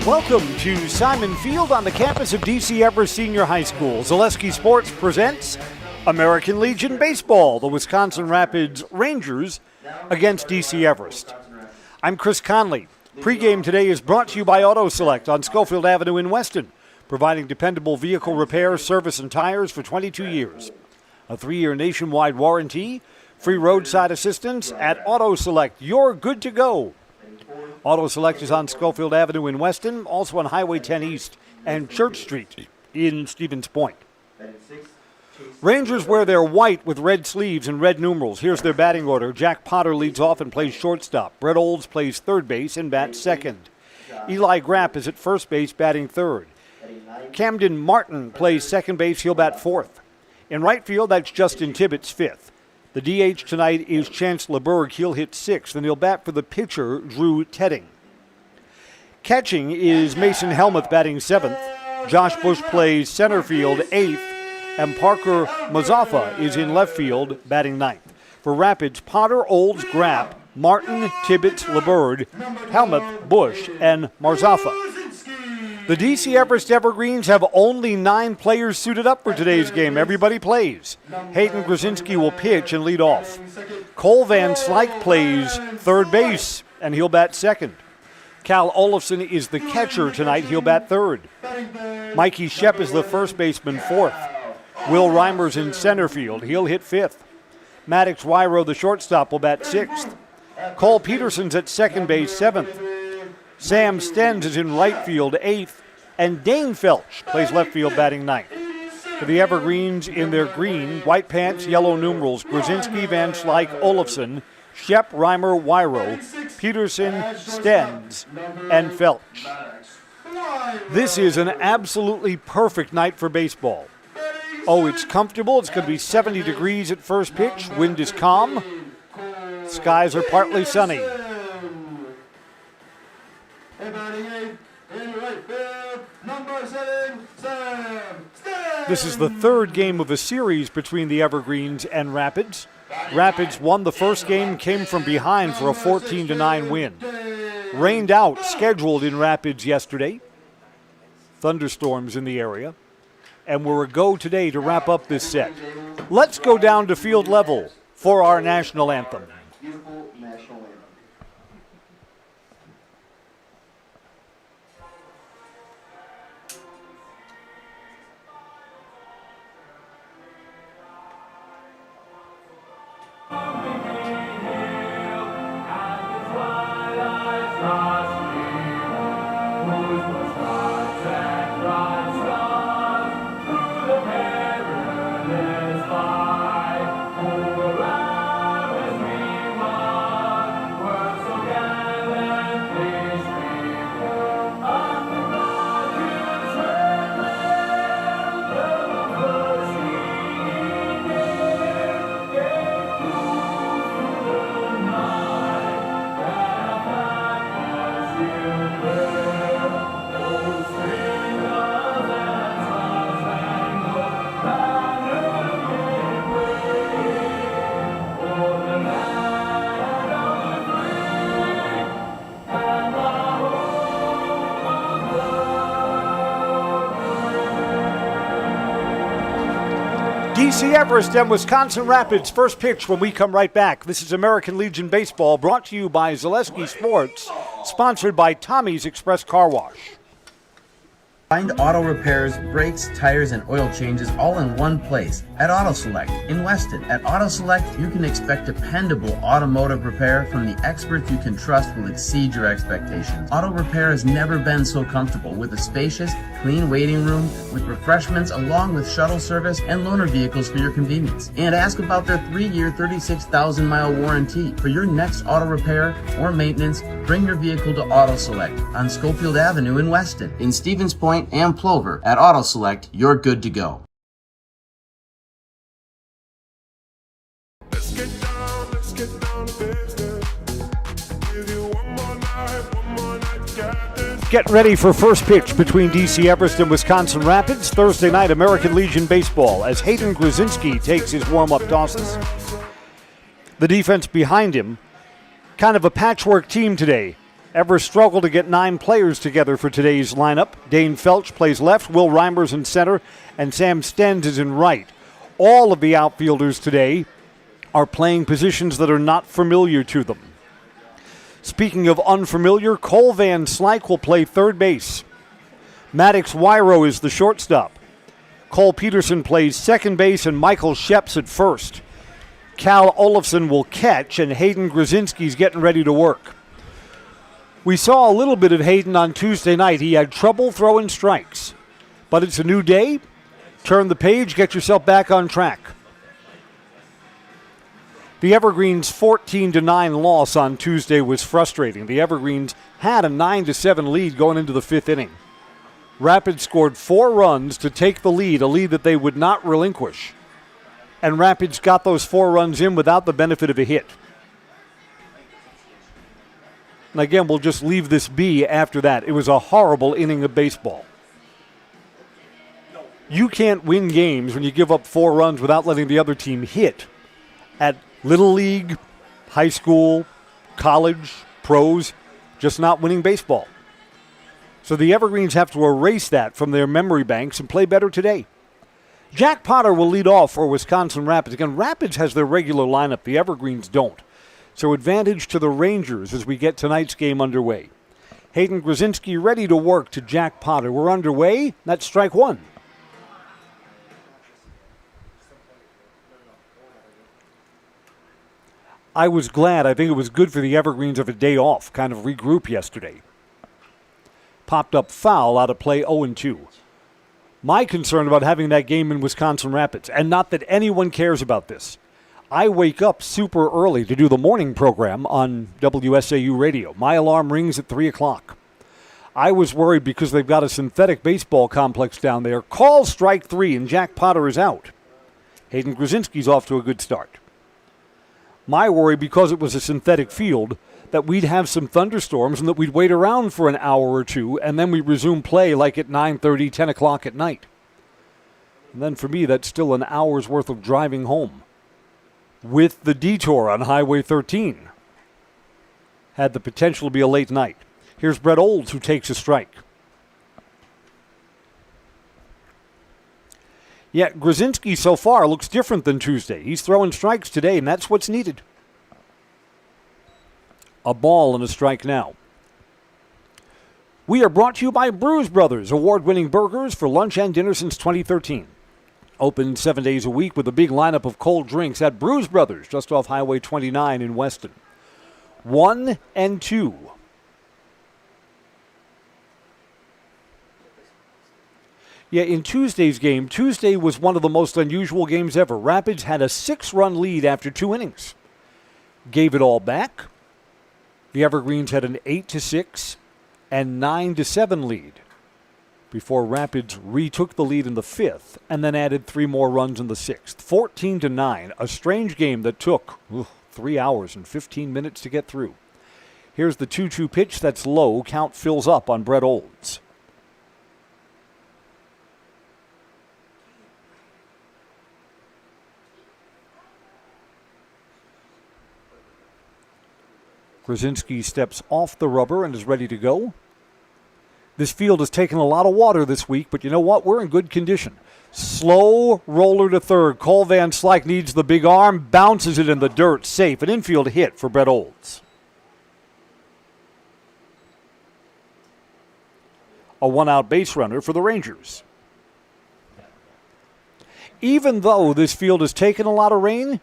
Welcome to Simon Field on the campus of DC Everest Senior High School. Zaleski Sports presents American Legion Baseball, the Wisconsin Rapids Rangers against DC Everest. I'm Chris Conley. Pre-game today is brought to you by Auto Select on Schofield Avenue in Weston, providing dependable vehicle repair, service, and tires for 22 years. A 3-year nationwide warranty, free roadside assistance at Auto Select. You're good to go. Auto Select is on Schofield Avenue in Weston, also on Highway 10 East and Church Street in Stevens Point. Rangers wear their white with red sleeves and red numerals. Here's their batting order. Jack Potter leads off and plays shortstop. Brett Olds plays third base and bats second. Eli Grapp is at first base, batting third. Camden Martin plays second base. He'll bat fourth. In right field, that's Justin Tibbetts, fifth. The DH tonight is Chance LeBerg. He'll hit sixth, and he'll bat for the pitcher, Drew Tedding. Catching is Mason Helmuth, batting seventh. Josh Bush plays center field, eighth, and Parker Mazzafa is in left field, batting ninth. For Rapids, Potter, Olds, Grapp, Martin, Tibbetts, LeBerg, Helmuth, Bush, and Mazzafa. The DC Everest Evergreens have only 9 players suited up for today's game. Everybody plays. Hayden Grzinski will pitch and lead off. Cole Van Slyke plays third base, and he'll bat second. Cal Olofsson is the catcher tonight. He'll bat third. Mikey Shep is the first baseman, fourth. Will Reimer's in center field. He'll hit fifth. Maddox Wyro, the shortstop, will bat sixth. Cole Peterson's at second base, seventh. Sam Stens is in right field, eighth, and Dane Felch plays left field, batting ninth. For the Evergreens in their green, white pants, yellow numerals, Grzinski, Van Slyke, Olofsson, Shep, Reimer, Wyro, Peterson, Stens, and Felch. This is an absolutely perfect night for baseball. Oh, it's comfortable. It's going to be 70 degrees at first pitch. Wind is calm. Skies are partly sunny. This is the third game of a series between the Evergreens and Rapids. Rapids won the first game, came from behind for a 14-9 win. Rained out, scheduled in Rapids yesterday. Thunderstorms in the area. And we're a go today to wrap up this set. Let's go down to field level for our national anthem. Beautiful national anthem. DC Everest and Wisconsin Rapids. First pitch when we come right back. This is American Legion Baseball, brought to you by Zaleski Sports, sponsored by Tommy's Express Car Wash. Find auto repairs, brakes, tires, and oil changes all in one place at Auto Select in Weston. At Auto Select, you can expect dependable automotive repair from the experts you can trust will exceed your expectations. Auto repair has never been so comfortable, with a spacious, clean waiting room with refreshments along with shuttle service and loaner vehicles for your convenience. And ask about their 3-year, 36,000-mile warranty. For your next auto repair or maintenance, bring your vehicle to Auto Select on Schofield Avenue in Weston. In Stevens Point and Plover, at Auto Select, you're good to go. Let's get down to business. Give you one more night, got this. Get ready for first pitch between DC Everest and Wisconsin Rapids. Thursday night, American Legion Baseball, as Hayden Grzinski takes his warm-up tosses. The defense behind him, kind of a patchwork team today, Everest struggled to get 9 players together for today's lineup. Dane Felch plays left, Will Reimers in center, and Sam Stens is in right. All of the outfielders today are playing positions that are not familiar to them. Speaking of unfamiliar, Cole Van Slyke will play third base. Maddox Wyro is the shortstop. Cole Peterson plays second base and Michael Sheps at first. Cal Olafson will catch, and Hayden Grzinski's getting ready to work. We saw a little bit of Hayden on Tuesday night. He had trouble throwing strikes. But it's a new day. Turn the page, get yourself back on track. The Evergreens' 14-9 loss on Tuesday was frustrating. The Evergreens had a 9-7 lead going into the 5th inning. Rapids scored 4 runs to take the lead, a lead that they would not relinquish. And Rapids got those 4 runs in without the benefit of a hit. And again, we'll just leave this be after that. It was a horrible inning of baseball. You can't win games when you give up 4 runs without letting the other team hit. At Little League, high school, college, pros, just not winning baseball. So the Evergreens have to erase that from their memory banks and play better today. Jack Potter will lead off for Wisconsin Rapids. Again, Rapids has their regular lineup. The Evergreens don't. So advantage to the Rangers as we get tonight's game underway. Hayden Grzinski ready to work to Jack Potter. We're underway. That's strike 1. I was glad. I think it was good for the Evergreens of a day off, kind of regroup yesterday. Popped up foul out of play 0-2. My concern about having that game in Wisconsin Rapids, and not that anyone cares about this, I wake up super early to do the morning program on WSAU radio. My alarm rings at 3 o'clock. I was worried because they've got a synthetic baseball complex down there. Call strike 3 and Jack Potter is out. Hayden Grzinski's off to a good start. My worry, because it was a synthetic field, that we'd have some thunderstorms and that we'd wait around for an hour or two and then we resume play like at 9:30, 10 o'clock at night. And then for me, that's still an hour's worth of driving home. With the detour on Highway 13. Had the potential to be a late night. Here's Brett Olds, who takes a strike. Yeah, Grzinski so far looks different than Tuesday. He's throwing strikes today, and that's what's needed. A ball and a strike now. We are brought to you by Brews Brothers, award-winning burgers for lunch and dinner since 2013. Open 7 days a week with a big lineup of cold drinks at Brews Brothers, just off Highway 29 in Weston. 1-2. Yeah, in Tuesday's game, Tuesday was one of the most unusual games ever. Rapids had a 6-run lead after 2 innings. Gave it all back. The Evergreens had an 8-6 and 9-7 lead before Rapids retook the lead in the 5th and then added 3 more runs in the 6th. 14-9, a strange game that took 3 hours and 15 minutes to get through. Here's the 2-2 pitch that's low. Count fills up on Brett Olds. Grzinski steps off the rubber and is ready to go. This field has taken a lot of water this week, but you know what? We're in good condition. Slow roller to third. Cole Van Slyke needs the big arm, bounces it in the dirt. Safe. An infield hit for Brett Olds. A 1-out base runner for the Rangers. Even though this field has taken a lot of rain,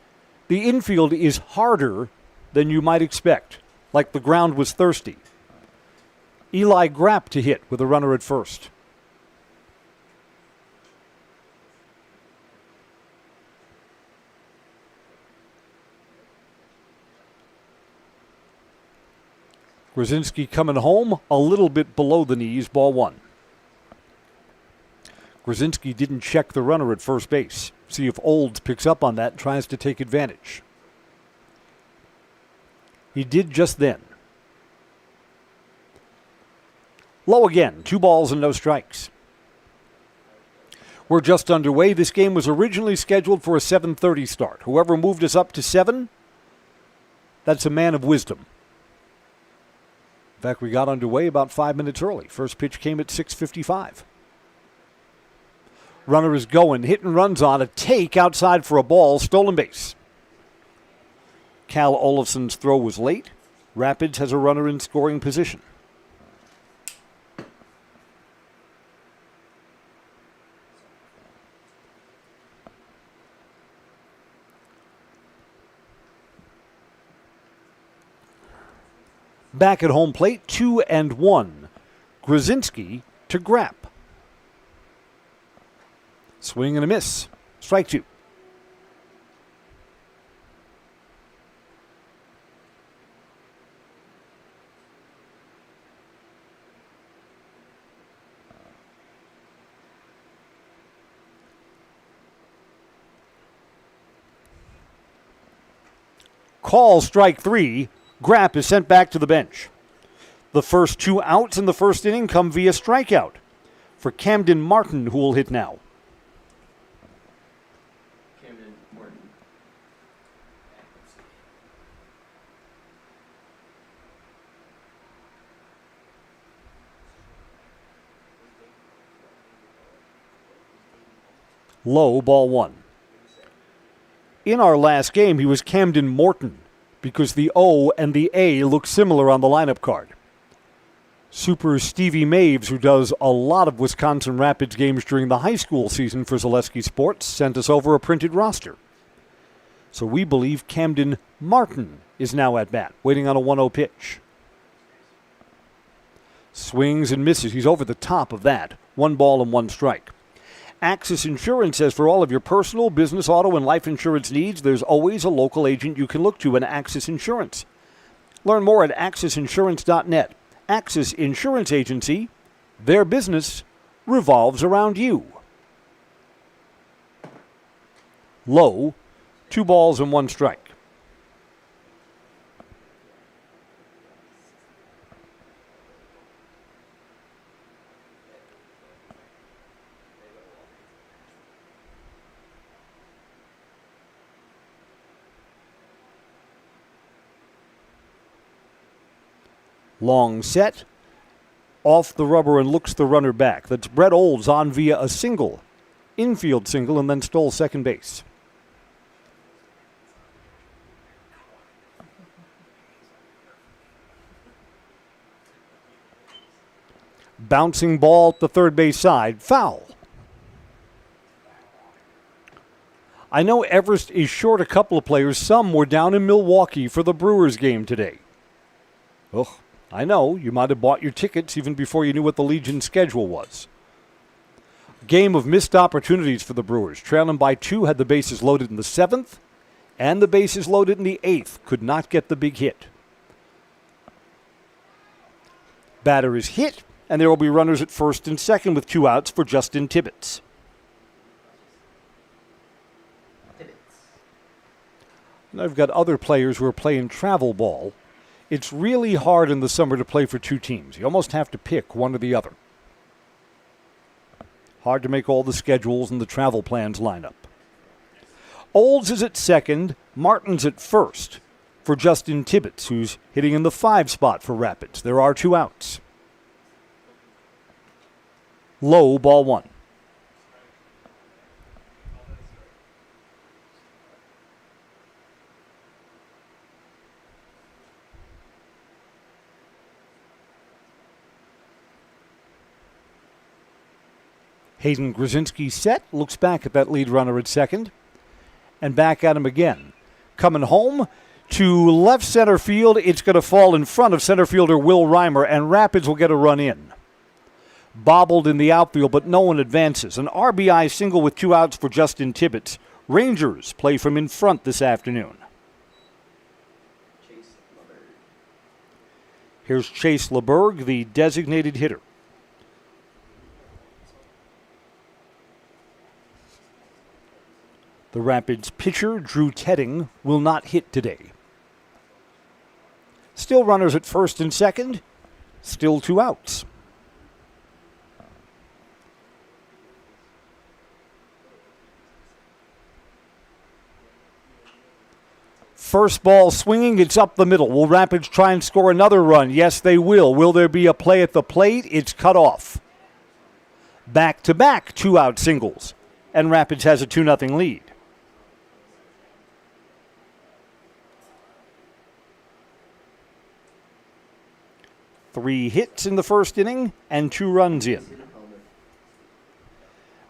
the infield is harder than you might expect. Like the ground was thirsty. Eli Grapp to hit with a runner at first. Grzinski coming home a little bit below the knees, ball 1. Grzinski didn't check the runner at first base. See if Olds picks up on that and tries to take advantage. He did just then. Low again, 2 balls and no strikes. We're just underway. This game was originally scheduled for a 7:30 start. Whoever moved us up to 7, that's a man of wisdom. fact, we got underway about 5 minutes early. First pitch came at 6:55. Runner is going. Hit and runs on a take outside for a ball. Stolen base. Cal Olafson's throw was late. Rapids has a runner in scoring position. Back at home plate, 2-1. Grzinski to Grapp. Swing and a miss. Strike two. Call strike three. Grapp is sent back to the bench. The first 2 outs in the first inning come via strikeout for Camden Martin, who will hit now. Camden Martin. Low, ball one. In our last game, he was Camden Morton because the O and the A look similar on the lineup card. Super Stevie Maves, who does a lot of Wisconsin Rapids games during the high school season for Zaleski Sports, sent us over a printed roster. So we believe Camden Martin is now at bat, waiting on a 1-0 pitch. Swings and misses. He's over the top of that. 1 ball and 1 strike. Axis Insurance says for all of your personal, business, auto, and life insurance needs, there's always a local agent you can look to in Axis Insurance. Learn more at AxisInsurance.net. Axis Insurance Agency, their business revolves around you. Low, 2 balls and 1 strike. Long set, off the rubber and looks the runner back. That's Brett Olds on via a single, infield single, and then stole second base. Bouncing ball at the third base side, foul. I know Everest is short a couple of players. Some were down in Milwaukee for the Brewers game today. Ugh. I know, you might have bought your tickets even before you knew what the Legion schedule was. Game of missed opportunities for the Brewers. Trailing by 2, had the bases loaded in the 7th, and the bases loaded in the 8th. Could not get the big hit. Batter is hit, and there will be runners at first and second with 2 outs for Justin Tibbetts. And I've got other players who are playing travel ball. It's really hard in the summer to play for 2 teams. You almost have to pick one or the other. Hard to make all the schedules and the travel plans line up. Olds is at second, Martin's at first for Justin Tibbetts, who's hitting in the 5 spot for Rapids. There are 2 outs. Low, ball 1. Hayden Grzinski set, looks back at that lead runner at second, and back at him again. Coming home to left center field, it's going to fall in front of center fielder Will Reimer, and Rapids will get a run in. Bobbled in the outfield, but no one advances. An RBI single with 2 outs for Justin Tibbetts. Rangers play from in front this afternoon. Here's Chase LeBerg, the designated hitter. The Rapids pitcher, Drew Tedding, will not hit today. Still runners at first and second. Still 2 outs. First ball swinging, it's up the middle. Will Rapids try and score another run? Yes, they will. Will there be a play at the plate? It's cut off. Back-to-back two-out singles, and Rapids has a 2-0 lead. Three hits in the first inning and 2 runs in.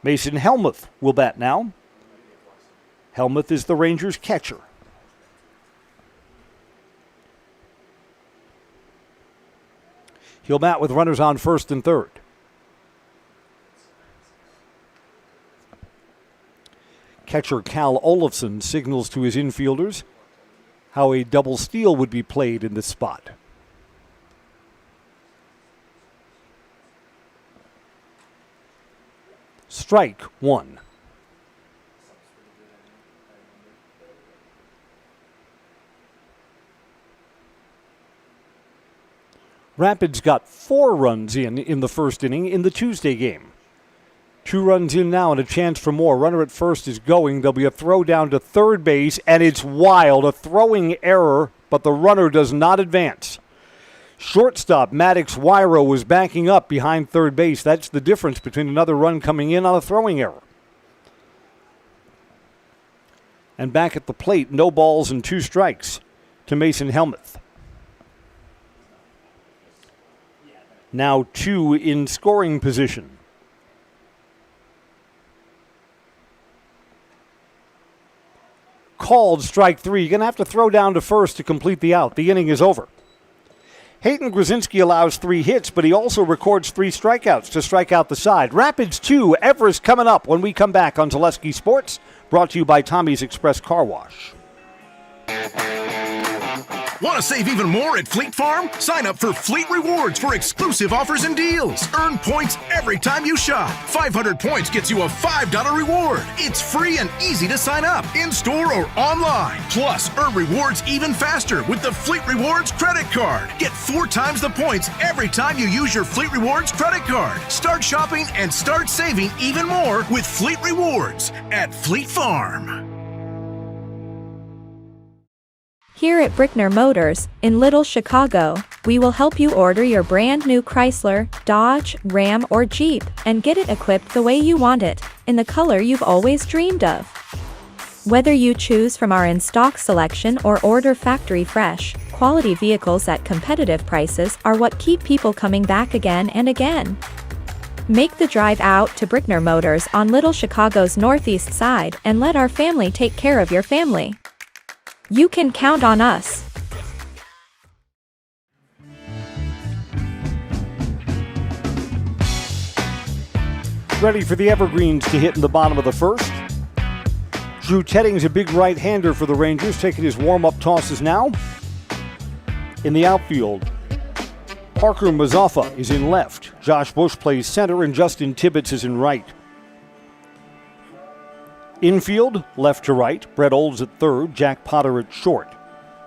Mason Helmuth will bat now. Helmuth is the Rangers' catcher. He'll bat with runners on first and third. Catcher Cal Olofsson signals to his infielders how a double steal would be played in this spot. Strike one. Rapids got 4 runs in the first inning in the Tuesday game. 2 runs in now and a chance for more. Runner at first is going. There'll be a throw down to third base, and it's wild. A throwing error, but the runner does not advance. Shortstop Maddox Wyro was backing up behind third base. That's the difference between another run coming in on a throwing error. And back at the plate, no balls and 2 strikes to Mason Helmuth. Now 2 in scoring position. Called strike 3. You're going to have to throw down to first to complete the out. The inning is over. Hayden Grzinski allows 3 hits, but he also records 3 strikeouts to strike out the side. Rapids 2, Everest coming up when we come back on Zaleski Sports, brought to you by Tommy's Express Car Wash. Want to save even more at Fleet Farm? Sign up for Fleet Rewards for exclusive offers and deals. Earn points every time you shop. 500 points gets you a $5 reward. It's free and easy to sign up, in-store or online. Plus, earn rewards even faster with the Fleet Rewards credit card. Get 4 times the points every time you use your Fleet Rewards credit card. Start shopping and start saving even more with Fleet Rewards at Fleet Farm. Here at Brickner Motors, in Little Chicago, we will help you order your brand new Chrysler, Dodge, Ram, or Jeep, and get it equipped the way you want it, in the color you've always dreamed of. Whether you choose from our in-stock selection or order factory fresh, quality vehicles at competitive prices are what keep people coming back again and again. Make the drive out to Brickner Motors on Little Chicago's northeast side and let our family take care of your family. You can count on us. Ready for the Evergreens to hit in the bottom of the first. Drew Tedding's a big right-hander for the Rangers, taking his warm-up tosses now. In the outfield, Parker Mazzafa is in left. Josh Bush plays center, and Justin Tibbetts is in right. Infield, left to right, Brett Olds at third, Jack Potter at short.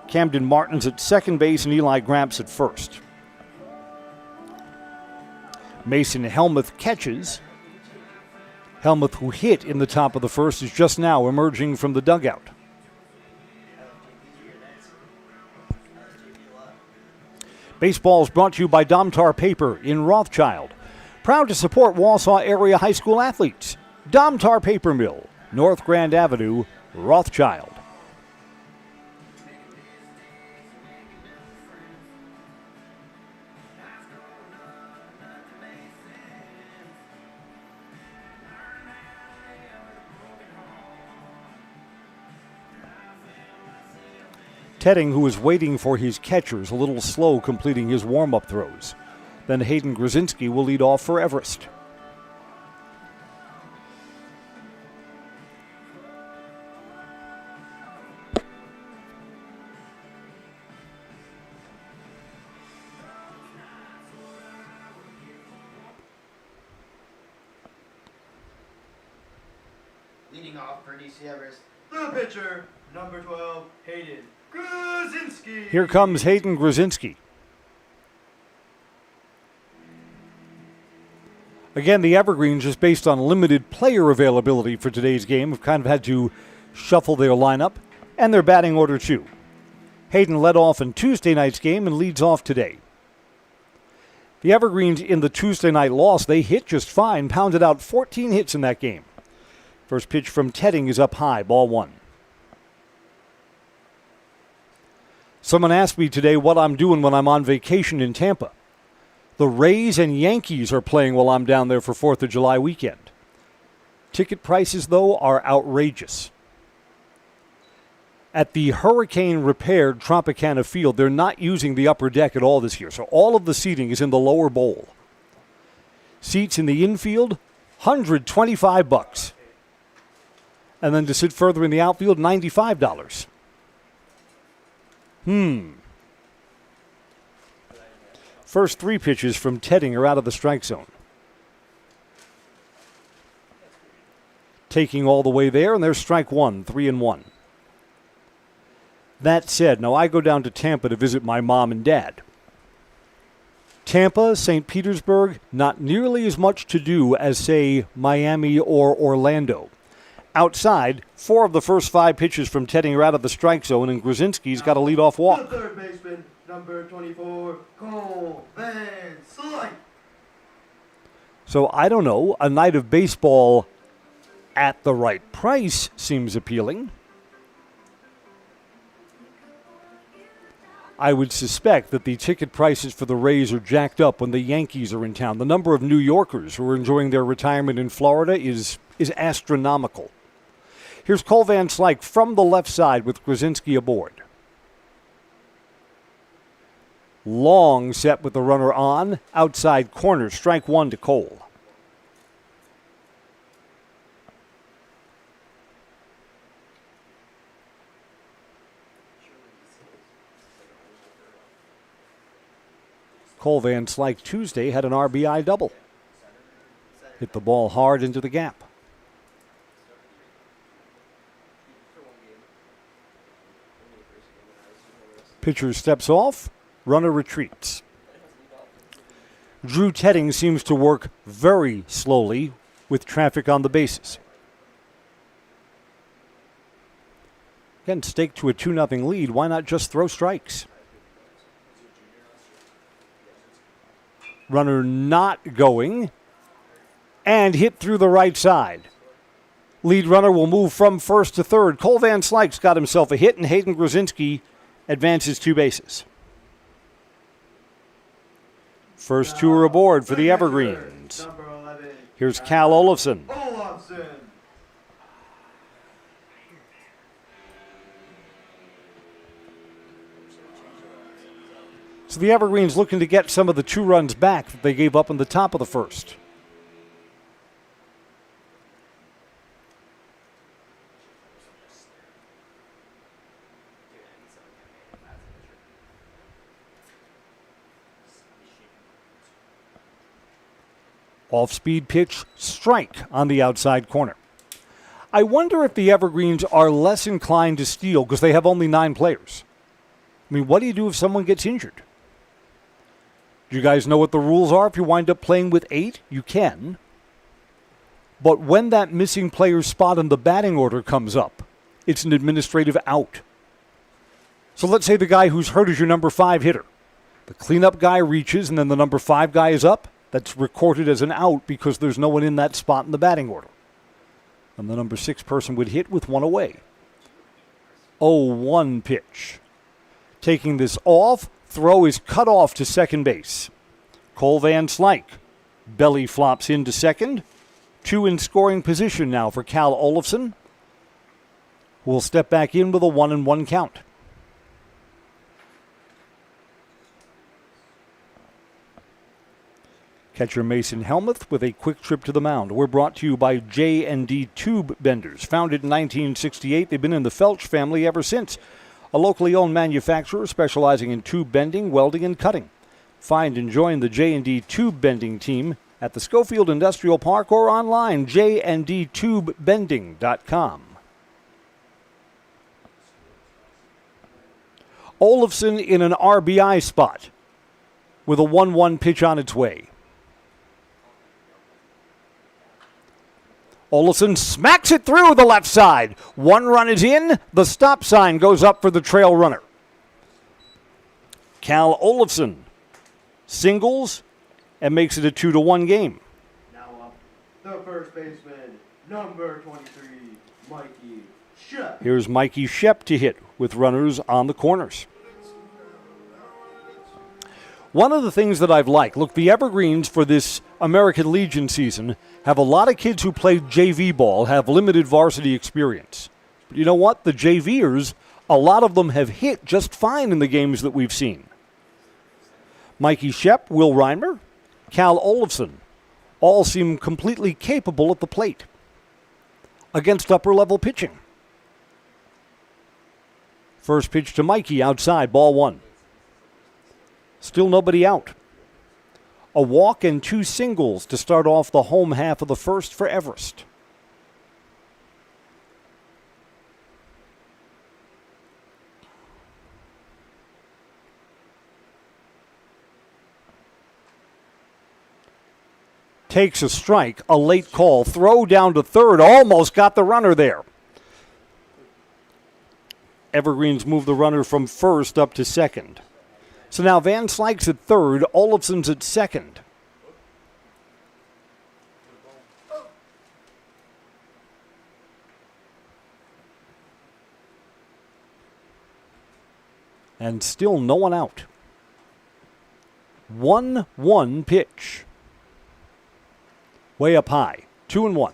Camden Martins at second base and Eli Gramps at first. Mason Helmuth catches. Helmuth, who hit in the top of the first, is just now emerging from the dugout. Baseball is brought to you by Domtar Paper in Rothschild. Proud to support Wausau area high school athletes. Domtar Paper Mill, North Grand Avenue, Rothschild. Tedding, who is waiting for his catchers, a little slow completing his warm-up throws. Then Hayden Grzinski will lead off for Everest. Leading off for DC Everest, the pitcher, number 12, Hayden Grzinski. Here comes Hayden Grzinski. Again, the Evergreens, just based on limited player availability for today's game, have kind of had to shuffle their lineup and their batting order too. Hayden led off in Tuesday night's game and leads off today. The Evergreens in the Tuesday night loss, they hit just fine, pounded out 14 hits in that game. First pitch from Tedding is up high, ball one. Someone asked me today what I'm doing when I'm on vacation in Tampa. The Rays and Yankees are playing while I'm down there for 4th of July weekend. Ticket prices, though, are outrageous. At the hurricane-repaired Tropicana Field, they're not using the upper deck at all this year, so all of the seating is in the lower bowl. Seats in the infield, $125. And then to sit further in the outfield, $95. First three pitches from Tedding are out of the strike zone. Taking all the way there, and there's strike one, 3-1. That said, now I go down to Tampa to visit my mom and dad. Tampa, St. Petersburg, not nearly as much to do as, say, Miami or Orlando. Outside, 4 of the first 5 pitches from Tedding are out of the strike zone, and Grzinski's got a leadoff walk. The third baseman, number 24, Cole Van Slyke. So I don't know, a night of baseball at the right price seems appealing. I would suspect that the ticket prices for the Rays are jacked up when the Yankees are in town. The number of New Yorkers who are enjoying their retirement in Florida is astronomical. Here's Cole Van Slyke from the left side with Grzinski aboard. Long set with the runner on. Outside corner, strike one to Cole. Cole Van Slyke Tuesday had an RBI double. Hit the ball hard into the gap. Pitcher steps off, runner retreats. Drew Tedding seems to work very slowly with traffic on the bases. Again, staked to a 2-0 lead. Why not just throw strikes? Runner not going, and hit through the right side. Lead runner will move from first to third. Cole Van Slyke's got himself a hit, and Hayden Grzinski advances 2 bases. First 2 are aboard for the Evergreens. Number 11, Here's Cal Olofsson. Olofsson. So the Evergreens looking to get some of the 2 runs back that they gave up in the top of the first. Off-speed pitch, strike on the outside corner. I wonder if the Evergreens are less inclined to steal because they have only 9 players. I mean, what do you do if someone gets injured? Do you guys know what the rules are? If you wind up playing with 8, you can. But when that missing player's spot in the batting order comes up, it's an administrative out. So let's say the guy who's hurt is your number 5 hitter. The cleanup guy reaches, and then the number 5 guy is up. That's recorded as an out because there's no one in that spot in the batting order. And the number 6 person would hit with 1 away. 0-1 pitch. Taking this off, throw is cut off to second base. Cole Van Slyke belly flops into second. 2 in scoring position now for Cal Olofsson, who will step back in with a 1-1 count. Catcher Mason Helmuth with a quick trip to the mound. We're brought to you by J&D Tube Benders. Founded in 1968, they've been in the Felch family ever since. A locally owned manufacturer specializing in tube bending, welding, and cutting. Find and join the J&D Tube Bending team at the Schofield Industrial Park or online, jndtubebending.com. Olofsson in an RBI spot with a 1-1 pitch on its way. Olofsson smacks it through the left side. 1 run is in. The stop sign goes up for the trail runner. Cal Olafson singles and makes it a 2-1 game. Now up, the first baseman, number 23, Mikey Shep. Here's Mikey Shep to hit with runners on the corners. One of the things that I've liked, look, the Evergreens for this American Legion season have a lot of kids who played JV ball, have limited varsity experience. But you know what? The JVers, a lot of them have hit just fine in the games that we've seen. Mikey Shep, Will Reimer, Cal Olafson all seem completely capable at the plate against upper-level pitching. First pitch to Mikey outside, ball 1. Still nobody out. A walk and 2 singles to start off the home half of the first for Everest. Takes a strike, a late call, throw down to third, almost got the runner there. Evergreens move the runner from first up to second. So now Van Slyke's at third, Olafson's at second. And still no one out. 1-1 pitch. Way up high, 2-1.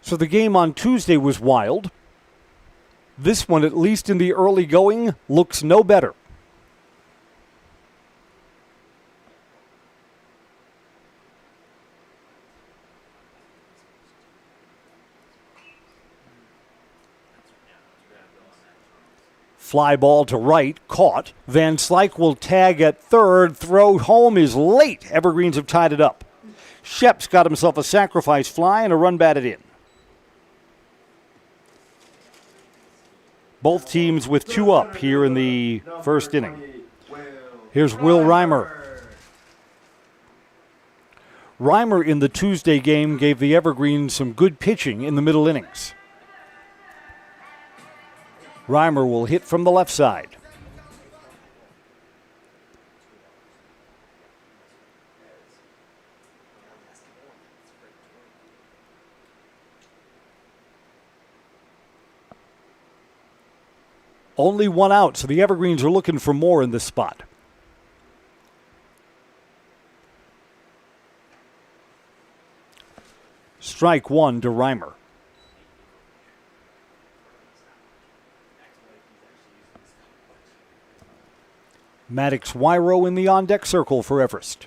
So the game on Tuesday was wild. This one, at least in the early going, looks no better. Fly ball to right, caught. Van Slyke will tag at third. Throw home is late. Evergreens have tied it up. Shep's got himself a sacrifice fly and a run batted in. Both teams with 2 up here in the first inning. Here's Will Reimer. Reimer in the Tuesday game gave the Evergreens some good pitching in the middle innings. Reimer will hit from the left side. Only 1 out, so the Evergreens are looking for more in this spot. Strike 1 to Reimer. Maddox Wyro in the on-deck circle for Everest.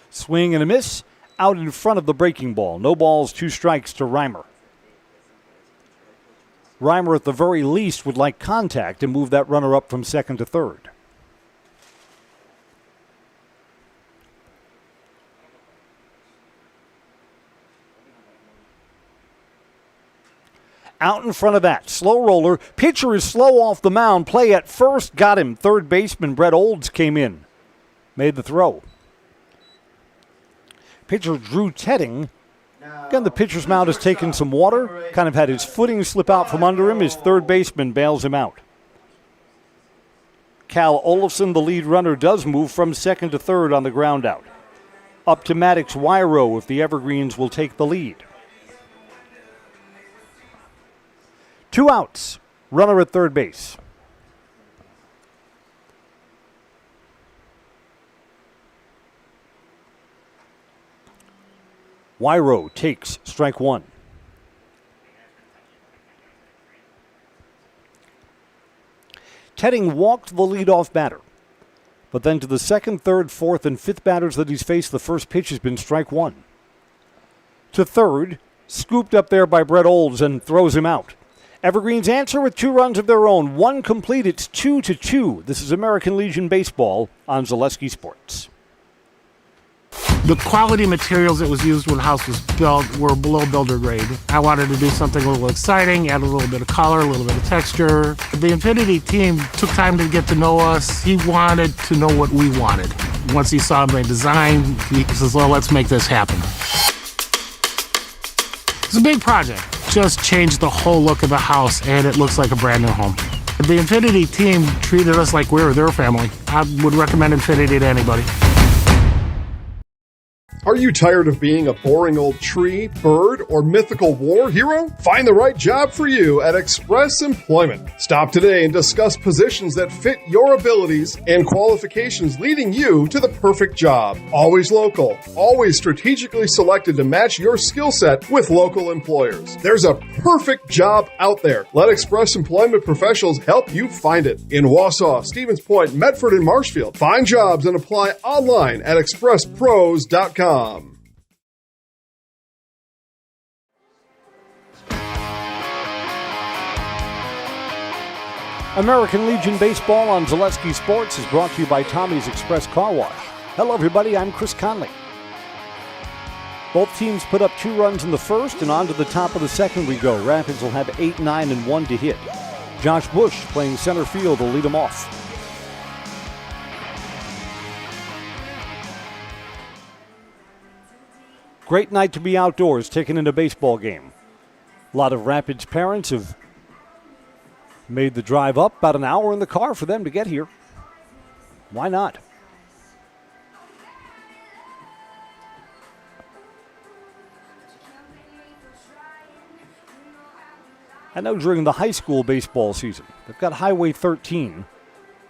Swing and a miss. Out in front of the breaking ball. No balls, 2 strikes to Reimer. Reimer at the very least would like contact and move that runner up from second to third. Out in front of that, slow roller. Pitcher is slow off the mound. Play at first, got him. Third baseman Brett Olds came in, made the throw. Pitcher Drew Tedding. Again, the pitcher's mound has taken some water. Kind of had his footing slip out from under him. His third baseman bails him out. Cal Olafson, the lead runner, does move from second to third on the ground out. Up to Maddox Wyro if the Evergreens will take the lead. 2 outs. Runner at third base. Wyro takes strike 1. Tedding walked the leadoff batter. But then to the second, third, fourth, and fifth batters that he's faced, the first pitch has been strike 1. To third, scooped up there by Brett Olds and throws him out. Evergreens answer with 2 runs of their own. 1 complete. It's 2-2. This is American Legion Baseball on Zaleski Sports. The quality materials that was used when the house was built were below builder grade. I wanted to do something a little exciting, add a little bit of color, a little bit of texture. The Infinity team took time to get to know us. He wanted to know what we wanted. Once he saw my design, he says, well, let's make this happen. It's a big project. Just changed the whole look of the house, and it looks like a brand new home. The Infinity team treated us like we were their family. I would recommend Infinity to anybody. Are you tired of being a boring old tree, bird, or mythical war hero? Find the right job for you at Express Employment. Stop today and discuss positions that fit your abilities and qualifications, leading you to the perfect job. Always local, always strategically selected to match your skill set with local employers. There's a perfect job out there. Let Express Employment professionals help you find it. In Wausau, Stevens Point, Medford, and Marshfield. Find jobs and apply online at expresspros.com. American Legion Baseball on Zaleski Sports is brought to you by Tommy's Express Car Wash. Hello, everybody. I'm Chris Conley. Both teams put up 2 runs in the first, and on to the top of the second we go. Rapids will have 8, 9, and 1 to hit. Josh Bush, playing center field, will lead them off. Great night to be outdoors, taking in a baseball game. A lot of Rapids parents have made the drive up, about an hour in the car for them to get here. Why not? I know during the high school baseball season, they've got Highway 13,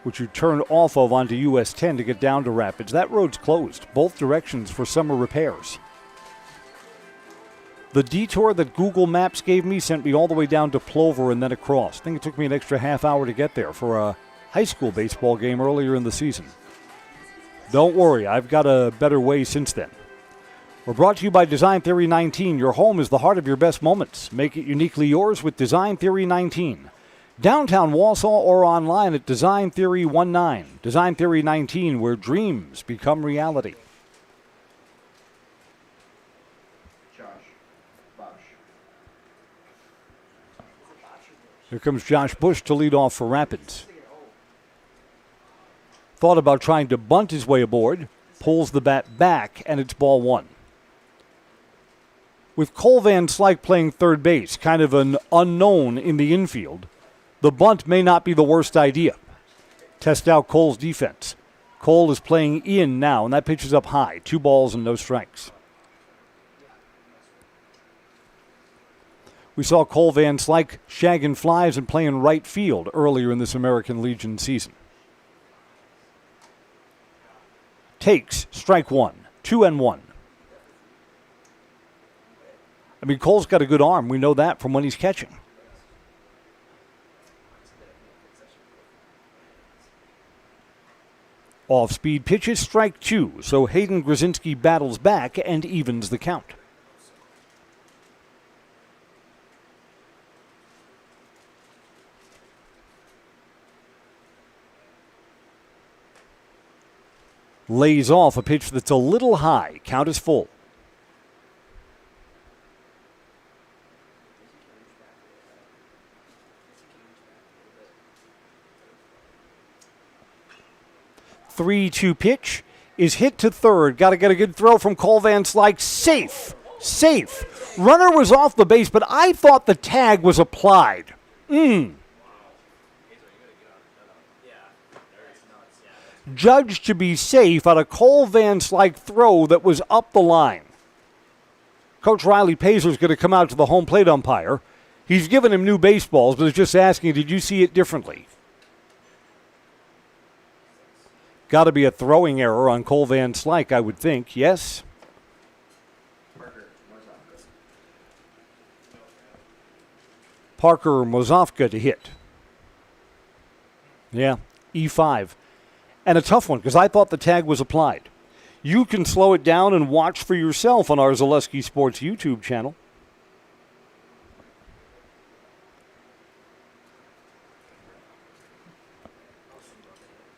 which you turn off of onto US 10 to get down to Rapids. That road's closed, both directions, for summer repairs. The detour that Google Maps gave me sent me all the way down to Plover and then across. I think it took me an extra half hour to get there for a high school baseball game earlier in the season. Don't worry, I've got a better way since then. We're brought to you by Design Theory 19. Your home is the heart of your best moments. Make it uniquely yours with Design Theory 19. Downtown Wausau or online at Design Theory 19. Design Theory 19, where dreams become reality. Here comes Josh Bush to lead off for Rapids. Thought about trying to bunt his way aboard, pulls the bat back, and it's ball 1. With Cole Van Slyke playing third base, kind of an unknown in the infield, the bunt may not be the worst idea. Test out Cole's defense. Cole is playing in now, and that pitch is up high. 2 balls and no strikes. We saw Cole Van Slyke shagging flies and playing right field earlier in this American Legion season. Takes, strike 1, 2-1. I mean, Cole's got a good arm. We know that from when he's catching. Off-speed pitches, strike 2. So Hayden Grzinski battles back and evens the count. Lays off a pitch that's a little high. Count is full. Three-two pitch is hit to third. Got to get a good throw from Cole Van Slyke. Safe. Runner was off the base, but I thought the tag was applied. Judged to be safe on a Cole Van Slyke throw that was up the line. Coach Riley Pazer's going to come out to the home plate umpire. He's given him new baseballs, but is just asking, did you see it differently? Got to be a throwing error on Cole Van Slyke, I would think. Yes? Parker Mozofka to hit. Yeah, E5. And a tough one, because I thought the tag was applied. You can slow it down and watch for yourself on our Zaleski Sports YouTube channel.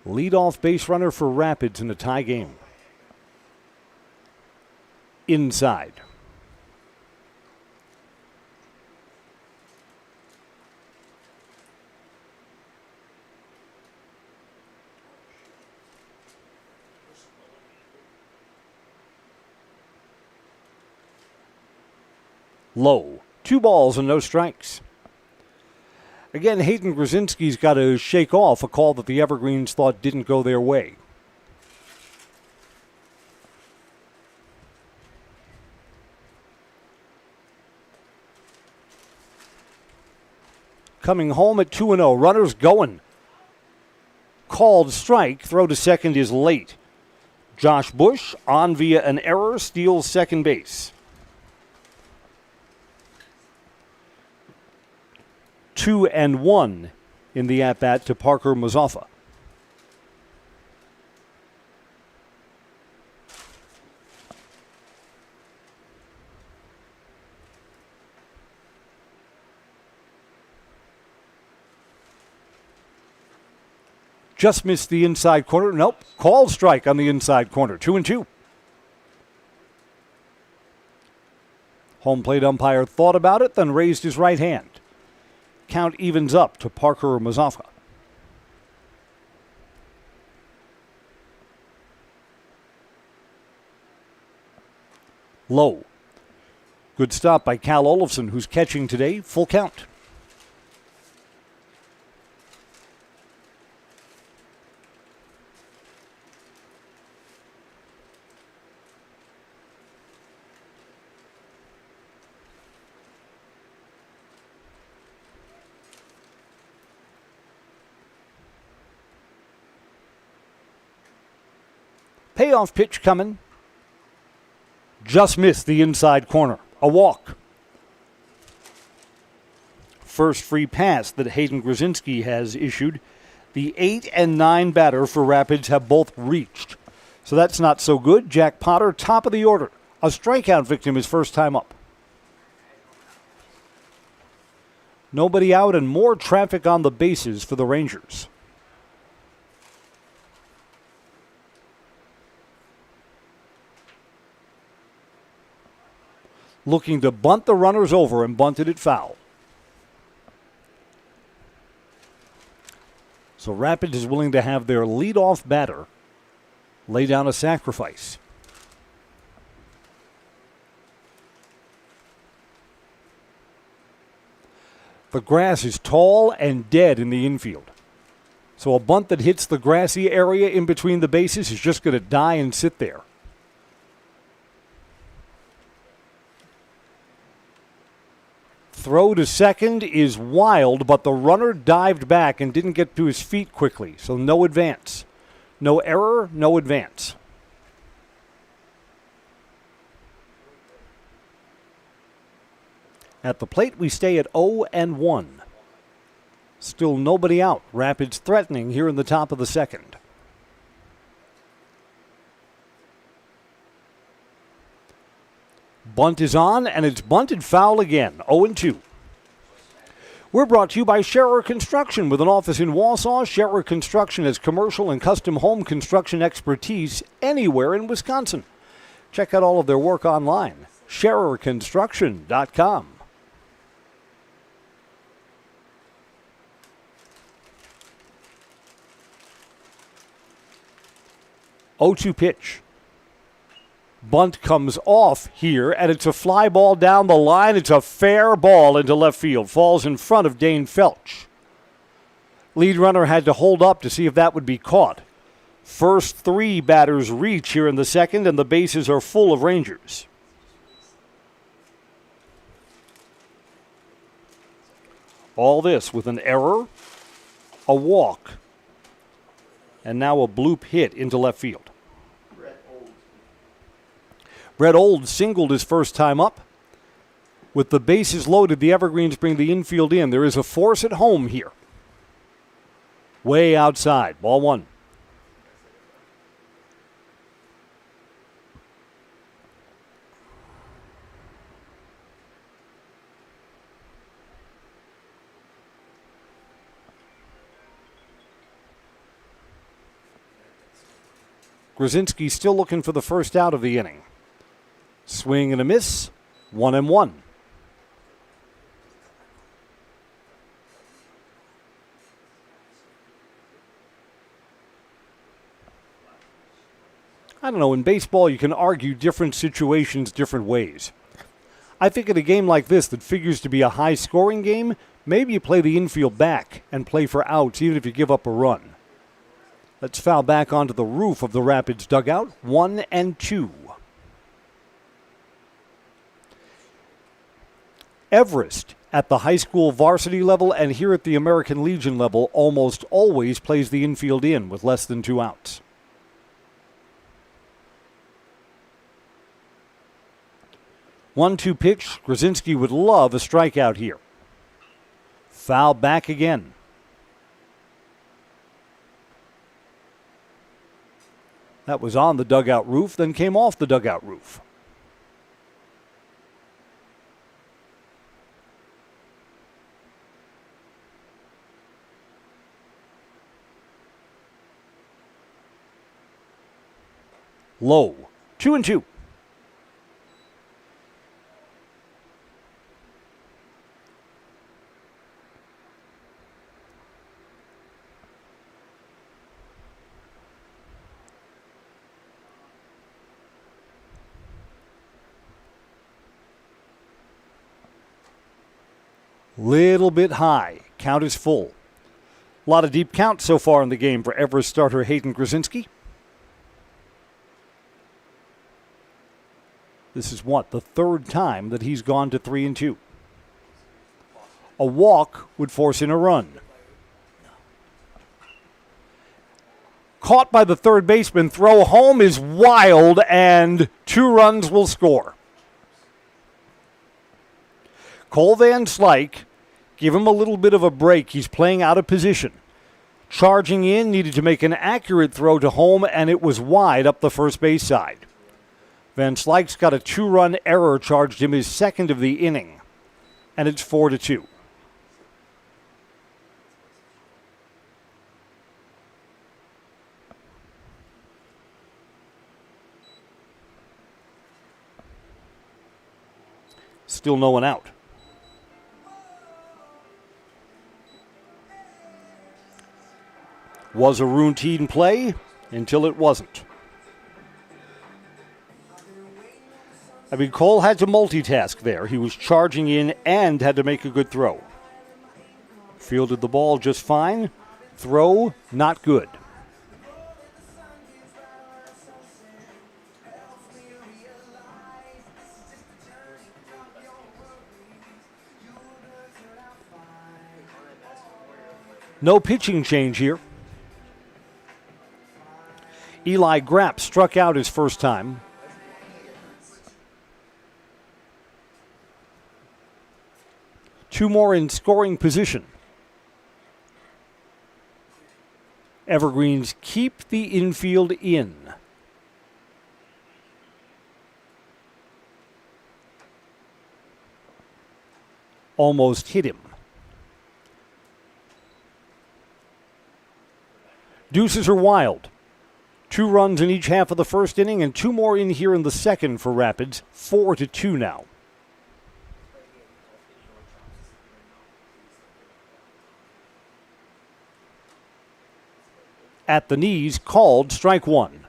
Leadoff base runner for Rapids in a tie game. Inside. Low. 2 balls and no strikes. Again, Hayden Grzinski's got to shake off a call that the Evergreens thought didn't go their way. Coming home at 2-0. Runners going. Called strike. Throw to second is late. Josh Bush, on via an error, steals second base. 2-1 in the at-bat to Parker Mazoffa. Just missed the inside corner. Nope. Called strike on the inside corner. 2-2. Home plate umpire thought about it, then raised his right hand. Count evens up to Parker Mazoffa. Low. Good stop by Cal Olafson, who's catching today. Full count. Payoff pitch coming. Just missed the inside corner. A walk. First free pass that Hayden Grzinski has issued. The 8 and 9 batter for Rapids have both reached. So that's not so good. Jack Potter, top of the order. A strikeout victim his first time up. Nobody out and more traffic on the bases for the Rangers. Looking to bunt the runners over and bunted it foul. So Rapids is willing to have their leadoff batter lay down a sacrifice. The grass is tall and dead in the infield. So a bunt that hits the grassy area in between the bases is just going to die and sit there. Throw to second is wild, but the runner dived back and didn't get to his feet quickly, so no advance. No error, no advance. At the plate, we stay at 0-1. Still nobody out. Rapids threatening here in the top of the second. Bunt is on, and it's bunted foul again. 0-2. We're brought to you by Scherer Construction. With an office in Wausau, Scherer Construction has commercial and custom home construction expertise anywhere in Wisconsin. Check out all of their work online. SchererConstruction.com. 0-2 pitch. Bunt comes off here, and it's a fly ball down the line. It's a fair ball into left field. Falls in front of Dane Felch. Lead runner had to hold up to see if that would be caught. First 3 batters reach here in the second, and the bases are full of Rangers. All this with an error, a walk, and now a bloop hit into left field. Brett Olds singled his first time up. With the bases loaded, the Evergreens bring the infield in. There is a force at home here. Way outside. Ball 1. Grzinski still looking for the first out of the inning. Swing and a miss, 1-1. I don't know, in baseball you can argue different situations different ways. I think in a game like this that figures to be a high-scoring game, maybe you play the infield back and play for outs even if you give up a run. Let's foul back onto the roof of the Rapids dugout. 1-2. Everest at the high school varsity level and here at the American Legion level almost always plays the infield in with less than 2 outs. One-two pitch. Grzinski would love a strikeout here. Foul back again. That was on the dugout roof, then came off the dugout roof. Low. 2-2. Little bit high. Count is full. A lot of deep counts so far in the game for Everest starter Hayden Grzinski. This is the third time that he's gone to 3-2. A walk would force in a run. Caught by the third baseman, throw home is wild, and 2 runs will score. Cole Van Slyke, give him a little bit of a break. He's playing out of position. Charging in, needed to make an accurate throw to home, and it was wide up the first base side. Van Slyke's got a 2-run error, charged him his second of the inning, and it's 4-2. Still no one out. Was a routine play until it wasn't. I mean, Cole had to multitask there. He was charging in and had to make a good throw. Fielded the ball just fine. Throw, not good. No pitching change here. Eli Grapp struck out his first time. Two more in scoring position. Evergreens keep the infield in. Almost hit him. Deuces are wild. 2 runs in each half of the first inning and 2 more in here in the second for Rapids. 4-2 now. At the knees, called strike 1.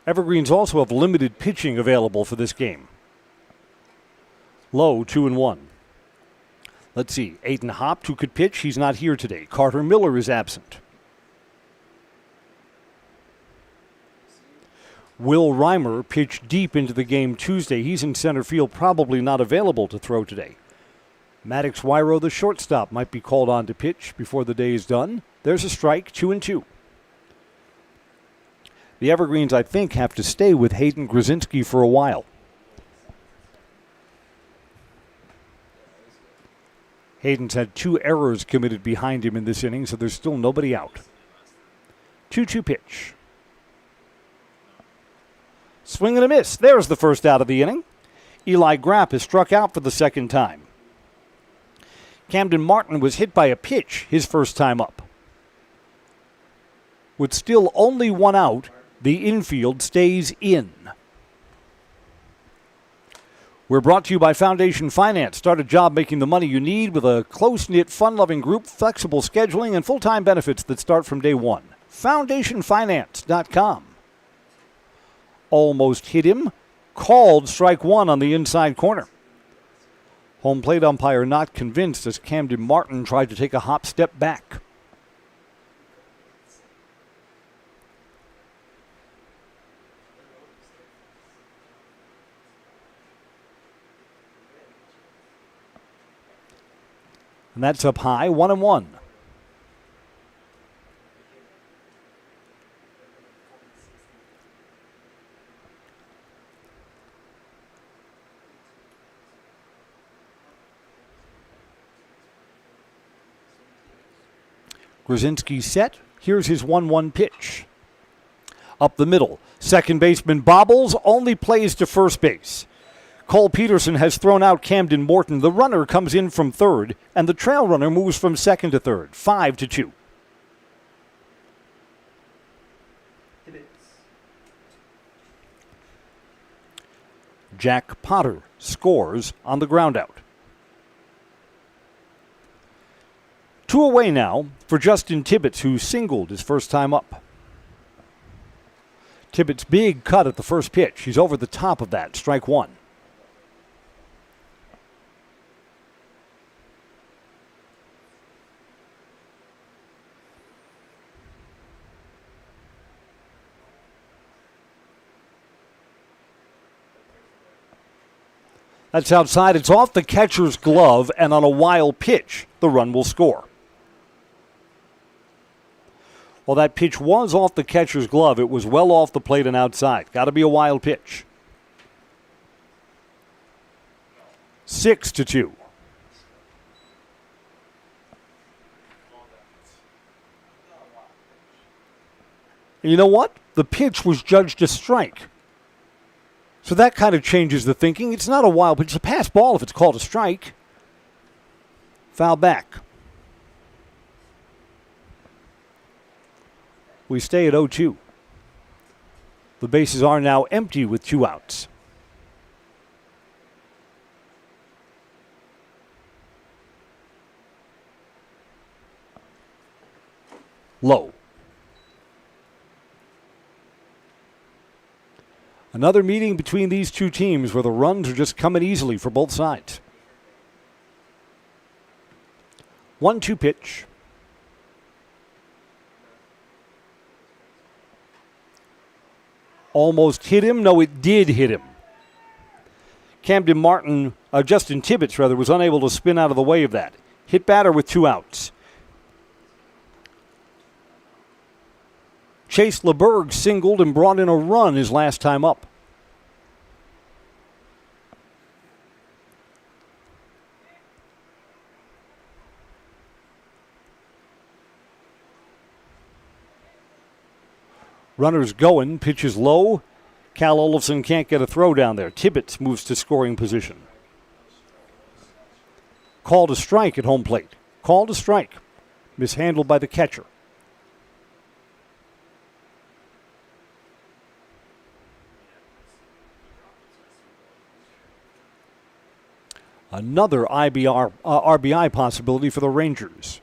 Evergreens also have limited pitching available for this game. Low, 2-1. Let's see. Aiden Hopt, who could pitch, he's not here today. Carter Miller is absent. Will Reimer pitched deep into the game Tuesday. He's in center field, probably not available to throw today. Maddox Wyro, the shortstop, might be called on to pitch before the day is done. There's a strike, 2-2. The Evergreens, I think, have to stay with Hayden Grzinski for a while. Hayden's had 2 errors committed behind him in this inning, so there's still nobody out. 2-2 pitch. Swing and a miss. There's the first out of the inning. Eli Grapp has struck out for the second time. Camden Martin was hit by a pitch his first time up. With still only 1 out, the infield stays in. We're brought to you by Foundation Finance. Start a job making the money you need with a close-knit, fun-loving group, flexible scheduling, and full-time benefits that start from day one. FoundationFinance.com. Almost hit him. Called strike one on the inside corner. Home plate umpire not convinced as Camden Martin tried to take a hop step back. And that's up high, 1-1. Grzinski set. Here's his 1-1 pitch. Up the middle. Second baseman bobbles, only plays to first base. Cole Peterson has thrown out Camden Morton. The runner comes in from third, and the trail runner moves from second to third. 5-2. Jack Potter scores on the groundout. 2 away now for Justin Tibbetts, who singled his first time up. Tibbetts' big cut at the first pitch. He's over the top of that. Strike one. That's outside. It's off the catcher's glove, and on a wild pitch, the run will score. Well, that pitch was off the catcher's glove. It was well off the plate and outside. Got to be a wild pitch. 6-2. And you know what? The pitch was judged a strike. So that kind of changes the thinking. It's not a wild pitch. It's a pass ball if it's called a strike. Foul back. We stay at 0-2. The bases are now empty with 2 outs. Low. Another meeting between these two teams where the runs are just coming easily for both sides. 1-2 pitch. Almost hit him. No, it did hit him. Camden Martin, Justin Tibbetts rather, was unable to spin out of the way of that. Hit batter with 2 outs. Chase LeBerg singled and brought in a run his last time up. Runners going, pitches low. Cal Olafson can't get a throw down there. Tibbetts moves to scoring position. Called a strike at home plate. Called a strike. Mishandled by the catcher. Another RBI possibility for the Rangers.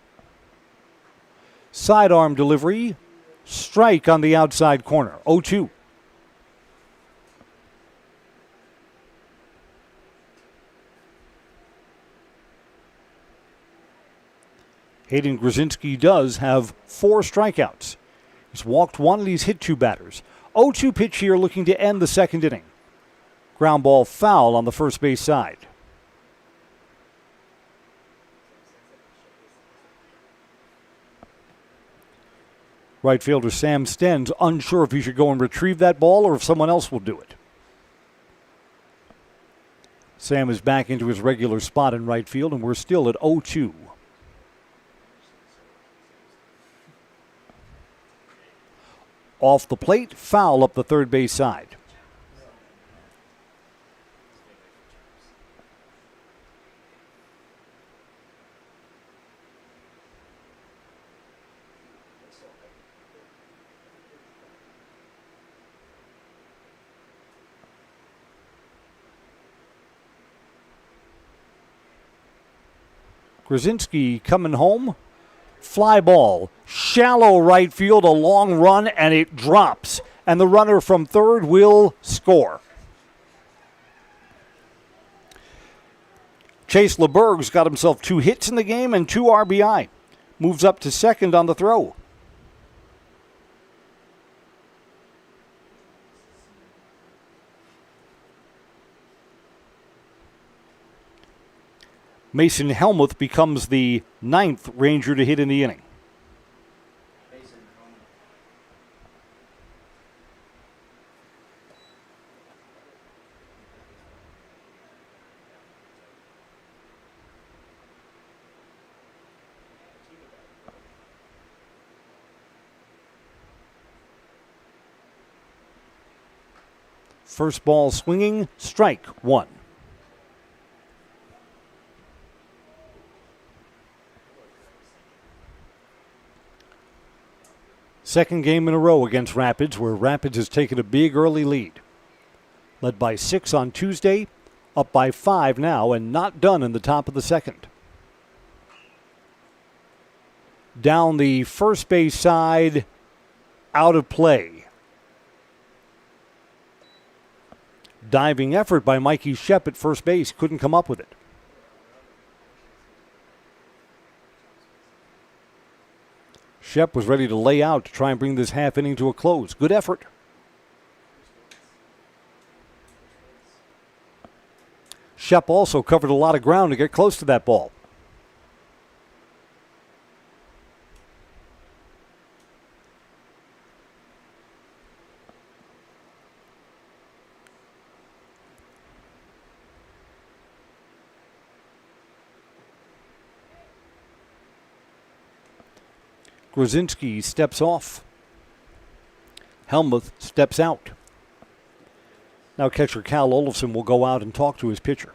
Sidearm delivery. Strike on the outside corner. 0-2. Hayden Grzinski does have 4 strikeouts. He's walked 1 and he's hit 2 batters. 0-2 pitch here looking to end the second inning. Ground ball foul on the first base side. Right fielder Sam Sten's unsure if he should go and retrieve that ball or if someone else will do it. Sam is back into his regular spot in right field, and we're still at 0-2. Off the plate, foul up the third base side. Krasinski coming home. Fly ball. Shallow right field, a long run, and it drops. And the runner from third will score. Chase LeBerg's got himself 2 hits in the game and 2 RBI. Moves up to second on the throw. Mason Helmuth becomes the 9th Ranger to hit in the inning. First ball swinging, strike 1. Second game in a row against Rapids, where Rapids has taken a big early lead. Led by 6 on Tuesday, up by 5 now, and not done in the top of the second. Down the first base side, out of play. Diving effort by Mikey Shep at first base, couldn't come up with it. Shep was ready to lay out to try and bring this half inning to a close. Good effort. Shep also covered a lot of ground to get close to that ball. Krasinski steps off. Helmuth steps out. Now catcher Cal Olofsson will go out and talk to his pitcher.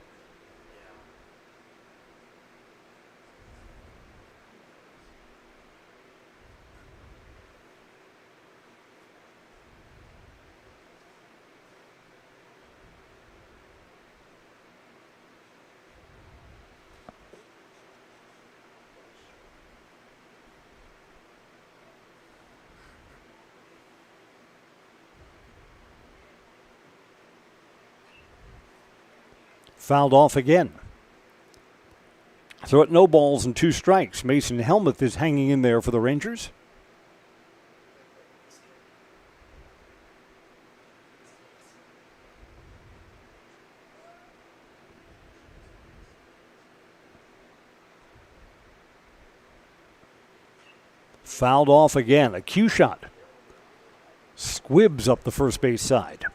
Fouled off again. So at no balls and 2 strikes, Mason Helmuth is hanging in there for the Rangers. Fouled off again. A cue shot. Squibs up the first base side.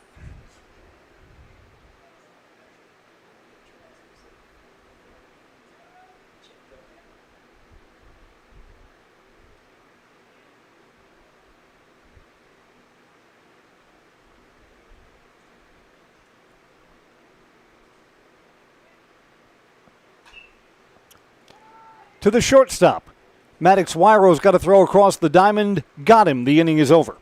To the shortstop. Maddox Wyro's got to throw across the diamond. Got him. The inning is over.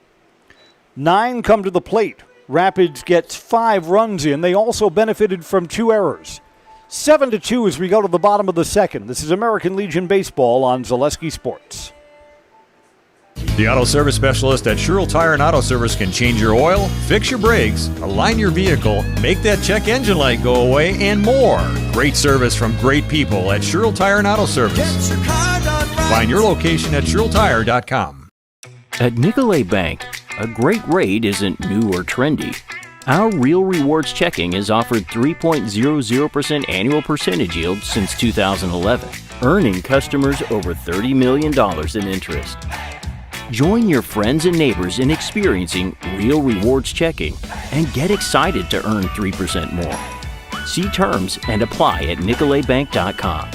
9 come to the plate. Rapids gets 5 runs in. They also benefited from 2 errors. 7-2 as we go to the bottom of the second. This is American Legion Baseball on Zaleski Sports. The auto service specialist at Sherrill Tire and Auto Service can change your oil, fix your brakes, align your vehicle, make that check engine light go away, and more. Great service from great people at Sherrill Tire and Auto Service. Find your location at SherrillTire.com. At Nicolay Bank, a great rate isn't new or trendy. Our Real Rewards checking has offered 3.00% annual percentage yield since 2011, earning customers over $30 million in interest. Join your friends and neighbors in experiencing Real Rewards checking and get excited to earn 3% more. See terms and apply at NicolayBank.com.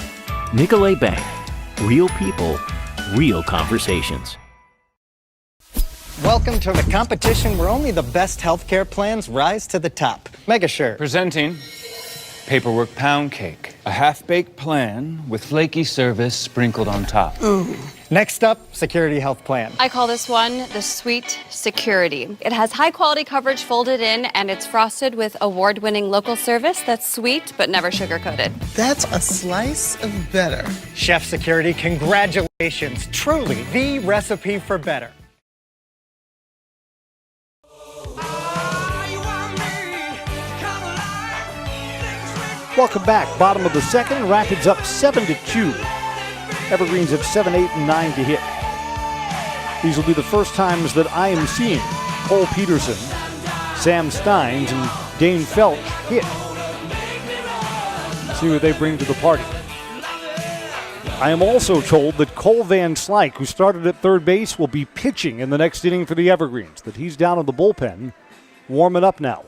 Nicolay Bank. Real people, real conversations. Welcome to the competition where only the best healthcare plans rise to the top. Megasure. Presenting Paperwork Pound Cake, a half-baked plan with flaky service sprinkled on top. Ooh. Next up, Security Health Plan. I call this one the Sweet Security. It has high quality coverage folded in, and it's frosted with award-winning local service that's sweet but never sugar-coated. That's a slice of better. Chef Security, congratulations. Truly the recipe for better. Welcome back. Bottom of the second. Rapids up 7-2. Evergreens at 7, 8, and 9 to hit. These will be the first times that I am seeing Cole Peterson, Sam Steins, and Dane Felch hit. See what they bring to the party. I am also told that Cole Van Slyke, who started at third base, will be pitching in the next inning for the Evergreens, that he's down in the bullpen, warming up now.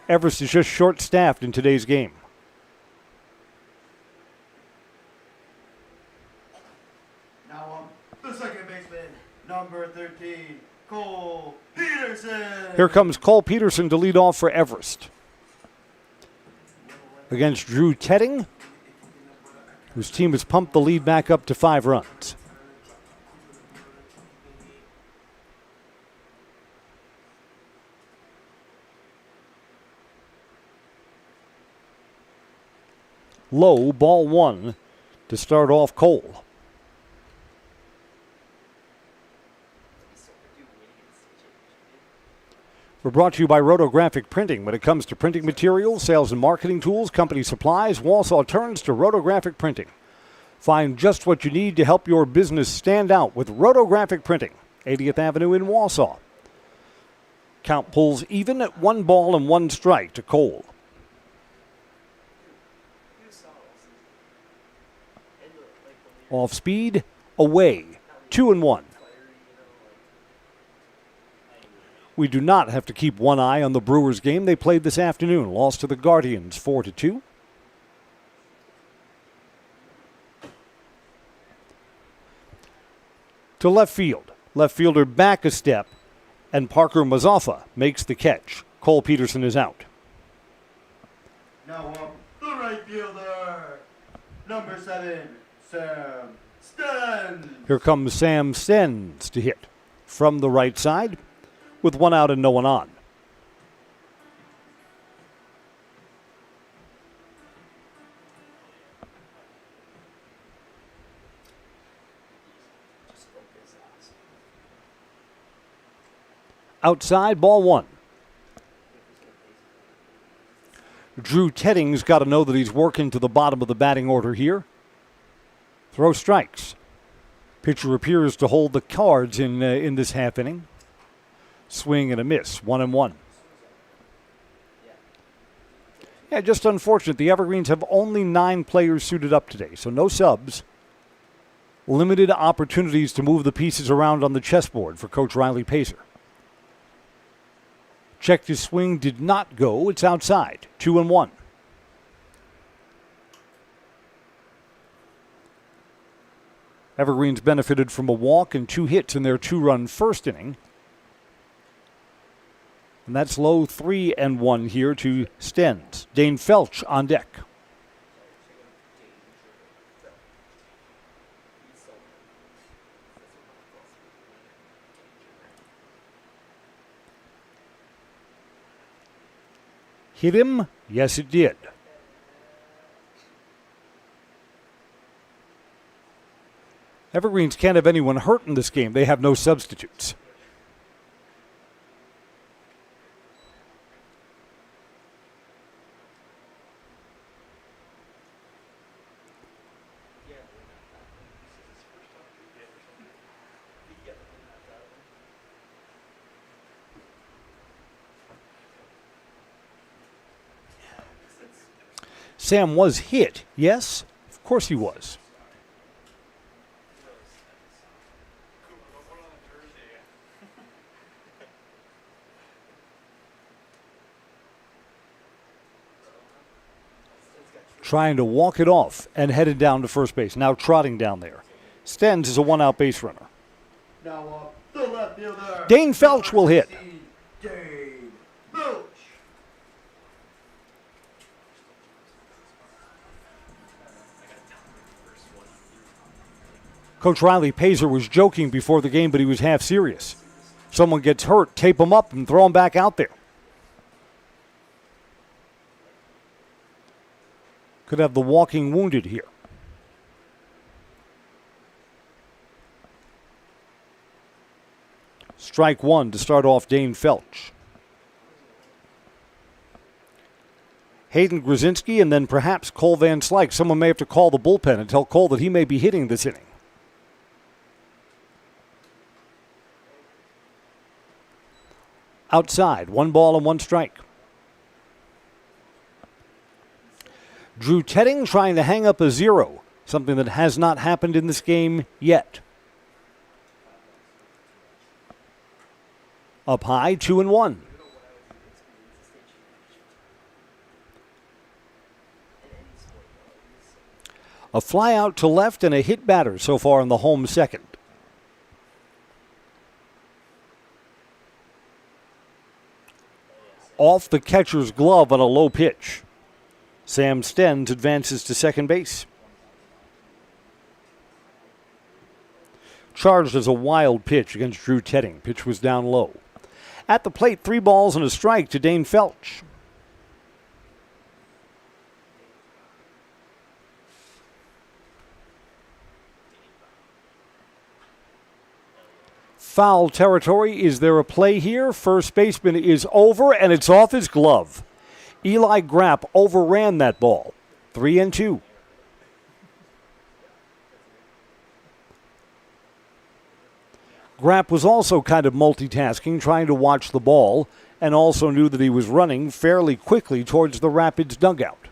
Everest is just short-staffed in today's game. Now the second baseman, number 13, Cole Peterson. Here comes Cole Peterson to lead off for Everest. Against Drew Tedding, whose team has pumped the lead back up to 5 runs. Low, ball 1 to start off Cole. We're brought to you by Rotographic Printing. When it comes to printing materials, sales and marketing tools, company supplies, Wausau turns to Rotographic Printing. Find just what you need to help your business stand out with Rotographic Printing, 80th Avenue in Wausau. Count pulls even at 1 ball and 1 strike to Cole. Off speed, away, 2-1. We do not have to keep one eye on the Brewers game they played this afternoon. Lost to the Guardians 4-2. To left field. Left fielder back a step, and Parker Mazzafa makes the catch. Cole Peterson is out. Now up the right fielder, number 7, Sam Stens. Here comes Sam Stens to hit from the right side with 1 out and no one on. Outside, ball 1. Drew Tedding's got to know that he's working to the bottom of the batting order here. Throw strikes. Pitcher appears to hold the cards in this half inning. Swing and a miss, 1-1. Yeah, just unfortunate. The Evergreens have only 9 players suited up today, so no subs. Limited opportunities to move the pieces around on the chessboard for Coach Riley Pacer. Checked his swing, did not go. It's outside, 2-1. Evergreens benefited from a walk and 2 hits in their 2-run first inning. And that's low, 3-1 here to Stens. Dane Felch on deck. Hit him? Yes, it did. Evergreens can't have anyone hurt in this game. They have no substitutes. Sam was hit, yes? Of course he was. Trying to walk it off and headed down to first base. Now trotting down there. Stens is a 1-out base runner. Now up the left fielder, Dane Felch will hit. Dane Felch. Coach Riley Pazer was joking before the game, but he was half serious. Someone gets hurt, tape them up and throw them back out there. Could have the walking wounded here. Strike one to start off Dane Felch. Hayden Grzinski and then perhaps Cole Van Slyke. Someone may have to call the bullpen and tell Cole that he may be hitting this inning. Outside, 1 ball and 1 strike. Drew Tedding trying to hang up a 0, something that has not happened in this game yet. Up high, 2-1. A fly out to left and a hit batter so far in the home second. Off the catcher's glove on a low pitch. Sam Stenz advances to second base. Charged as a wild pitch against Drew Tedding. Pitch was down low. At the plate, 3 balls and a strike to Dane Felch. Foul territory. Is there a play here? First baseman is over, and it's off his glove. Eli Grapp overran that ball. 3-2. Grapp was also kind of multitasking, trying to watch the ball, and also knew that he was running fairly quickly towards the Rapids dugout.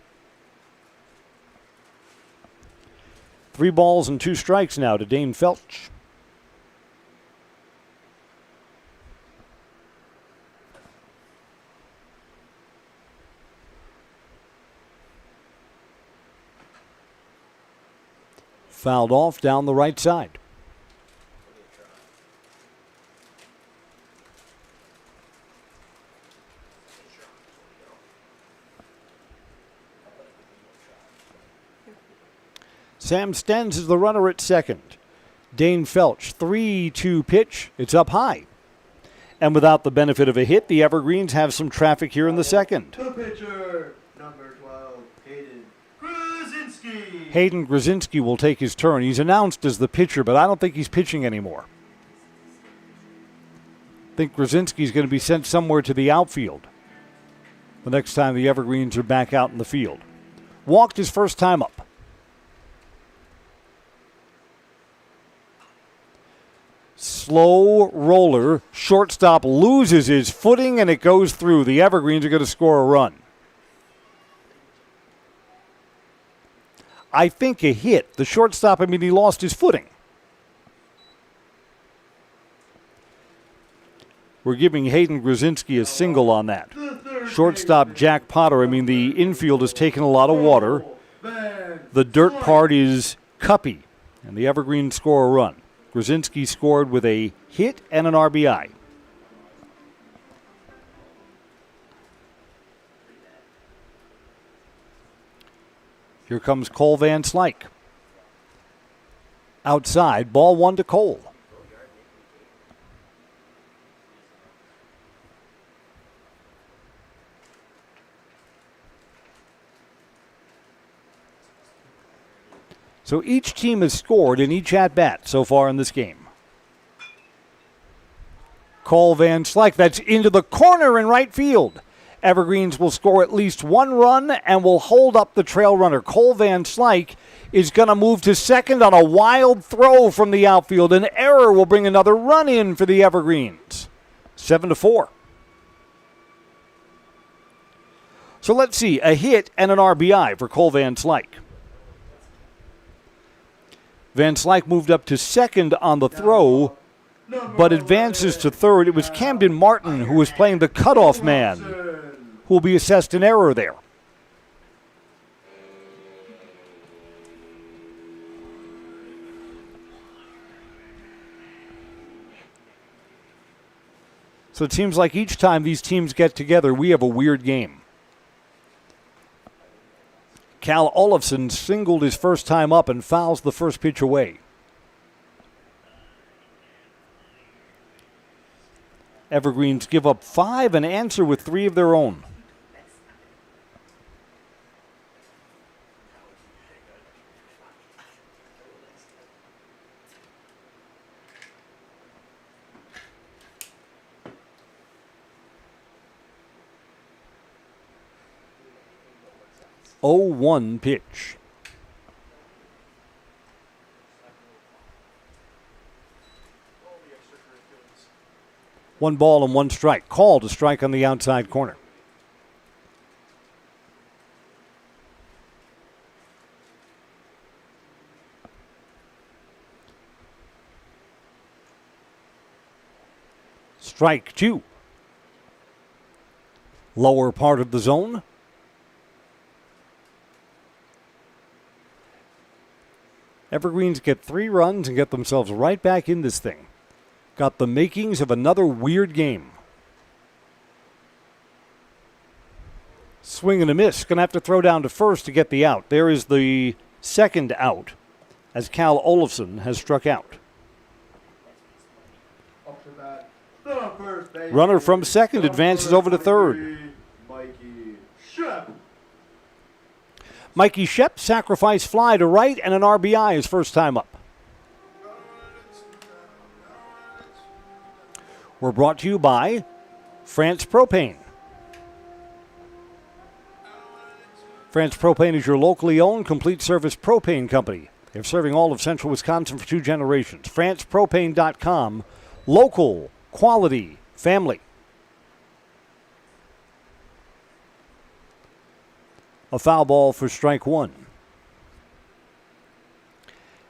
3 balls and 2 strikes now to Dane Felch. Fouled off down the right side. Sam Stenz is the runner at second. Dane Felch, 3-2 pitch. It's up high. And without the benefit of a hit, the Evergreens have some traffic here in the second. The pitcher, number 12, Hayden Grzinski. Hayden Grzinski will take his turn. He's announced as the pitcher, but I don't think he's pitching anymore. I think Grzinski's going to be sent somewhere to the outfield the next time the Evergreens are back out in the field. Walked his first time up. Slow roller. Shortstop loses his footing and it goes through. The Evergreens are going to score a run. I think a hit. The shortstop, he lost his footing. We're giving Hayden Grzinski a single on that. Shortstop Jack Potter, the infield has taken a lot of water. The dirt part is cuppy, and the Evergreens score a run. Grzinski scored with a hit and an RBI. Here comes Cole Van Slyke. Outside, ball 1 to Cole. So each team has scored in each at-bat so far in this game. Cole Van Slyke, that's into the corner in right field. Evergreens will score at least 1 run and will hold up the trail runner. Cole Van Slyke is going to move to second on a wild throw from the outfield. An error will bring another run in for the Evergreens. 7-4. So let's see, a hit and an RBI for Cole Van Slyke. Van Slyke moved up to second on the throw, but advances to third. It was Camden Martin who was playing the cutoff man, who will be assessed an error there. So it seems like each time these teams get together, we have a weird game. Cal Olofsson singled his first time up and fouls the first pitch away. Evergreens give up 5 and answer with 3 of their own. Oh, 1 pitch. One ball and 1 strike. Called a strike on the outside corner. Strike 2. Lower part of the zone. Evergreens get 3 runs and get themselves right back in this thing. Got the makings of another weird game. Swing and a miss. Going to have to throw down to first to get the out. There is the second out as Cal Olafson has struck out. Up to bat, the first base. Runner from second advances over to third. Mikey Shep. Mikey Shep, sacrifice fly to right and an RBI his first time up. We're brought to you by France Propane. France Propane is your locally owned complete service propane company. They're serving all of central Wisconsin for 2 generations. FrancePropane.com. Local, quality, family. A foul ball for strike 1.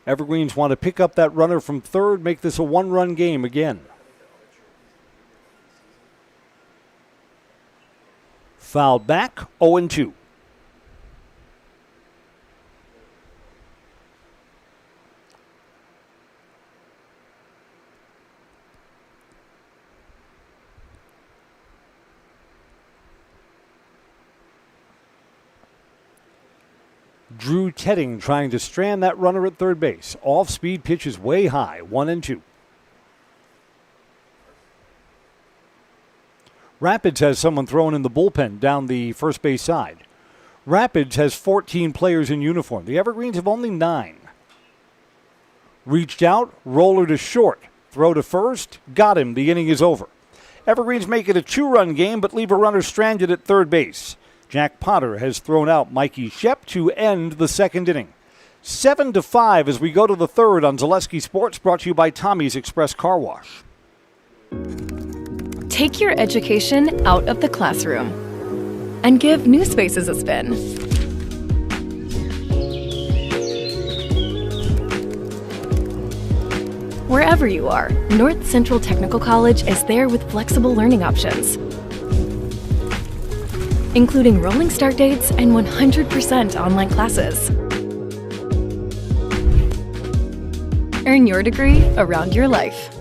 Evergreens want to pick up that runner from third, make this a 1-run game again. Fouled back, 0-2. Drew Tedding trying to strand that runner at third base. Off-speed pitch is way high, 1-2. Rapids has someone thrown in the bullpen down the first base side. Rapids has 14 players in uniform. The Evergreens have only 9. Reached out, roller to short. Throw to first, got him. The inning is over. Evergreens make it a 2-run game, but leave a runner stranded at third base. Jack Potter has thrown out Mikey Shep to end the second inning. 7-5 as we go to the third on Zaleski Sports, brought to you by Tommy's Express Car Wash. Take your education out of the classroom and give New Spaces a spin. Wherever you are, North Central Technical College is there with flexible learning options, including rolling start dates and 100% online classes. Earn your degree around your life.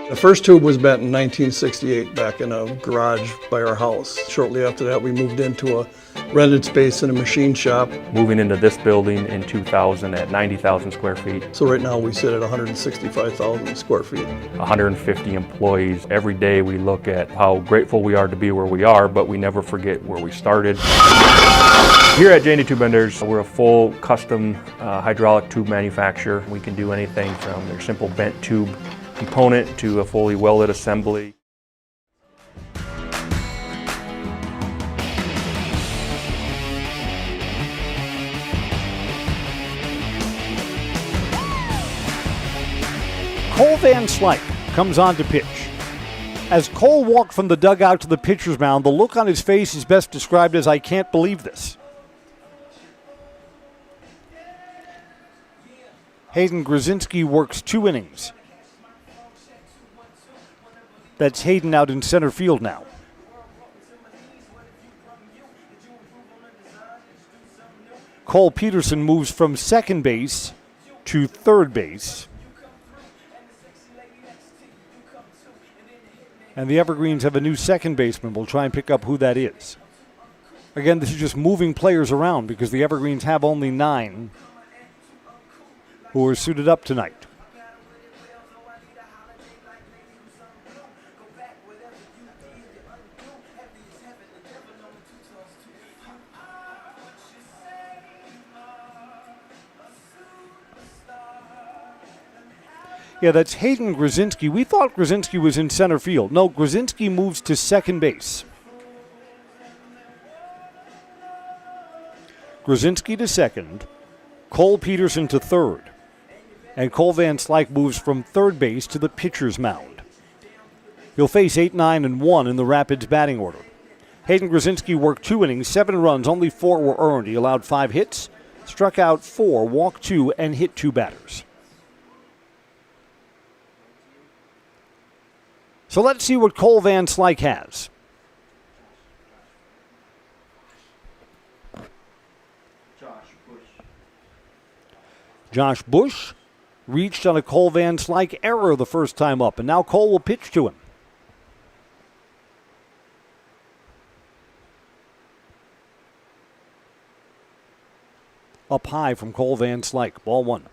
The first tube was bent in 1968 back in a garage by our house. Shortly after that, we moved into a rented space in a machine shop. Moving into this building in 2000 at 90,000 square feet. So right now we sit at 165,000 square feet. 150 employees. Every day we look at how grateful we are to be where we are, but we never forget where we started. Here at J&D Tube Benders, we're a full custom hydraulic tube manufacturer. We can do anything from their simple bent tube component to a fully welded assembly. Cole Van Slyke comes on to pitch. As Cole walked from the dugout to the pitcher's mound, the look on his face is best described as, "I can't believe this." Hayden Grzinski works 2 innings. That's Hayden out in center field now. Cole Peterson moves from second base to third base. And the Evergreens have a new second baseman. We'll try and pick up who that is. Again, this is just moving players around because the Evergreens have only 9 who are suited up tonight. Yeah, that's Hayden Grzinski. We thought Grzinski was in center field. No, Grzinski moves to second base. Grzinski to second. Cole Peterson to third. And Cole Van Slyke moves from third base to the pitcher's mound. He'll face 8, 9, and 1 in the Rapids batting order. Hayden Grzinski worked 2 innings, 7 runs, only 4 were earned. He allowed 5 hits, struck out 4, walked 2, and hit 2 batters. So let's see what Cole Van Slyke has. Josh Bush reached on a Cole Van Slyke error the first time up, and now Cole will pitch to him. Up high from Cole Van Slyke, ball 1.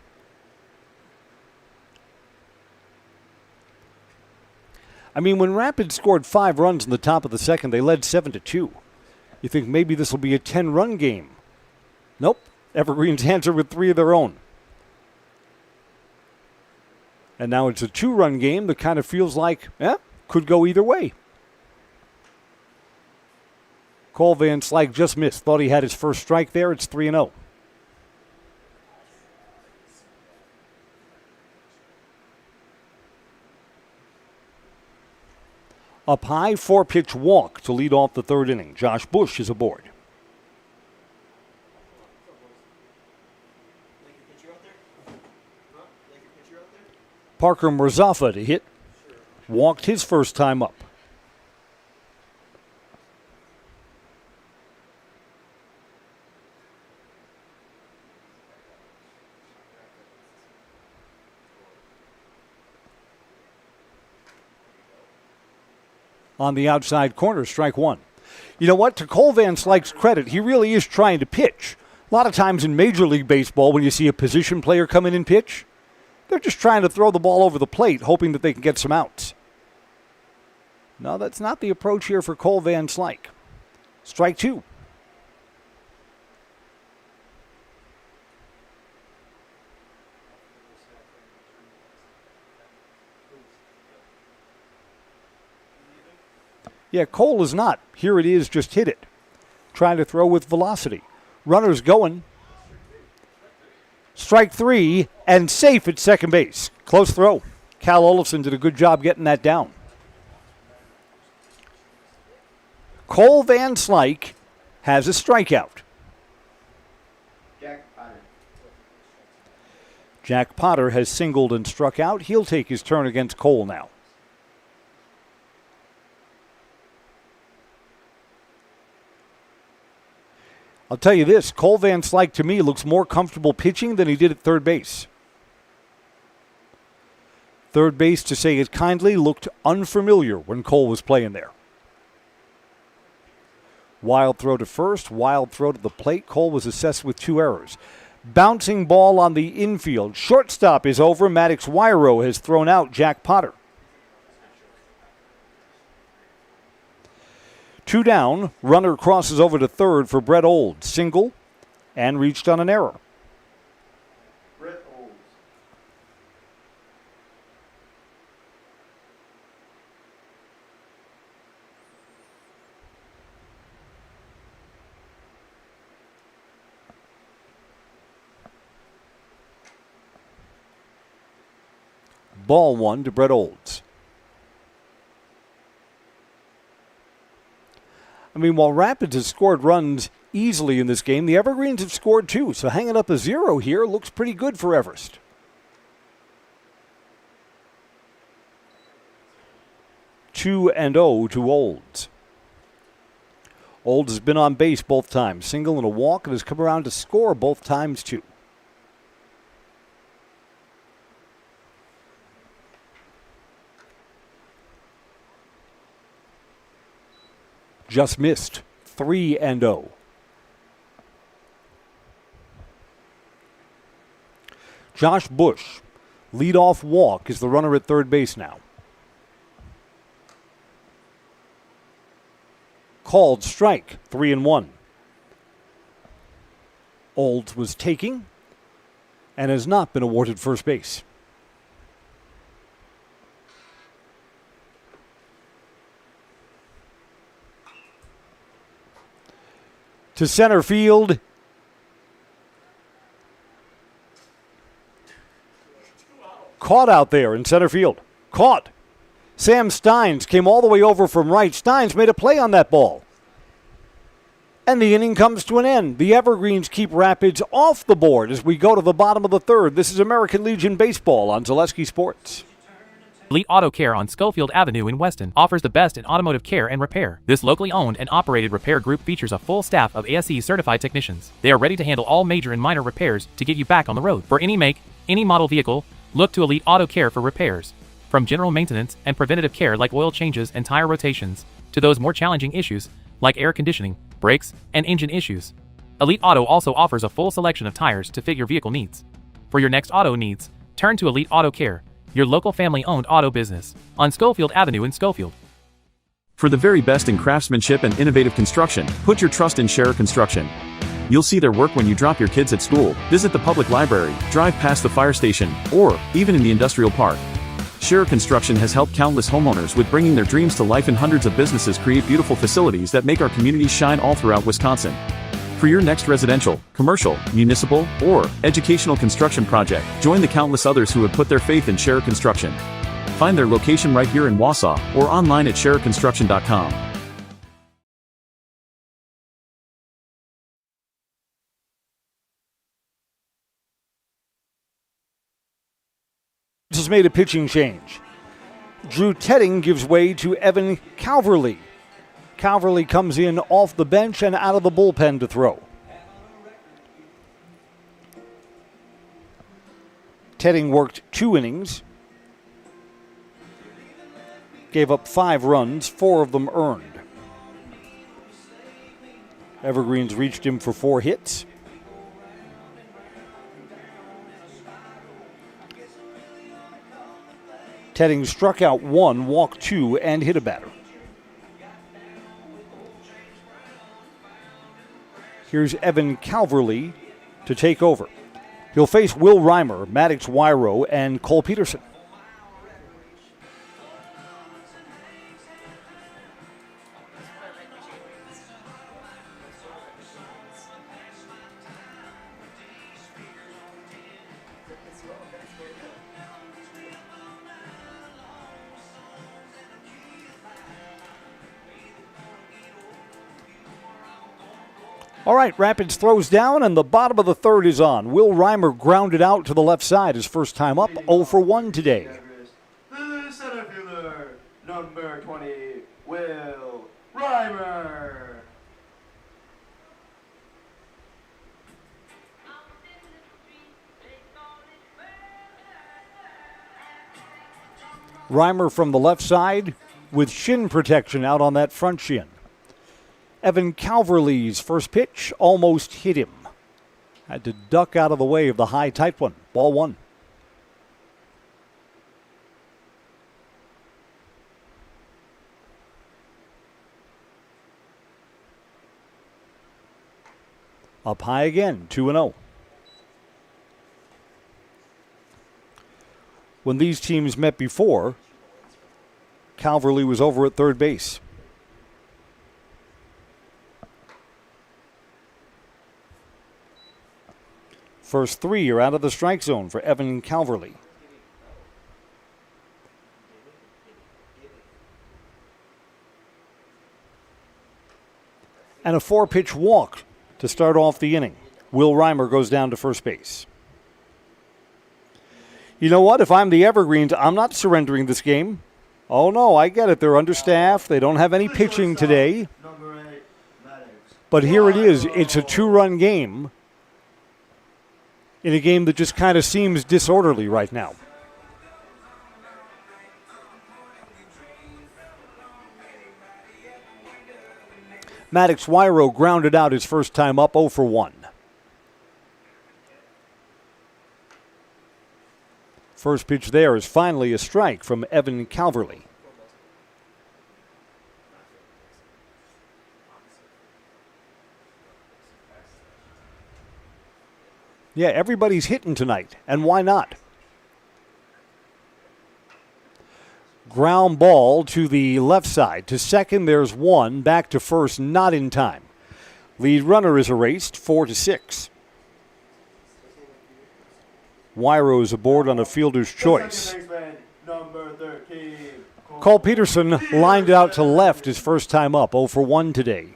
I mean, when Rapids scored 5 runs in the top of the second, they led 7-2. You think maybe this will be a 10-run game. Nope. Evergreen's answered with 3 of their own. And now it's a 2-run game that kind of feels like, could go either way. Cole Van Slyke just missed. Thought he had his first strike there. It's 3-0. Up high, 4-pitch walk to lead off the third inning. Josh Bush is aboard. Parker Murzafa to hit. Walked his first time up. On the outside corner, strike 1. You know what? To Cole Van Slyke's credit, he really is trying to pitch. A lot of times in Major League Baseball, when you see a position player come in and pitch, they're just trying to throw the ball over the plate, hoping that they can get some outs. No, that's not the approach here for Cole Van Slyke. Strike 2. Yeah, Cole is not. Here it is, just hit it. Trying to throw with velocity. Runners going. Strike 3, and safe at second base. Close throw. Cal Olafson did a good job getting that down. Cole Van Slyke has a strikeout. Jack Potter has singled and struck out. He'll take his turn against Cole now. I'll tell you this, Cole Van Slyke to me looks more comfortable pitching than he did at third base. Third base, to say it kindly, looked unfamiliar when Cole was playing there. Wild throw to first, wild throw to the plate. Cole was assessed with 2 errors. Bouncing ball on the infield. Shortstop is over. Maddox Wyro has thrown out Jack Potter. 2 down, runner crosses over to third for Brett Olds. Single, and reached on an error. Brett Olds. Ball 1 to Brett Olds. I mean, while Rapids has scored runs easily in this game, the Evergreens have scored 2. So hanging up a 0 here looks pretty good for Everest. Two and 0 to Olds. Olds has been on base both times. Single and a walk, and has come around to score both times too. Just missed. 3 and 0. Josh Bush, leadoff walk, is the runner at third base now. Called strike, 3 and 1. Olds was taking and has not been awarded first base. to center field. Caught out there in center field. Caught. Sam Steins came all the way over from right. Steins made a play on that ball. And the inning comes to an end. The Evergreens keep Rapids off the board as we go to the bottom of the third. This is American Legion Baseball on Zaleski Sports. Elite Auto Care on Schofield Avenue in Weston offers the best in automotive care and repair. This locally owned and operated repair group features a full staff of ASE certified technicians. They are ready to handle all major and minor repairs to get you back on the road. For any make, any model vehicle, look to Elite Auto Care for repairs. From general maintenance and preventative care like oil changes and tire rotations, to those more challenging issues like air conditioning, brakes, and engine issues. Elite Auto also offers a full selection of tires to fit your vehicle needs. For your next auto needs, turn to Elite Auto Care, your local family-owned auto business, on Schofield Avenue in Schofield. For the very best in craftsmanship and innovative construction, put your trust in Scherer Construction. You'll see their work when you drop your kids at school, visit the public library, drive past the fire station, or even in the industrial park. Scherer Construction has helped countless homeowners with bringing their dreams to life, and hundreds of businesses create beautiful facilities that make our communities shine all throughout Wisconsin. For your next residential, commercial, municipal, or educational construction project, join the countless others who have put their faith in Scherer Construction. Find their location right here in Wausau or online at schererconstruction.com. Has made a pitching change. Drew Tedding gives way to Evan Calverley. Calverley comes in off the bench and out of the bullpen to throw. Tedding worked 2 innings. Gave up 5 runs, 4 of them earned. Evergreens reached him for 4 hits. Tedding struck out 1, walked 2, and hit a batter. Here's Evan Calverley to take over. He'll face Will Reimer, Maddox Wyro, and Cole Peterson. All right, Rapids throws down, and the bottom of the third is on. Will Reimer grounded out to the left side his first time up, 0 for 1 today. The center fielder, number 20, Will Reimer. Reimer from the left side with shin protection out on that front shin. Evan Calverley's first pitch almost hit him. Had to duck out of the way of the high, tight one. Ball 1. Up high again, 2-0. When these teams met before, Calverley was over at third base. First 3 are out of the strike zone for Evan Calverley. And a 4-pitch walk to start off the inning. Will Reimer goes down to first base. You know what? If I'm the Evergreens, I'm not surrendering this game. Oh, no, I get it. They're understaffed. They don't have any pitching today. But here it is. It's a 2-run game in a game that just kind of seems disorderly right now. Maddox Wyro grounded out his first time up, 0 for 1. First pitch there is finally a strike from Evan Calverley. Yeah, everybody's hitting tonight, and why not? Ground ball to the left side. To second, there's 1. Back to first, not in time. Lead runner is erased, 4-6. Wyro's aboard on a fielder's choice. Number 13. Cole Peterson lined out to left his first time up, 0 for 1 today.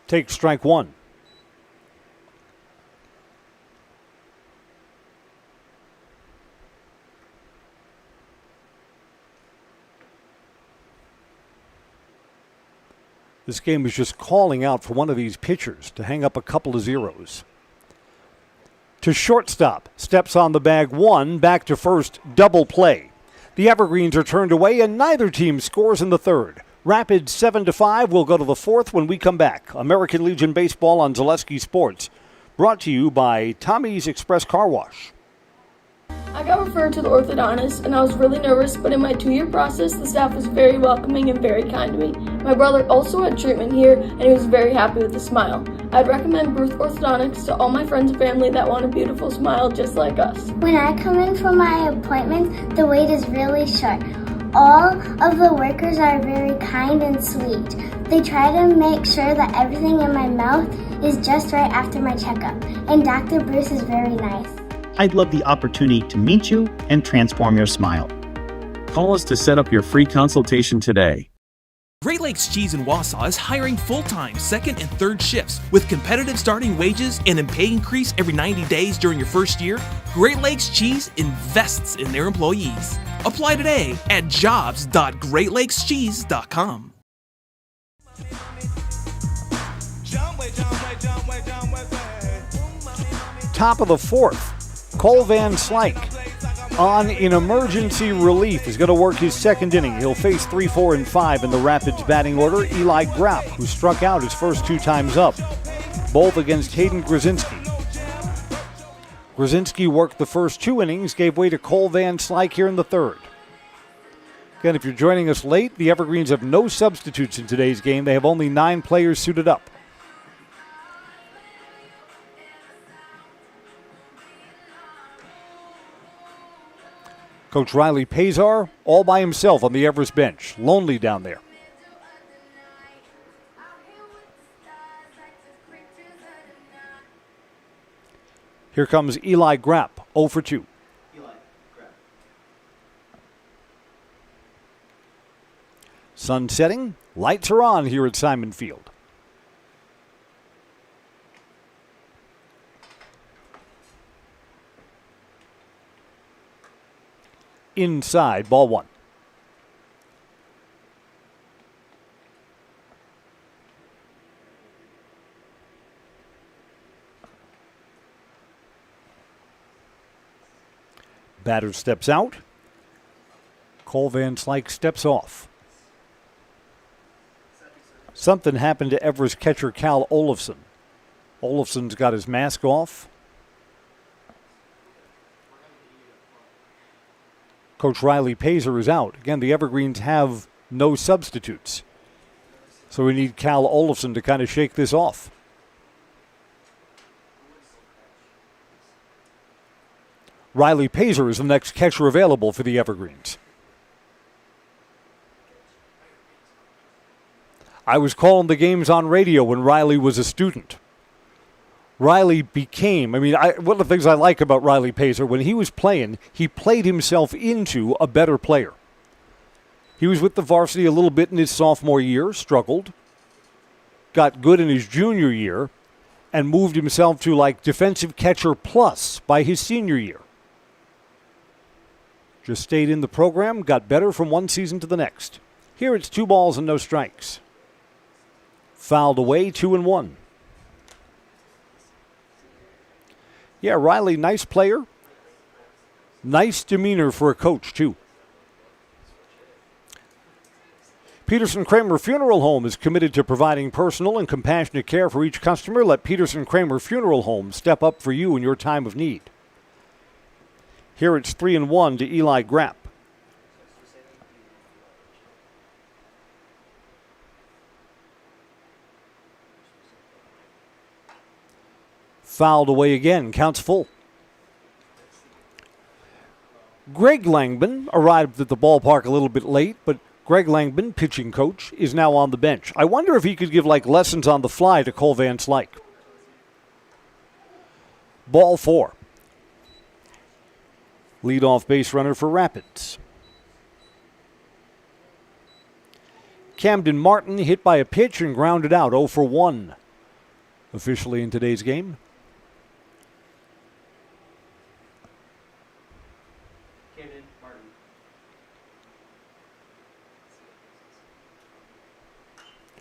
Take strike one. This game is just calling out for one of these pitchers to hang up a couple of zeros. To shortstop, steps on the bag one, back to first, double play. The Evergreens are turned away and neither team scores in the third. Rapids 7-5 will go to the fourth when we come back. American Legion Baseball on Zaleski Sports. Brought to you by Tommy's Express Car Wash. I got referred to the orthodontist and I was really nervous, but in my 2-year process, the staff was very welcoming and very kind to me. My brother also had treatment here and he was very happy with a smile. I'd recommend Bruce Orthodontics to all my friends and family that want a beautiful smile just like us. When I come in for my appointment, the wait is really short. All of the workers are very kind and sweet. They try to make sure that everything in my mouth is just right after my checkup, and Dr. Bruce is very nice. I'd love the opportunity to meet you and transform your smile. Call us to set up your free consultation today. Great Lakes Cheese in Wausau is hiring full-time second and third shifts with competitive starting wages and a pay increase every 90 days during your first year. Great Lakes Cheese invests in their employees. Apply today at jobs.greatlakescheese.com. Top of the fourth, Cole Van Slyke on in emergency relief is going to work his second inning. He'll face 3, 4, and 5 in the Rapids batting order. Eli Grapp, who struck out his first 2 times up, both against Hayden Grzinski. Grzinski worked the first 2 innings, gave way to Cole Van Slyke here in the third. Again, if you're joining us late, the Evergreens have no substitutes in today's game. They have only 9 players suited up. Coach Riley Pazar all by himself on the Everest bench. Lonely down there. Here comes Eli Grapp, 0 for 2. Sun setting, lights are on here at Simon Field. Inside, ball 1. Batter steps out. Cole Van Slyke steps off. Something happened to Everest catcher Cal Olofsson. Olofsson's got his mask off. Coach Riley Pazar is out. Again, the Evergreens have no substitutes. So we need Cal Olofsson to kind of shake this off. Riley Pazar is the next catcher available for the Evergreens. I was calling the games on radio when Riley was a student. Riley became, one of the things I like about Riley Pazar, when he was playing, he played himself into a better player. He was with the varsity a little bit in his sophomore year, struggled, got good in his junior year, and moved himself to like defensive catcher plus by his senior year. Just stayed in the program, got better from one season to the next. Here it's 2 balls and no strikes. Fouled away, 2-1. Yeah, Riley, nice player. Nice demeanor for a coach, too. Peterson Kramer Funeral Home is committed to providing personal and compassionate care for each customer. Let Peterson Kramer Funeral Home step up for you in your time of need. Here it's 3-1 to Eli Grapp. fouled away again. Counts full. Greg Langman arrived at the ballpark a little bit late, but Greg Langman, pitching coach, is now on the bench. I wonder if he could give lessons on the fly to Cole Van Slyke. Ball 4. Leadoff base runner for Rapids. Camden Martin hit by a pitch and grounded out, 0 for 1. Officially in today's game.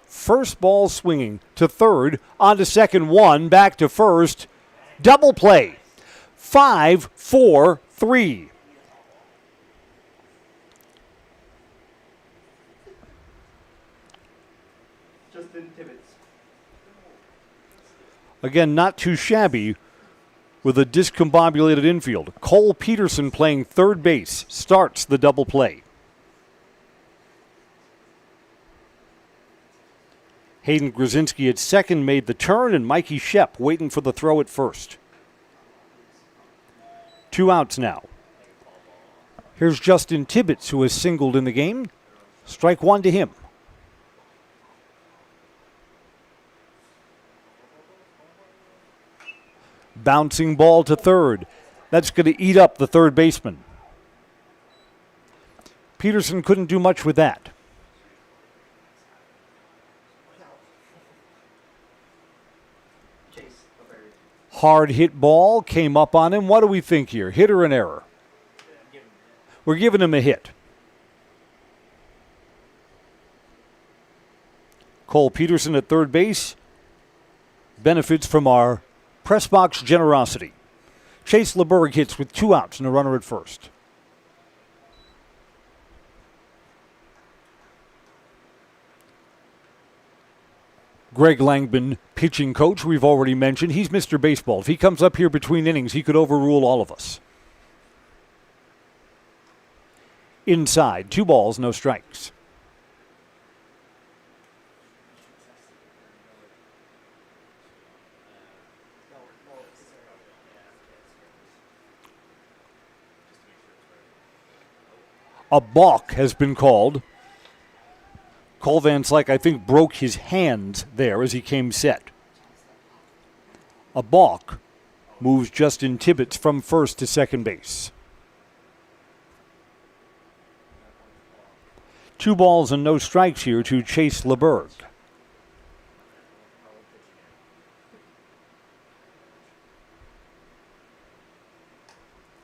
First ball swinging to third, on to second, 1, back to first. Double play. 5, 4, 3. Again, not too shabby with a discombobulated infield. Cole Peterson playing third base starts the double play. Hayden Grzinski at second made the turn, and Mikey Shep waiting for the throw at first. 2 outs now. Here's Justin Tibbetts, who has singled in the game. Strike 1 to him. Bouncing ball to third. That's going to eat up the third baseman. Peterson couldn't do much with that. Hard hit ball came up on him. What do we think here? Hit or an error? We're giving him a hit. Cole Peterson at third base benefits from our press box generosity. Chase LeBurg hits with 2 outs and a runner at first. Greg Langman, pitching coach, we've already mentioned. He's Mr. Baseball. If he comes up here between innings, he could overrule all of us. Inside, 2 balls, no strikes. A balk has been called. Cole Van Slyke, I think, broke his hands there as he came set. A balk moves Justin Tibbetts from first to second base. 2 balls and no strikes here to Chase LeBurg.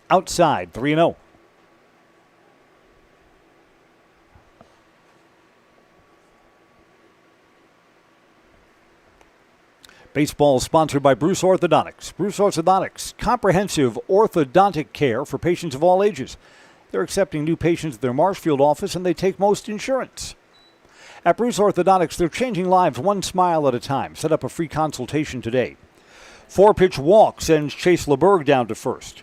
Outside, 3-0. Baseball is sponsored by Bruce Orthodontics. Bruce Orthodontics, comprehensive orthodontic care for patients of all ages. They're accepting new patients at their Marshfield office, and they take most insurance. At Bruce Orthodontics, they're changing lives one smile at a time. Set up a free consultation today. 4-pitch walk sends Chase LeBurg down to first.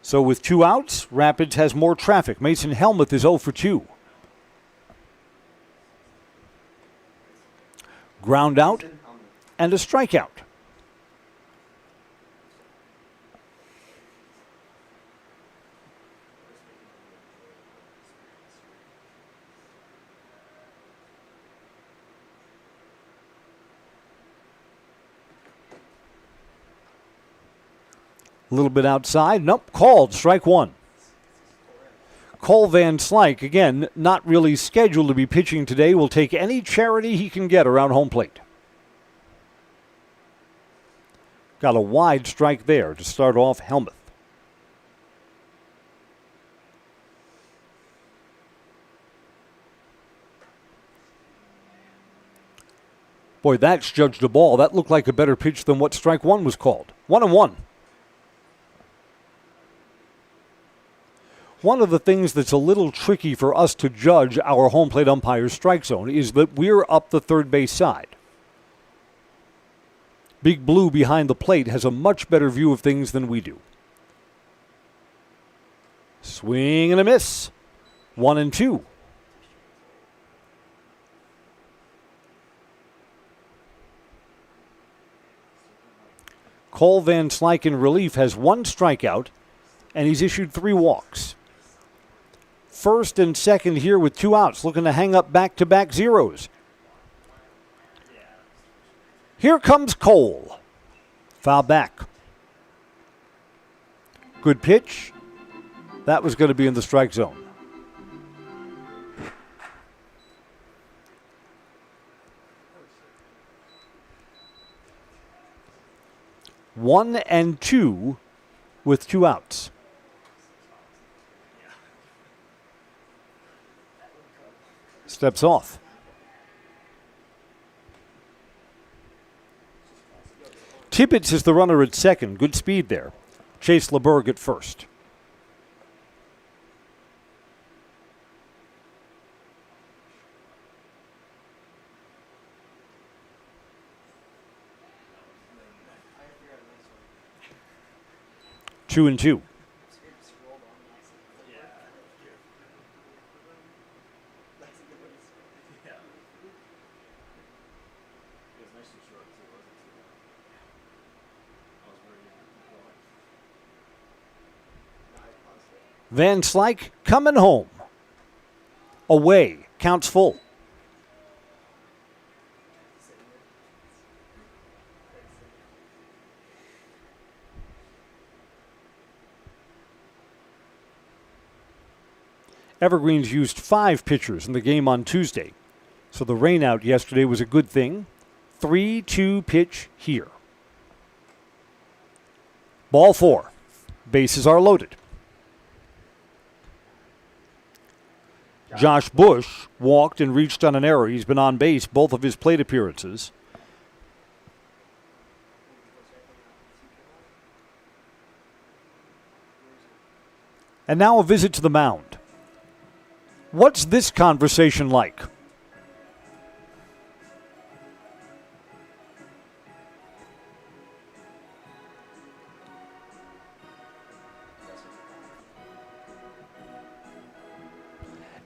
So with 2 outs, Rapids has more traffic. Mason Helmuth is 0 for 2. Ground out and a strikeout. A little bit outside. Nope, called. Strike 1. Cole Van Slyke, again, not really scheduled to be pitching today, will take any charity he can get around home plate. Got a wide strike there to start off Helmuth. Boy, that's judged a ball. That looked like a better pitch than what strike 1 was called. 1-1. One of the things that's a little tricky for us to judge our home plate umpire's strike zone is that we're up the third base side. Big Blue behind the plate has a much better view of things than we do. Swing and a miss. 1-2. Cole Van Slyke in relief has 1 strikeout, and he's issued 3 walks. First and second here with 2 outs, looking to hang up back-to-back zeros. Here comes Cole. Foul back. Good pitch. That was going to be in the strike zone. One and 2 with 2 outs. Steps off. Tibbetts is the runner at second. Good speed there. Chase LeBerg at first. Two and 2. Van Slyke coming home. Away. Counts full. Evergreens used 5 pitchers in the game on Tuesday, so the rainout yesterday was a good thing. 3-2 pitch here. Ball 4. Bases are loaded. Josh Bush walked and reached on an error. He's been on base both of his plate appearances. And now a visit to the mound. What's this conversation like?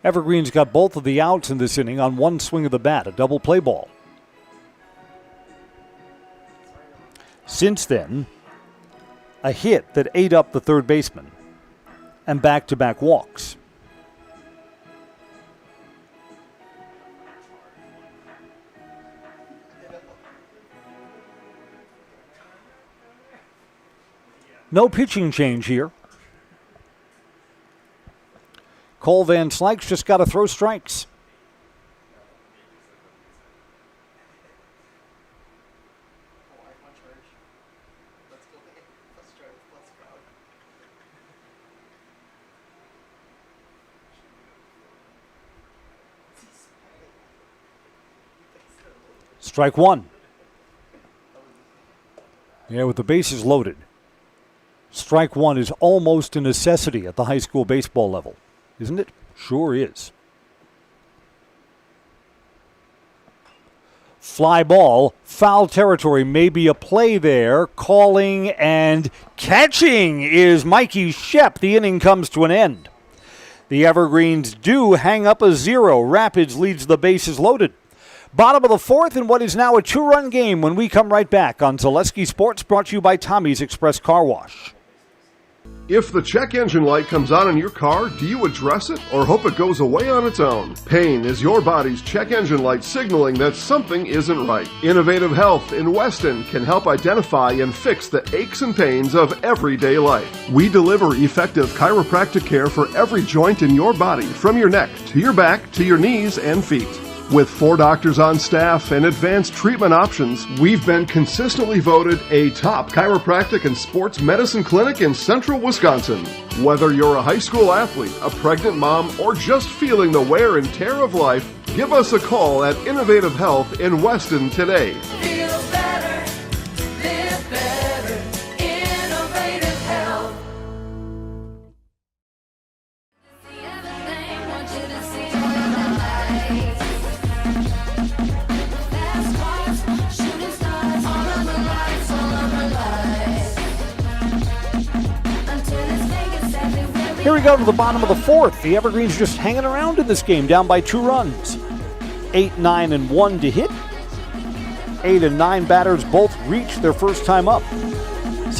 Evergreen's got both of the outs in this inning on 1 swing of the bat, a double play ball. Since then, a hit that ate up the third baseman and back-to-back walks. No pitching change here. Cole Van Slyke's just got to throw strikes. Strike 1. Yeah, with the bases loaded. Strike 1 is almost a necessity at the high school baseball level, isn't it? Sure is. Fly ball, foul territory, maybe a play there. Calling and catching is Mikey Shep. The inning comes to an end. The Evergreens do hang up a 0. Rapids leads the bases loaded. Bottom of the 4th in what is now a 2-run game when we come right back on Zaleski Sports, brought to you by Tommy's Express Car Wash. If the check engine light comes on in your car, do you address it or hope it goes away on its own? Pain is your body's check engine light signaling that something isn't right. Innovative Health in Weston can help identify and fix the aches and pains of everyday life. We deliver effective chiropractic care for every joint in your body, from your neck to your back to your knees and feet. With 4 doctors on staff and advanced treatment options, we've been consistently voted a top chiropractic and sports medicine clinic in central Wisconsin. Whether you're a high school athlete, a pregnant mom, or just feeling the wear and tear of life, give us a call at Innovative Health in Weston today. Feel better, live better, Innovative Health. Here we go to the bottom of the 4th. The Evergreens just hanging around in this game, down by 2 runs. 8, 9, and 1 to hit. 8 and 9 batters both reach their first time up.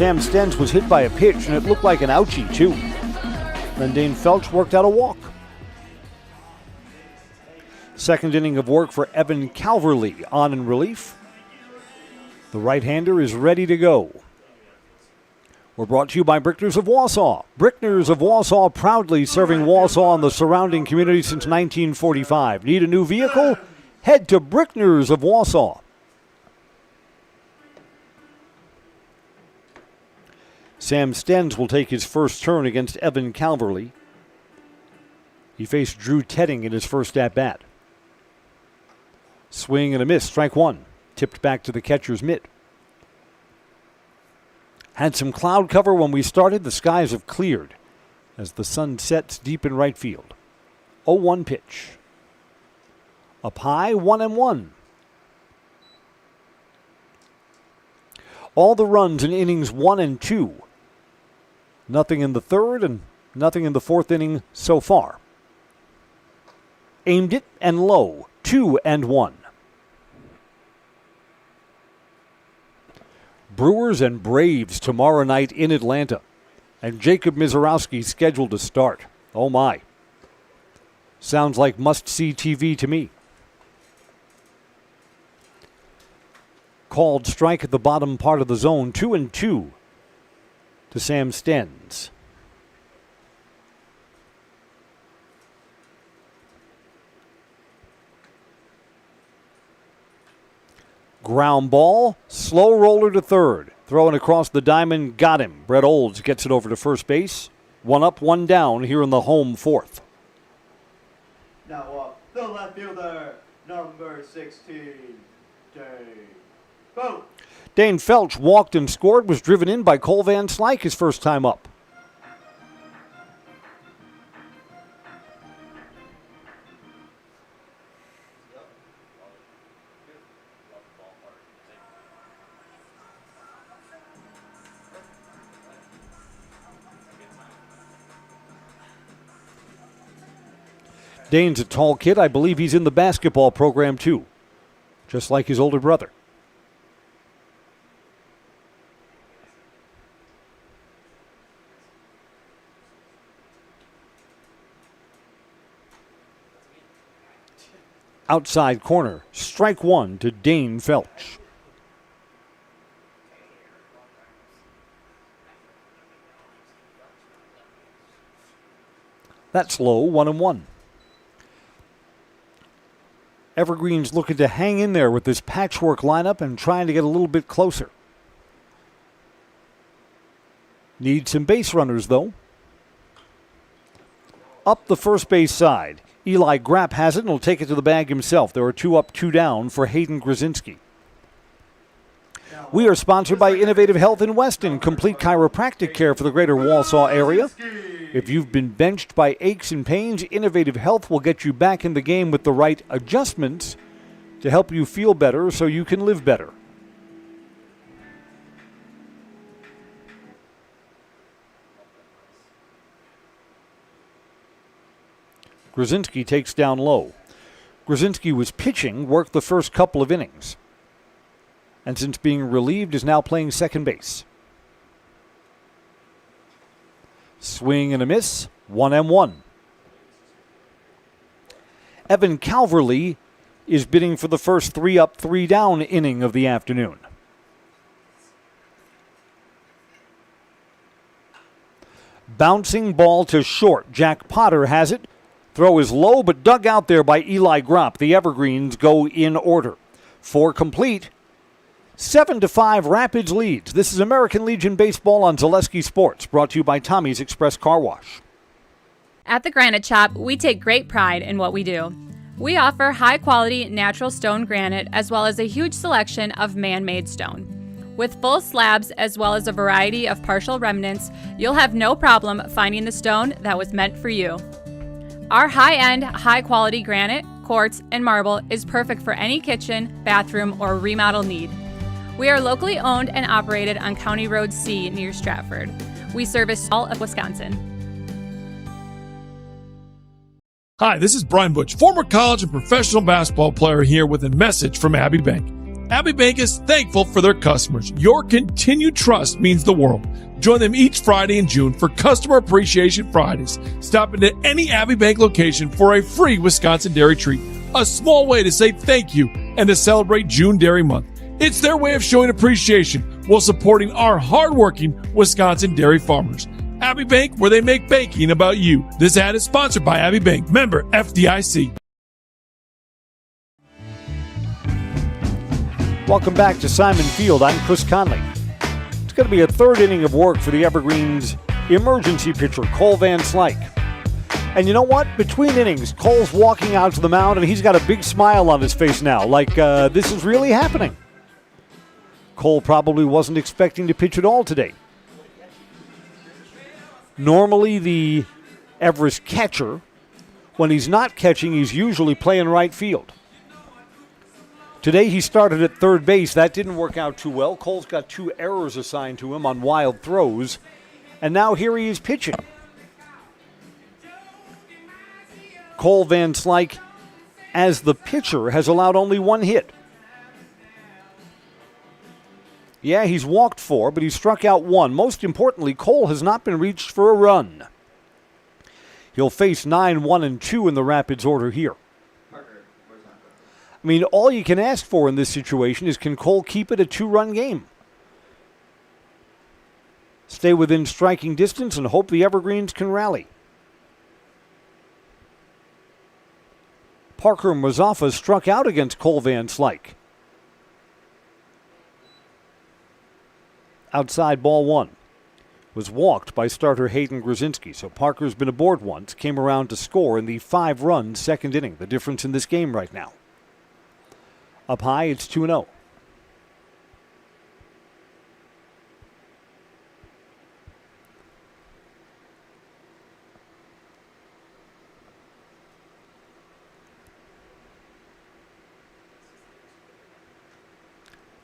Sam Stenz was hit by a pitch, and it looked like an ouchie, too. Then Dane Felch worked out a walk. Second inning of work for Evan Calverley on in relief. The right-hander is ready to go. We're brought to you by Brickners of Wausau. Brickners of Wausau, proudly serving Wausau and the surrounding community since 1945. Need a new vehicle? Head to Brickners of Wausau. Sam Stenz will take his first turn against Evan Calverley. He faced Drew Tedding in his first at-bat. Swing and a miss, strike one. Tipped back to the catcher's mitt. Had some cloud cover when we started. The skies have cleared as the sun sets deep in right field. 0-1 pitch. Up high, 1-1. All the runs in innings 1 and 2. Nothing in the third and nothing in the fourth inning so far. Aimed it and low, 2-1. Brewers and Braves tomorrow night in Atlanta. And Jacob Mizorowski scheduled to start. Oh my. Sounds like must-see TV to me. Called strike at the bottom part of the zone, 2-2 to Sam Stenz. Ground ball, slow roller to third. Throwing across the diamond, got him. Brett Olds gets it over to first base. One up, one down here in the home fourth. Now up, the left fielder, number 16, Dane Felch. Dane Felch walked and scored, was driven in by Cole Van Slyke his first time up. Dane's a tall kid. I believe he's in the basketball program too, just like his older brother. Outside corner, strike one to Dane Felch. That's low, 1-1. Evergreen's looking to hang in there with this patchwork lineup and trying to get a little bit closer. Need some base runners, though. Up the first base side. Eli Grapp has it and will take it to the bag himself. There are 2 up, 2 down for Hayden Grzinski. We are sponsored by Innovative Health in Weston, complete chiropractic care for the greater Wausau area. If you've been benched by aches and pains, Innovative Health will get you back in the game with the right adjustments to help you feel better so you can live better. Grzinski takes down low. Grzinski was pitching, worked the first couple of innings, and since being relieved is now playing second base. Swing and a miss, 1-1. Evan Calverley is bidding for the first 3 up, 3 down inning of the afternoon. Bouncing ball to short. Jack Potter has it. Throw is low but dug out there by Eli Grapp. The Evergreens go in order. 4 complete. 7-5 Rapids leads. This is American Legion Baseball on Zaleski Sports, brought to you by Tommy's Express Car Wash. At the Granite Shop, we take great pride in what we do. We offer high-quality natural stone granite as well as a huge selection of man-made stone. With full slabs as well as a variety of partial remnants, you'll have no problem finding the stone that was meant for you. Our high-end, high-quality granite, quartz, and marble is perfect for any kitchen, bathroom, or remodel need. We are locally owned and operated on County Road C near Stratford. We service all of Wisconsin. Hi, this is Brian Butch, former college and professional basketball player here with a message from Abbey Bank. Abbey Bank is thankful for their customers. Your continued trust means the world. Join them each Friday in June for Customer Appreciation Fridays. Stop into any Abbey Bank location for a free Wisconsin dairy treat. A small way to say thank you and to celebrate June Dairy Month. It's their way of showing appreciation while supporting our hardworking Wisconsin dairy farmers. Abbey Bank, where they make banking about you. This ad is sponsored by Abbey Bank, member FDIC. Welcome back to Simon Field. I'm Chris Conley. It's going to be a third inning of work for the Evergreens emergency pitcher, Cole Van Slyke. And you know what? Between innings, Cole's walking out to the mound, and he's got a big smile on his face now, like this is really happening. Cole probably wasn't expecting to pitch at all today. Normally, the Everest catcher, when he's not catching, he's usually playing right field. Today he started at third base. That didn't work out too well. Cole's got 2 errors assigned to him on wild throws. And now here he is pitching. Cole Van Slyke, as the pitcher, has allowed only 1 hit. Yeah, he's walked 4, but he's struck out 1. Most importantly, Cole has not been reached for a run. He'll face 9, 1, and 2 in the Rapids order here. I mean, all you can ask for in this situation is, can Cole keep it a 2-run game? Stay within striking distance and hope the Evergreens can rally. Parker Mazzafa struck out against Cole Van Slyke. Outside ball 1. Was walked by starter Hayden Grzinski, so Parker's been aboard once, came around to score in the 5-run second inning, the difference in this game right now. Up high, it's 2-0.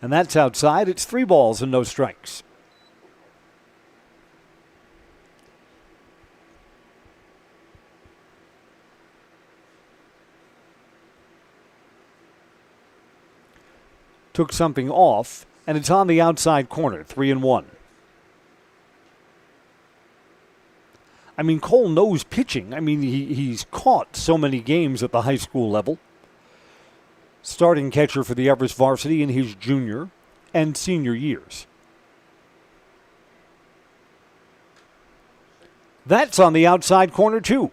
And that's outside. It's 3 balls and no strikes. Took something off, and it's on the outside corner, 3-1. I mean, Cole knows pitching. I mean, he's caught so many games at the high school level. Starting catcher for the Everest varsity in his junior and senior years. That's on the outside corner, too.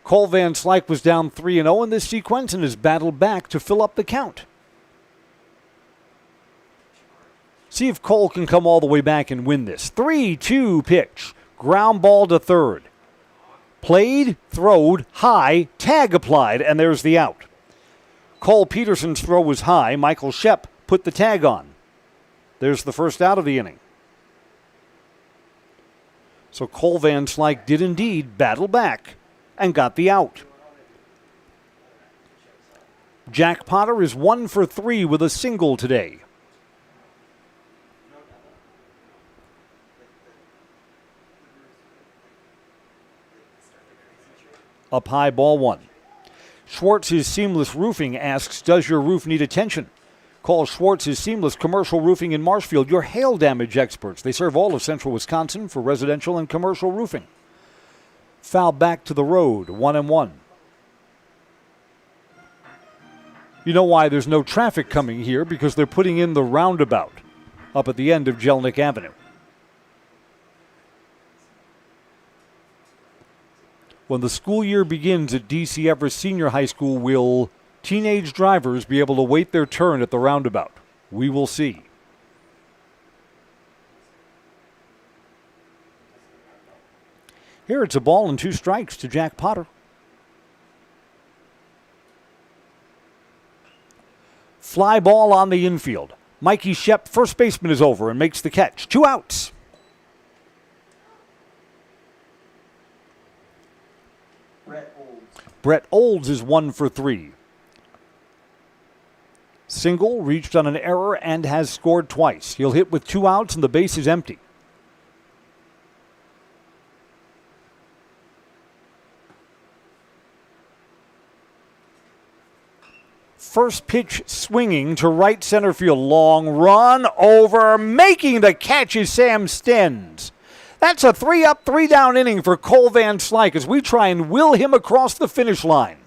Cole Van Slyke was down 3-0 in this sequence and has battled back to fill up the count. See if Cole can come all the way back and win this. 3-2 pitch. Ground ball to third. Played, throwed, high, tag applied, and there's the out. Cole Peterson's throw was high. Michael Shep put the tag on. There's the first out of the inning. So Cole Van Slyke did indeed battle back and got the out. Jack Potter is 1 for 3 with a single today. Up high, ball 1. Schwartz's Seamless Roofing asks, does your roof need attention? Call Schwartz's Seamless Commercial Roofing in Marshfield, your hail damage experts. They serve all of central Wisconsin for residential and commercial roofing. Foul back to the road, 1-1. You know why there's no traffic coming here? Because they're putting in the roundabout up at the end of Jelnick Avenue. When the school year begins at DC Everest Senior High School, will teenage drivers be able to wait their turn at the roundabout? We will see. Here it's a ball and 2 strikes to Jack Potter. Fly ball on the infield. Mikey Shep, first baseman, is over and makes the catch. 2 outs. Brett Olds is 1 for 3. Single, reached on an error, and has scored twice. He'll hit with 2 outs and the base is empty. First pitch swinging to right center field. Long run over. Making the catch is Sam Stenz. That's a 3-up, 3-down inning for Cole Van Slyke as we try and will him across the finish line.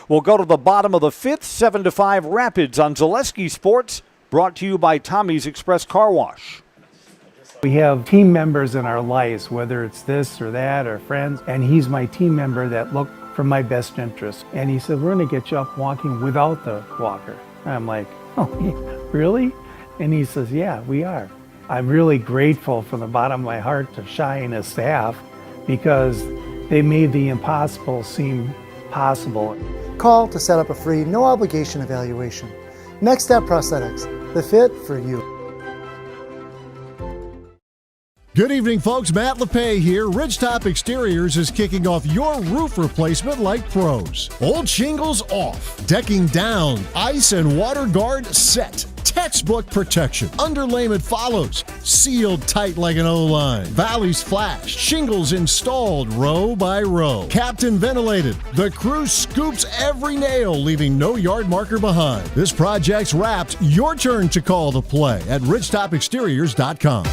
We'll go to the bottom of the fifth, 7-5 Rapids on Zaleski Sports, brought to you by Tommy's Express Car Wash. We have team members in our lives, whether it's this or that or friends, and he's my team member that look for my best interest. And he said, we're going to get you up walking without the walker. And I'm like, oh, really? And he says, yeah, we are. I'm really grateful from the bottom of my heart to Shai and his staff because they made the impossible seem possible. Call to set up a free, no obligation evaluation. Next Step Prosthetics, the fit for you. Good evening, folks. Matt LePay here. Ridgetop Exteriors is kicking off your roof replacement like pros. Old shingles off, decking down, ice and water guard set. Textbook protection. Underlayment follows. Sealed tight like an O-line. Valleys flashed. Shingles installed row by row. Captain ventilated. The crew scoops every nail, leaving no yard marker behind. This project's wrapped. Your turn to call the play at ridgetopexteriors.com.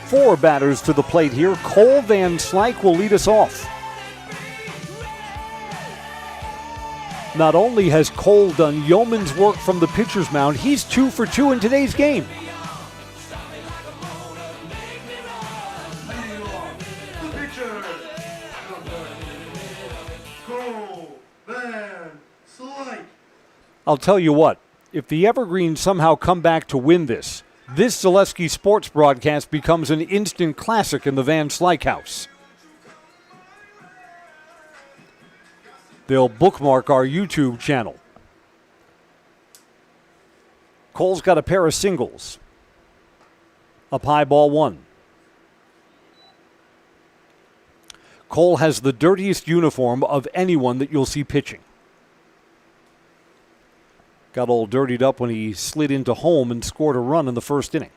Four batters to the plate here. Cole Van Slyke will lead us off. Not only has Cole done yeoman's work from the pitcher's mound, he's 2 for 2 in today's game. The pitcher, Cole Van Slyke. I'll tell you what, if the Evergreens somehow come back to win this Zaleski Sports broadcast becomes an instant classic in the Van Slyke house. They'll bookmark our YouTube channel. Cole's got a pair of singles. Up high, ball one. Cole has the dirtiest uniform of anyone that you'll see pitching. Got all dirtied up when he slid into home and scored a run in the first inning.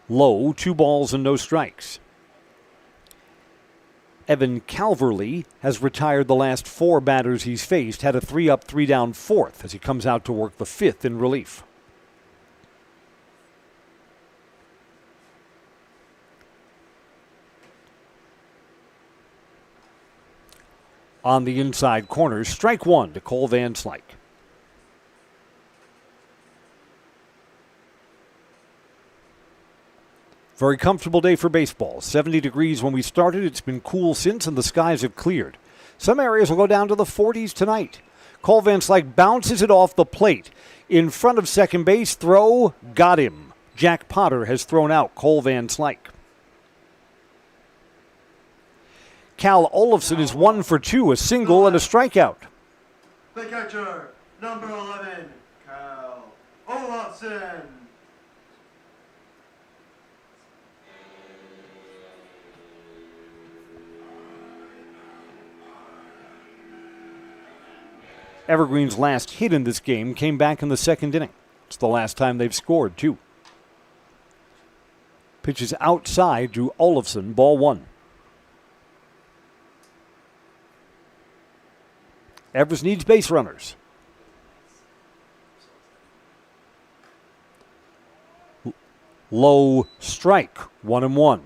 Low, 2 balls and no strikes. Evan Calverley has retired the last 4 batters he's faced, had a 3-up, 3-down fourth as he comes out to work the 5th in relief. On the inside corner, strike 1 to Cole Van Slyke. Very comfortable day for baseball. 70 degrees when we started. It's been cool since, and the skies have cleared. Some areas will go down to the 40s tonight. Cole Van Slyke bounces it off the plate. In front of second base, throw, got him. Jack Potter has thrown out Cole Van Slyke. Cal Olofsson is 1 for 2, a single and a strikeout. The catcher, number 11, Cal Olofsson. Evergreen's last hit in this game came back in the second inning. It's the last time they've scored, too. Pitches outside to Olofsson, ball 1. Everest needs base runners. Low strike, 1-1.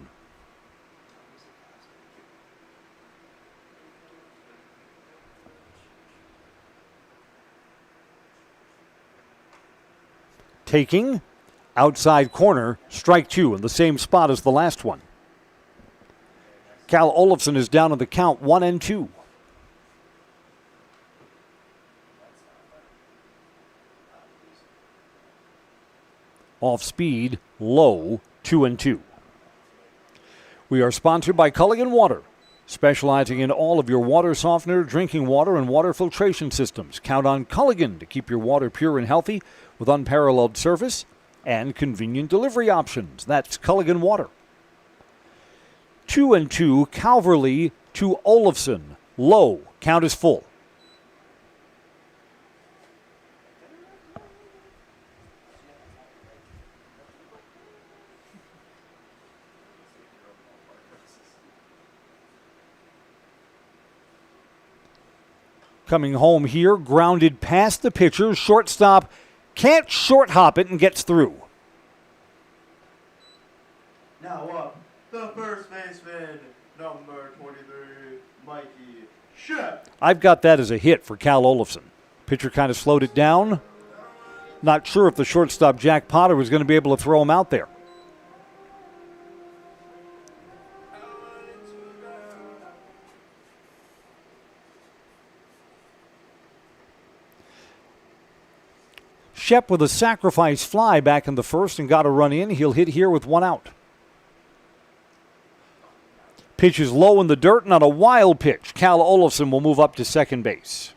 Taking, outside corner, strike 2 in the same spot as the last one. Cal Olofsson is down on the count, 1-2. Off speed, low, 2-2. We are sponsored by Culligan Water, specializing in all of your water softener, drinking water, and water filtration systems. Count on Culligan to keep your water pure and healthy with unparalleled service and convenient delivery options. That's Culligan Water. 2-2, Calverley to Olofsson. Low, count is full. Coming home here, grounded past the pitcher. Shortstop can't short hop it and gets through. Now up, the first baseman, number 23, Mikey Shep. I've got that as a hit for Cal Olafson. Pitcher kind of slowed it down. Not sure if the shortstop, Jack Potter, was going to be able to throw him out there. Shep with a sacrifice fly back in the first and got a run in. He'll hit here with one out. Pitch is low in the dirt, not a wild pitch. Cal Olafson will move up to second base.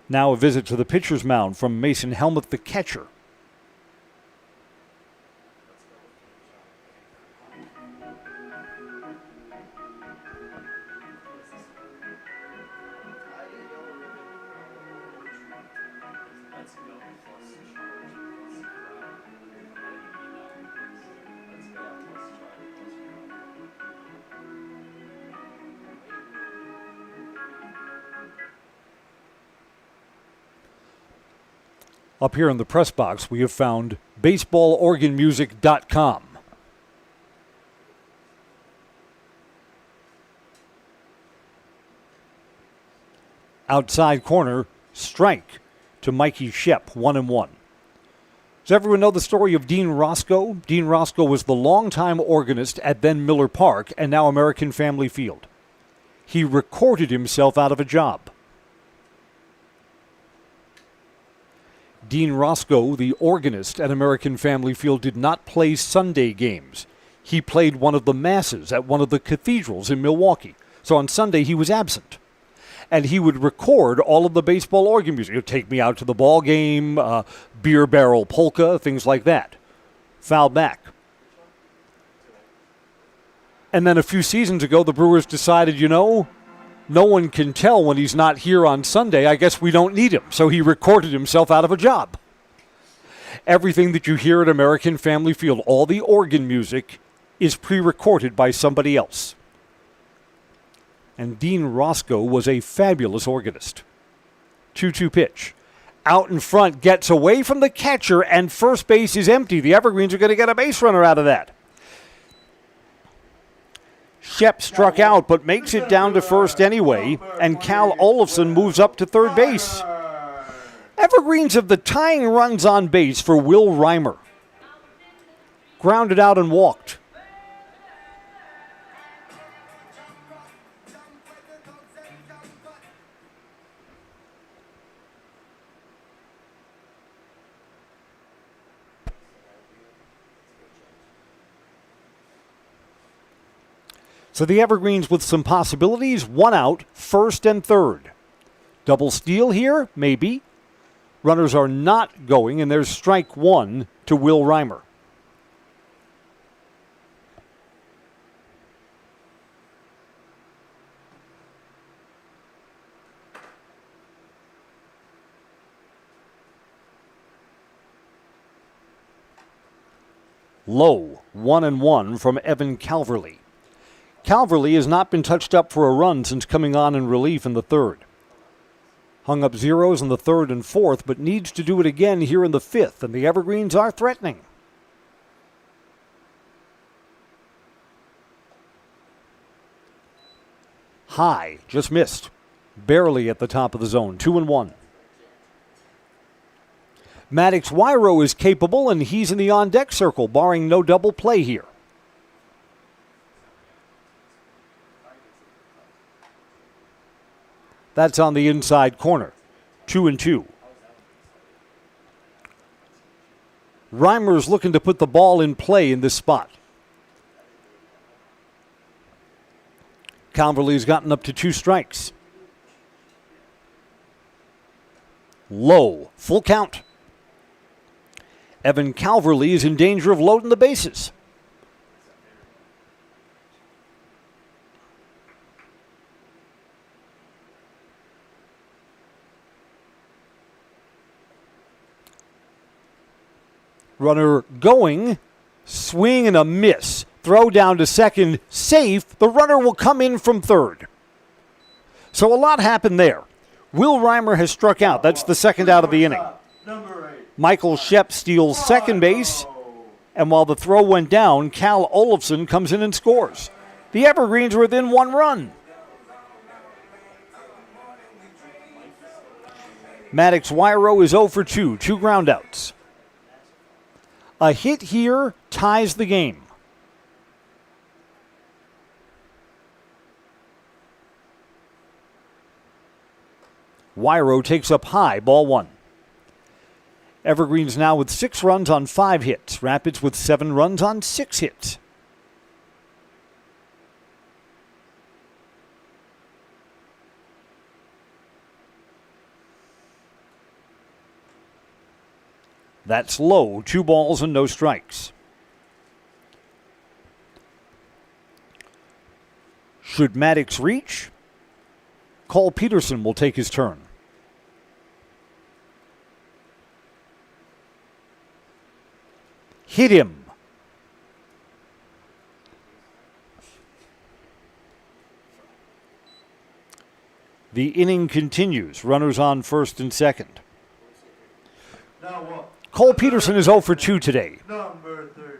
Now a visit to the pitcher's mound from Mason Helmuth, the catcher. Up here in the press box, we have found baseballorganmusic.com. Outside corner, strike to Mikey Shep, 1-1. Does everyone know the story of Dean Roscoe? Dean Roscoe was the longtime organist at then Miller Park and now American Family Field. He recorded himself out of a job. Dean Roscoe, the organist at American Family Field, did not play Sunday games. He played one of the masses at one of the cathedrals in Milwaukee. So on Sunday, he was absent. And he would record all of the baseball organ music. He'd take me out to the ball game, beer barrel polka, things like that. Foul back. And then a few seasons ago, the Brewers decided, no one can tell when he's not here on Sunday. I guess we don't need him. So he recorded himself out of a job. Everything that you hear at American Family Field, all the organ music, is pre-recorded by somebody else. And Dean Roscoe was a fabulous organist. 2-2 pitch. Out in front, gets away from the catcher, and first base is empty. The Evergreens are going to get a base runner out of that. Shep struck out, but makes it down to first anyway, and Cal Olafson moves up to third base. Evergreens have the tying runs on base for Will Reimer. Grounded out and walked. So the Evergreens with some possibilities, one out, first and third. Double steal here? Maybe. Runners are not going, and there's strike one to Will Reimer. Low, 1-1 from Evan Calverley. Calverley has not been touched up for a run since coming on in relief in the third. Hung up zeros in the third and fourth, but needs to do it again here in the fifth, and the Evergreens are threatening. High, just missed. Barely at the top of the zone, 2-1. Maddox Wyro is capable, and he's in the on-deck circle, barring no double play here. That's on the inside corner. 2-2. Reimer's looking to put the ball in play in this spot. Calverley's gotten up to 2 strikes. Low. Full count. Evan Calverley is in danger of loading the bases. Runner going, swing and a miss. Throw down to second, safe. The runner will come in from third. So a lot happened there. Will Reimer has struck out. That's the second out of the inning. Michael Shep steals second base. And while the throw went down, Cal Olofsson comes in and scores. The Evergreens are within 1 run. Maddox Wyro is 0 for 2 groundouts. A hit here ties the game. Wyro takes up high, ball 1. Evergreens now with 6 runs on 5 hits. Rapids with 7 runs on 6 hits. That's low. 2 balls and no strikes. Should Maddox reach? Cole Peterson will take his turn. Hit him. The inning continues. Runners on first and second. Cole Peterson is 0 for 2 today. Number 13,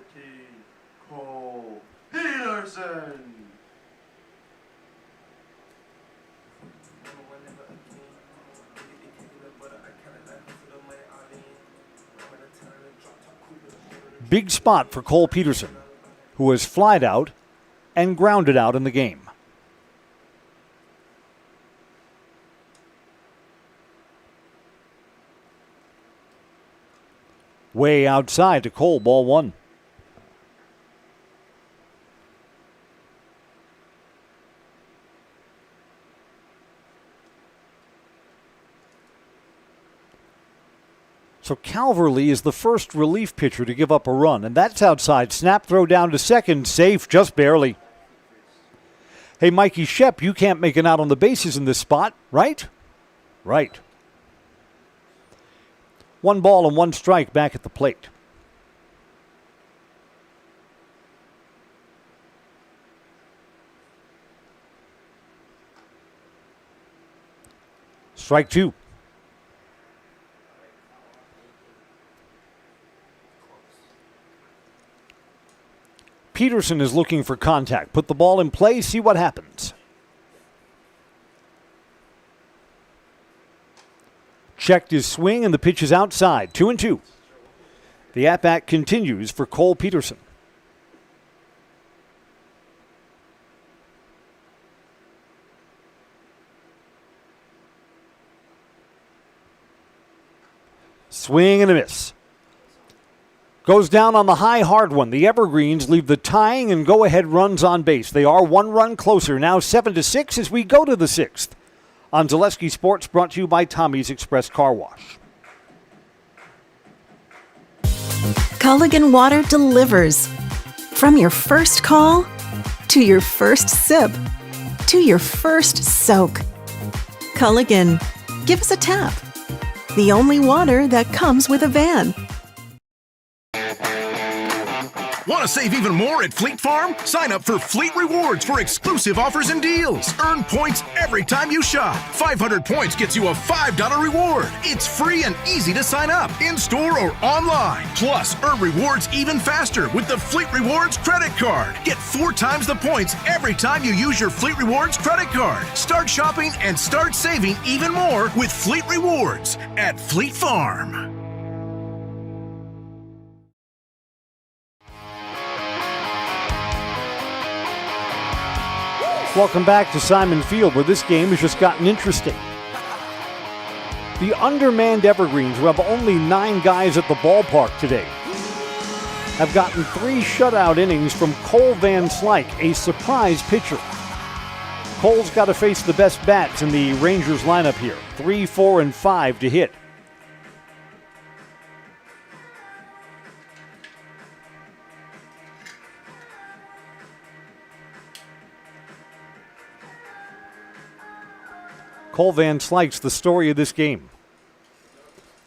Cole Peterson. Big spot for Cole Peterson, who has flied out and grounded out in the game. Way outside to Cole, ball 1. So Calverley is the first relief pitcher to give up a run, and that's outside. Snap throw down to second, safe, just barely. Hey, Mikey Shep, you can't make it out on the bases in this spot, right? Right. 1 ball and 1 strike back at the plate. Strike 2. Peterson is looking for contact. Put the ball in play, see what happens. Checked his swing, and the pitch is outside. 2-2. The at-bat continues for Cole Peterson. Swing and a miss. Goes down on the high, hard one. The Evergreens leave the tying and go-ahead runs on base. They are 1 run closer, now 7-6 as we go to the 6th. On Zaleski Sports, brought to you by Tommy's Express Car Wash. Culligan Water delivers. From your first call, to your first sip, to your first soak. Culligan, give us a tap. The only water that comes with a van. Want to save even more at Fleet Farm? Sign up for Fleet Rewards for exclusive offers and deals. Earn points every time you shop. 500 points gets you a $5 reward. It's free and easy to sign up, in-store or online. Plus, earn rewards even faster with the Fleet Rewards credit card. Get 4 times the points every time you use your Fleet Rewards credit card. Start shopping and start saving even more with Fleet Rewards at Fleet Farm. Welcome back to Simon Field, where this game has just gotten interesting. The undermanned Evergreens, who have only 9 guys at the ballpark today, have gotten 3 shutout innings from Cole Van Slyke, a surprise pitcher. Cole's got to face the best bats in the Rangers lineup here. 3, 4, and 5 to hit. Cole Van Slyke's the story of this game.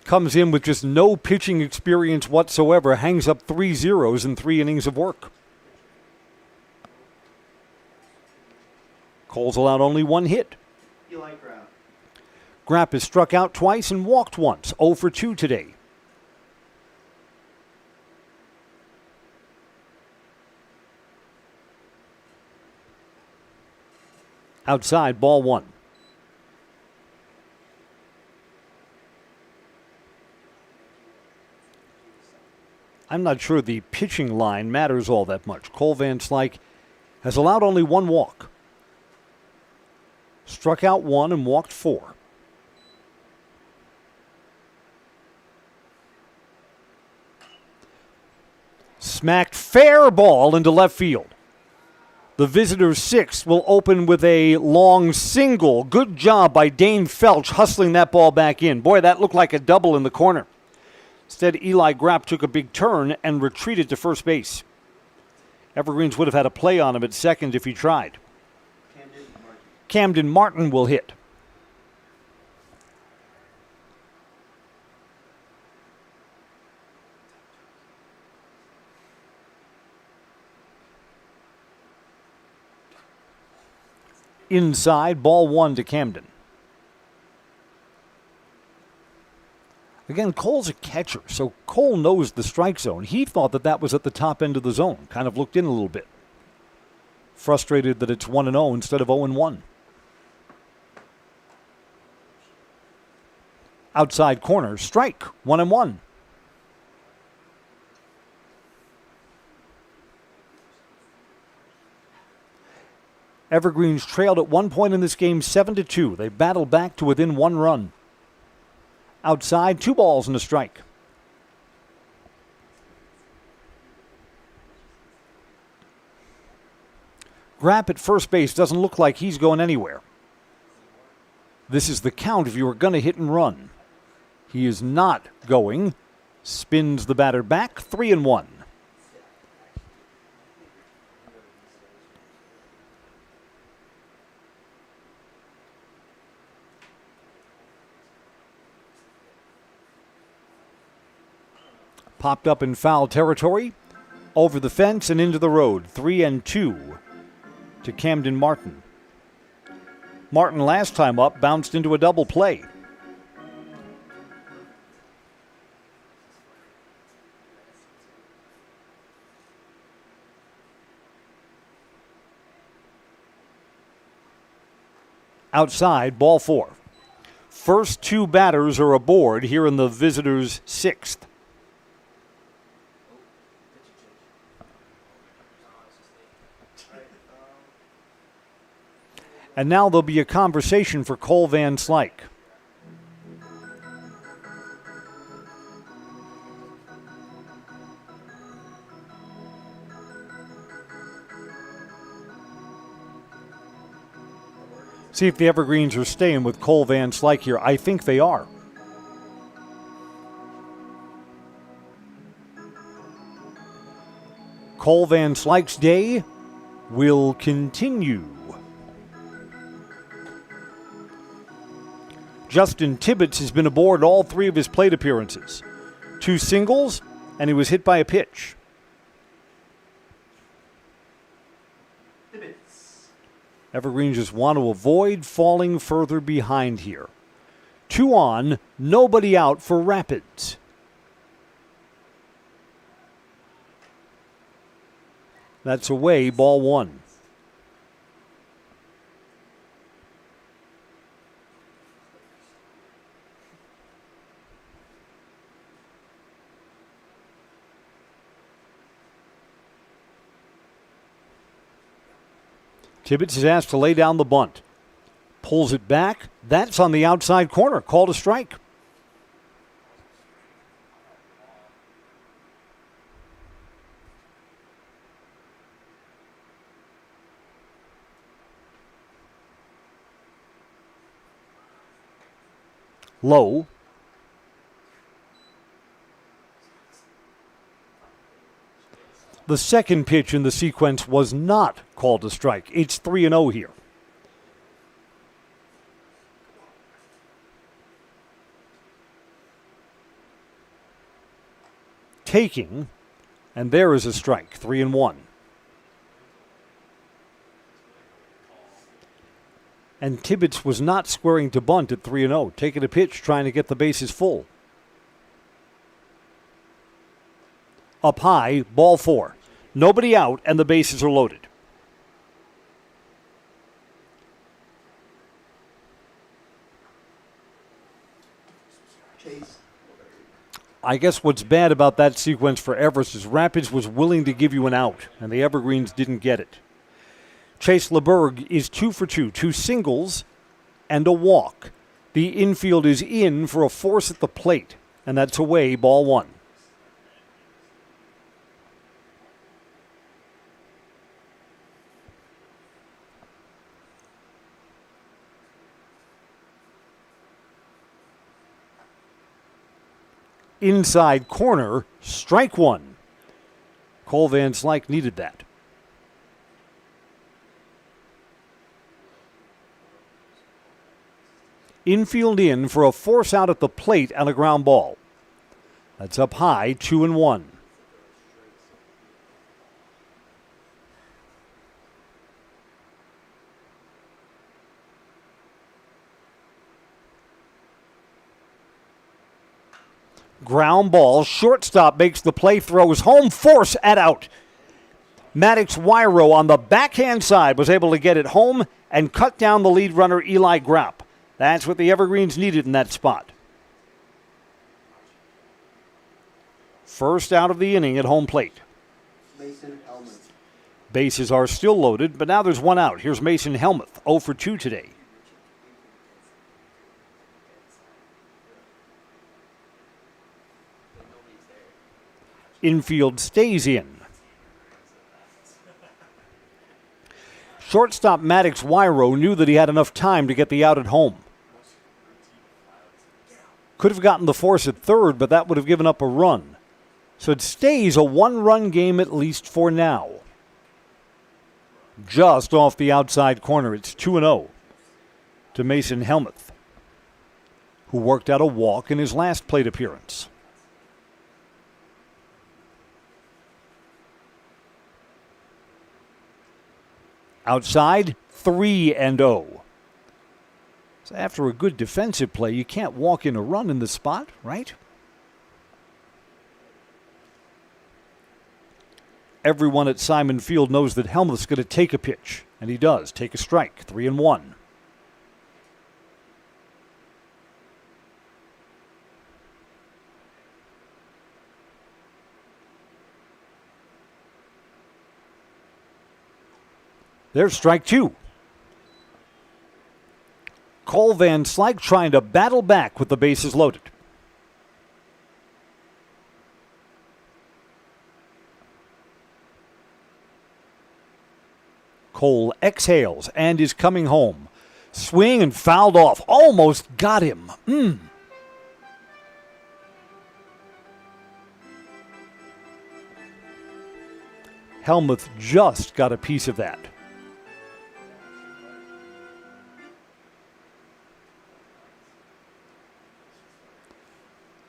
Comes in with just no pitching experience whatsoever, hangs up 3 zeros in 3 innings of work. Cole's allowed only one hit. Eli Grapp. Grapp has struck out twice and walked once, 0 for 2 today. Outside, ball 1. I'm not sure the pitching line matters all that much. Cole Van Slyke has allowed only one walk. Struck out 1 and walked 4. Smacked fair ball into left field. The visitors' 6th will open with a long single. Good job by Dane Felch hustling that ball back in. Boy, that looked like a double in the corner. Instead, Eli Grapp took a big turn and retreated to first base. Evergreens would have had a play on him at second if he tried. Camden Martin will hit. Inside, ball 1 to Camden. Again, Cole's a catcher, so Cole knows the strike zone. He thought that was at the top end of the zone. Kind of looked in a little bit. Frustrated that it's 1-0 instead of 0-1. Outside corner, strike, 1-1. Evergreens trailed at one point in this game 7-2. They battled back to within 1 run. Outside, 2 balls and a strike. Grapp at first base doesn't look like he's going anywhere. This is the count if you were going to hit and run. He is not going. Spins the batter back, 3-1. Popped up in foul territory, over the fence and into the road. 3-2 to Camden Martin. Martin last time up bounced into a double play. Outside, ball 4. First 2 batters are aboard here in the visitors' 6th. And now there'll be a conversation for Cole Van Slyke. See if the Evergreens are staying with Cole Van Slyke here. I think they are. Cole Van Slyke's day will continue. Justin Tibbetts has been aboard all 3 of his plate appearances. 2 singles, and he was hit by a pitch. Evergreens just want to avoid falling further behind here. 2 on, nobody out for Rapids. That's away, ball 1. Tibbetts is asked to lay down the bunt. Pulls it back. That's on the outside corner. Called a strike. Low. The second pitch in the sequence was not called a strike. It's 3-0 here. Taking, and there is a strike, 3-1. And Tibbetts was not squaring to bunt at 3-0, taking a pitch, trying to get the bases full. Up high, ball 4. Nobody out, and the bases are loaded. Chase. I guess what's bad about that sequence for Everest is Rapids was willing to give you an out, and the Evergreens didn't get it. Chase LeBerg is 2 for 2, 2 singles and a walk. The infield is in for a force at the plate, and that's away, ball 1. Inside corner, strike 1. Cole Van Slyke needed that. Infield in for a force out at the plate on a ground ball. That's up high, 2-1. Ground ball, shortstop makes the play, throws home, force at out. Maddox Wyro on the backhand side was able to get it home and cut down the lead runner Eli Grapp. That's what the Evergreens needed in that spot. First out of the inning at home plate. Mason Helmuth. Bases are still loaded, but now there's one out. Here's Mason Helmuth, 0 for 2 today. Infield stays in. Shortstop Maddox Wyro knew that he had enough time to get the out at home. Could have gotten the force at third, but that would have given up a run. So it stays a one-run game at least for now. Just off the outside corner, it's 2-0 to Mason Helmuth, who worked out a walk in his last plate appearance. Outside, 3-0. So after a good defensive play, you can't walk in a run in the spot, right? Everyone at Simon Field knows that Helmuth's going to take a pitch, and he does take a strike, 3-1. There's strike 2. Cole Van Slyke trying to battle back with the bases loaded. Cole exhales and is coming home. Swing and fouled off. Almost got him. Helmuth just got a piece of that.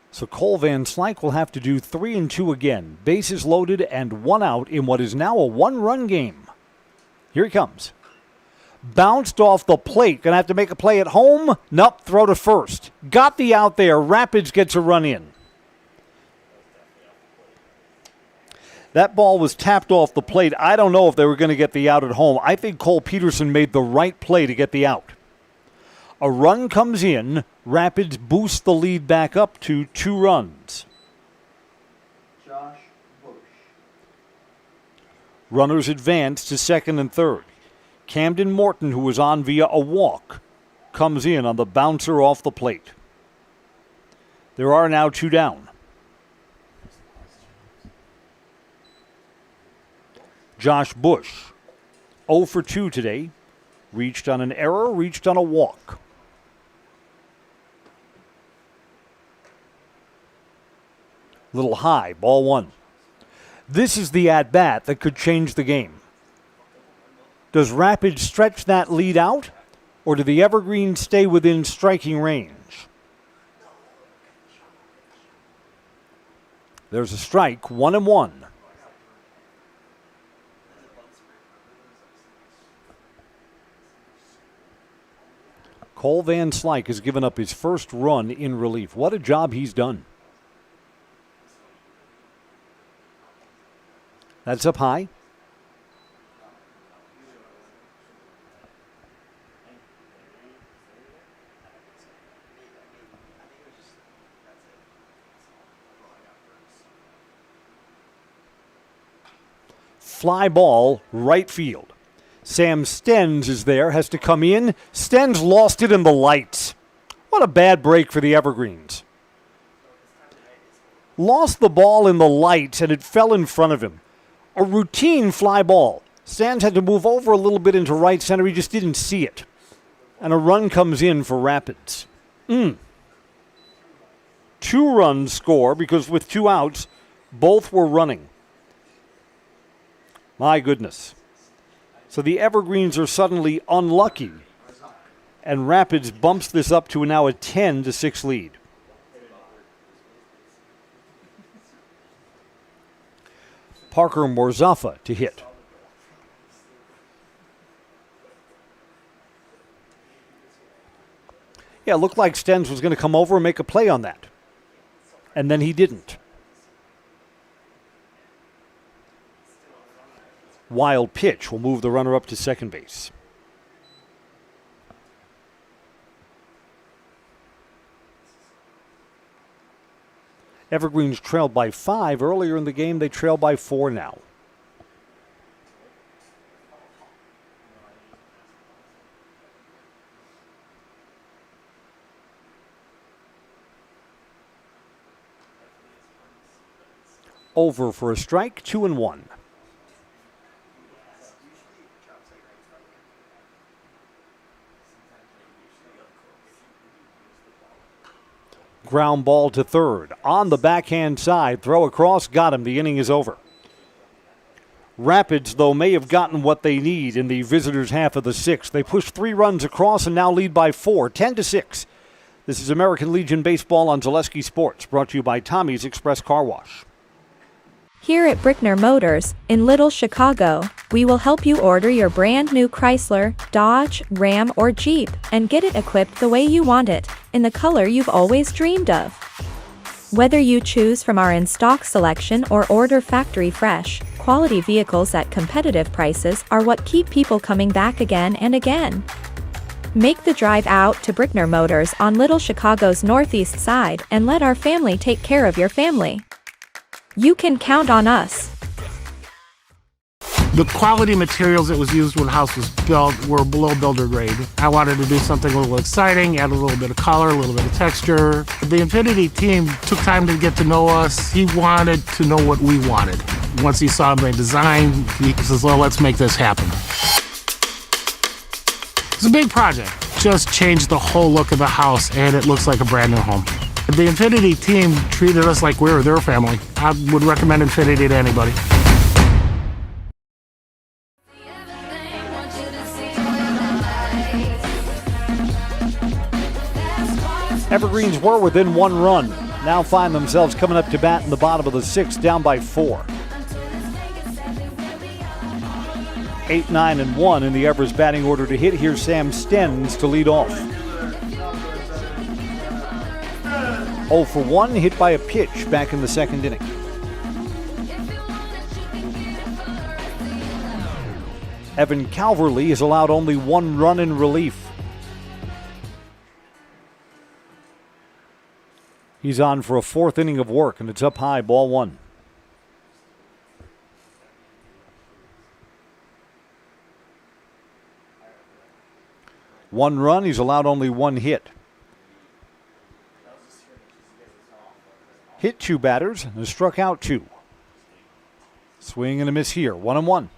So Cole Van Slyke will have to do 3-2 again. Bases loaded and one out in what is now a one-run game. Here he comes. Bounced off the plate. Going to have to make a play at home. Nope, throw to first. Got the out there. Rapids gets a run in. That ball was tapped off the plate. I don't know if they were going to get the out at home. I think Cole Peterson made the right play to get the out. A run comes in. Rapids boost the lead back up to 2 runs. Josh Bush. Runners advance to second and third. Camden Morton, who was on via a walk, comes in on the bouncer off the plate. There are now 2 down. Josh Bush, 0 for 2 today. Reached on an error, reached on a walk. Little high, ball 1. This is the at-bat that could change the game. Does Rapids stretch that lead out, or do the Evergreens stay within striking range? There's a strike, 1-1. Cole Van Slyke has given up his first run in relief. What a job he's done. That's up high. Fly ball, right field. Sam Stenz is there, has to come in. Stenz lost it in the lights. What a bad break for the Evergreens. Lost the ball in the lights, and it fell in front of him. A routine fly ball. Stenz had to move over a little bit into right center. He just didn't see it. And a run comes in for Rapids. 2 runs score because with 2 outs, both were running. My goodness. So the Evergreens are suddenly unlucky, and Rapids bumps this up to now a 10-6 lead. Parker Morzafa to hit. Yeah, it looked like Stenz was going to come over and make a play on that. And then he didn't. Wild pitch will move the runner up to second base. Evergreens trailed by 5 earlier in the game. They trail by 4 now. Over for a strike, 2-1. Ground ball to third. On the backhand side. Throw across. Got him. The inning is over. Rapids, though, may have gotten what they need in the visitors' half of the 6th. They pushed 3 runs across and now lead by 4, 10-6. This is American Legion Baseball on Zaleski Sports, brought to you by Tommy's Express Car Wash. Here at Brickner Motors, in Little Chicago, we will help you order your brand new Chrysler, Dodge, Ram, or Jeep and get it equipped the way you want it, in the color you've always dreamed of. Whether you choose from our in-stock selection or order factory fresh, quality vehicles at competitive prices are what keep people coming back again and again. Make the drive out to Brickner Motors on Little Chicago's northeast side and let our family take care of your family. You can count on us. The quality materials that was used when the house was built were below builder grade. I wanted to do something a little exciting, add a little bit of color, a little bit of texture. The Infinity team took time to get to know us. He wanted to know what we wanted. Once he saw my design, he says, well, let's make this happen. It's a big project. Just changed the whole look of the house, and it looks like a brand new home. The Infinity team treated us like we were their family. I would recommend Infinity to anybody. Evergreens were within 1 run. Now find themselves coming up to bat in the bottom of the 6th, down by 4. 8, 9, and 1 in the Everest batting order to hit. Here's Sam Stenz to lead off. 0 for 1, hit by a pitch back in the 2nd inning. Evan Calverley has allowed only 1 run in relief. He's on for a 4th inning of work, and it's up high, ball 1. One run, he's allowed only 1 hit. Hit 2 batters and struck out 2. Swing and a miss here, 1-1.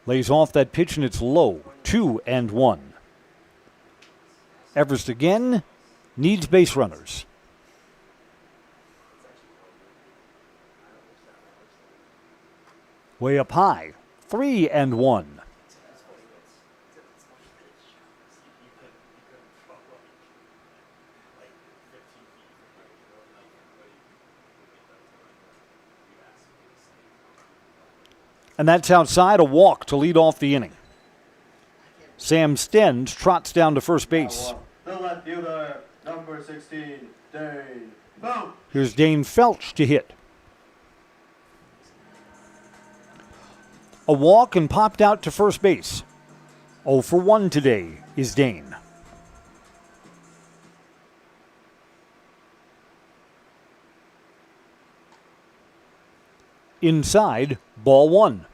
Lays off that pitch and it's low, 2-1. Everest again needs base runners. Way up high, 3-1. And that's outside, a walk to lead off the inning. Sam Stens trots down to first base. The left fielder, number 16, Dane Felch. Here's Dane Felch to hit. A walk and popped out to first base. 0 for 1 today is Dane. Inside, ball 1.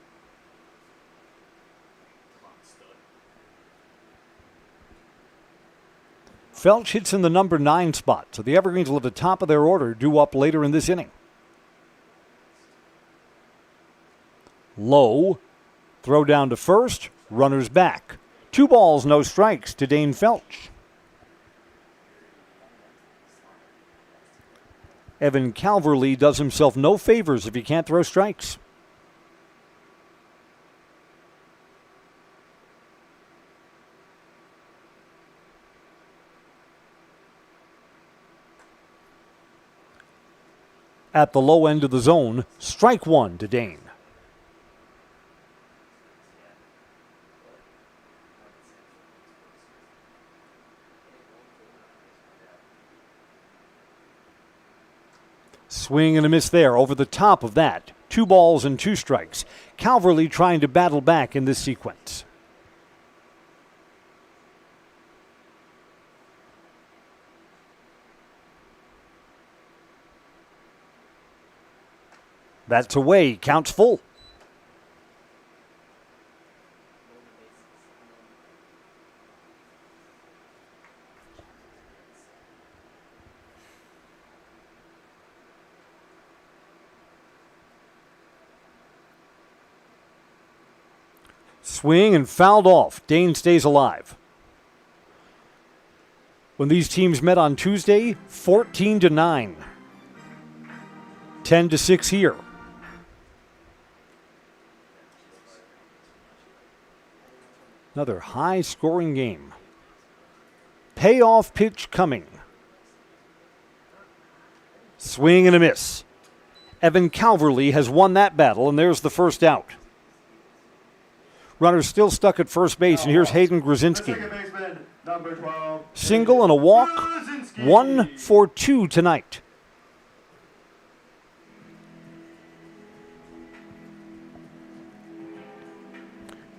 Felch hits in the number 9 spot, so the Evergreens will at the top of their order, due up later in this inning. Low, throw down to first, runners back. 2 balls, no strikes to Dane Felch. Evan Calverley does himself no favors if he can't throw strikes. At the low end of the zone, strike 1 to Dane. Swing and a miss there over the top of that. 2 balls and 2 strikes. Calverley trying to battle back in this sequence. That's away, counts full. Swing and fouled off. Dane stays alive. When these teams met on Tuesday, 14-9. 10-6 here. Another high-scoring game. Payoff pitch coming. Swing and a miss. Evan Calverley has won that battle, and there's the first out. Runners still stuck at first base, and here's Hayden Grzinski. Single and a walk. 1 for 2 tonight.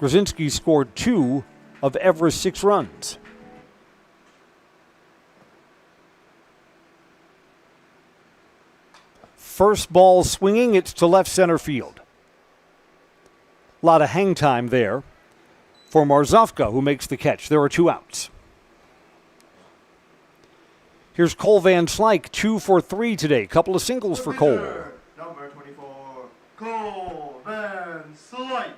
Grzinski scored 2 of Everest's 6 runs. First ball swinging, it's to left center field. A lot of hang time there for Marzovka, who makes the catch. There are 2 outs. Here's Cole Van Slyke, 2 for 3 today. Couple of singles for Cole. Number 24, Cole Van Slyke.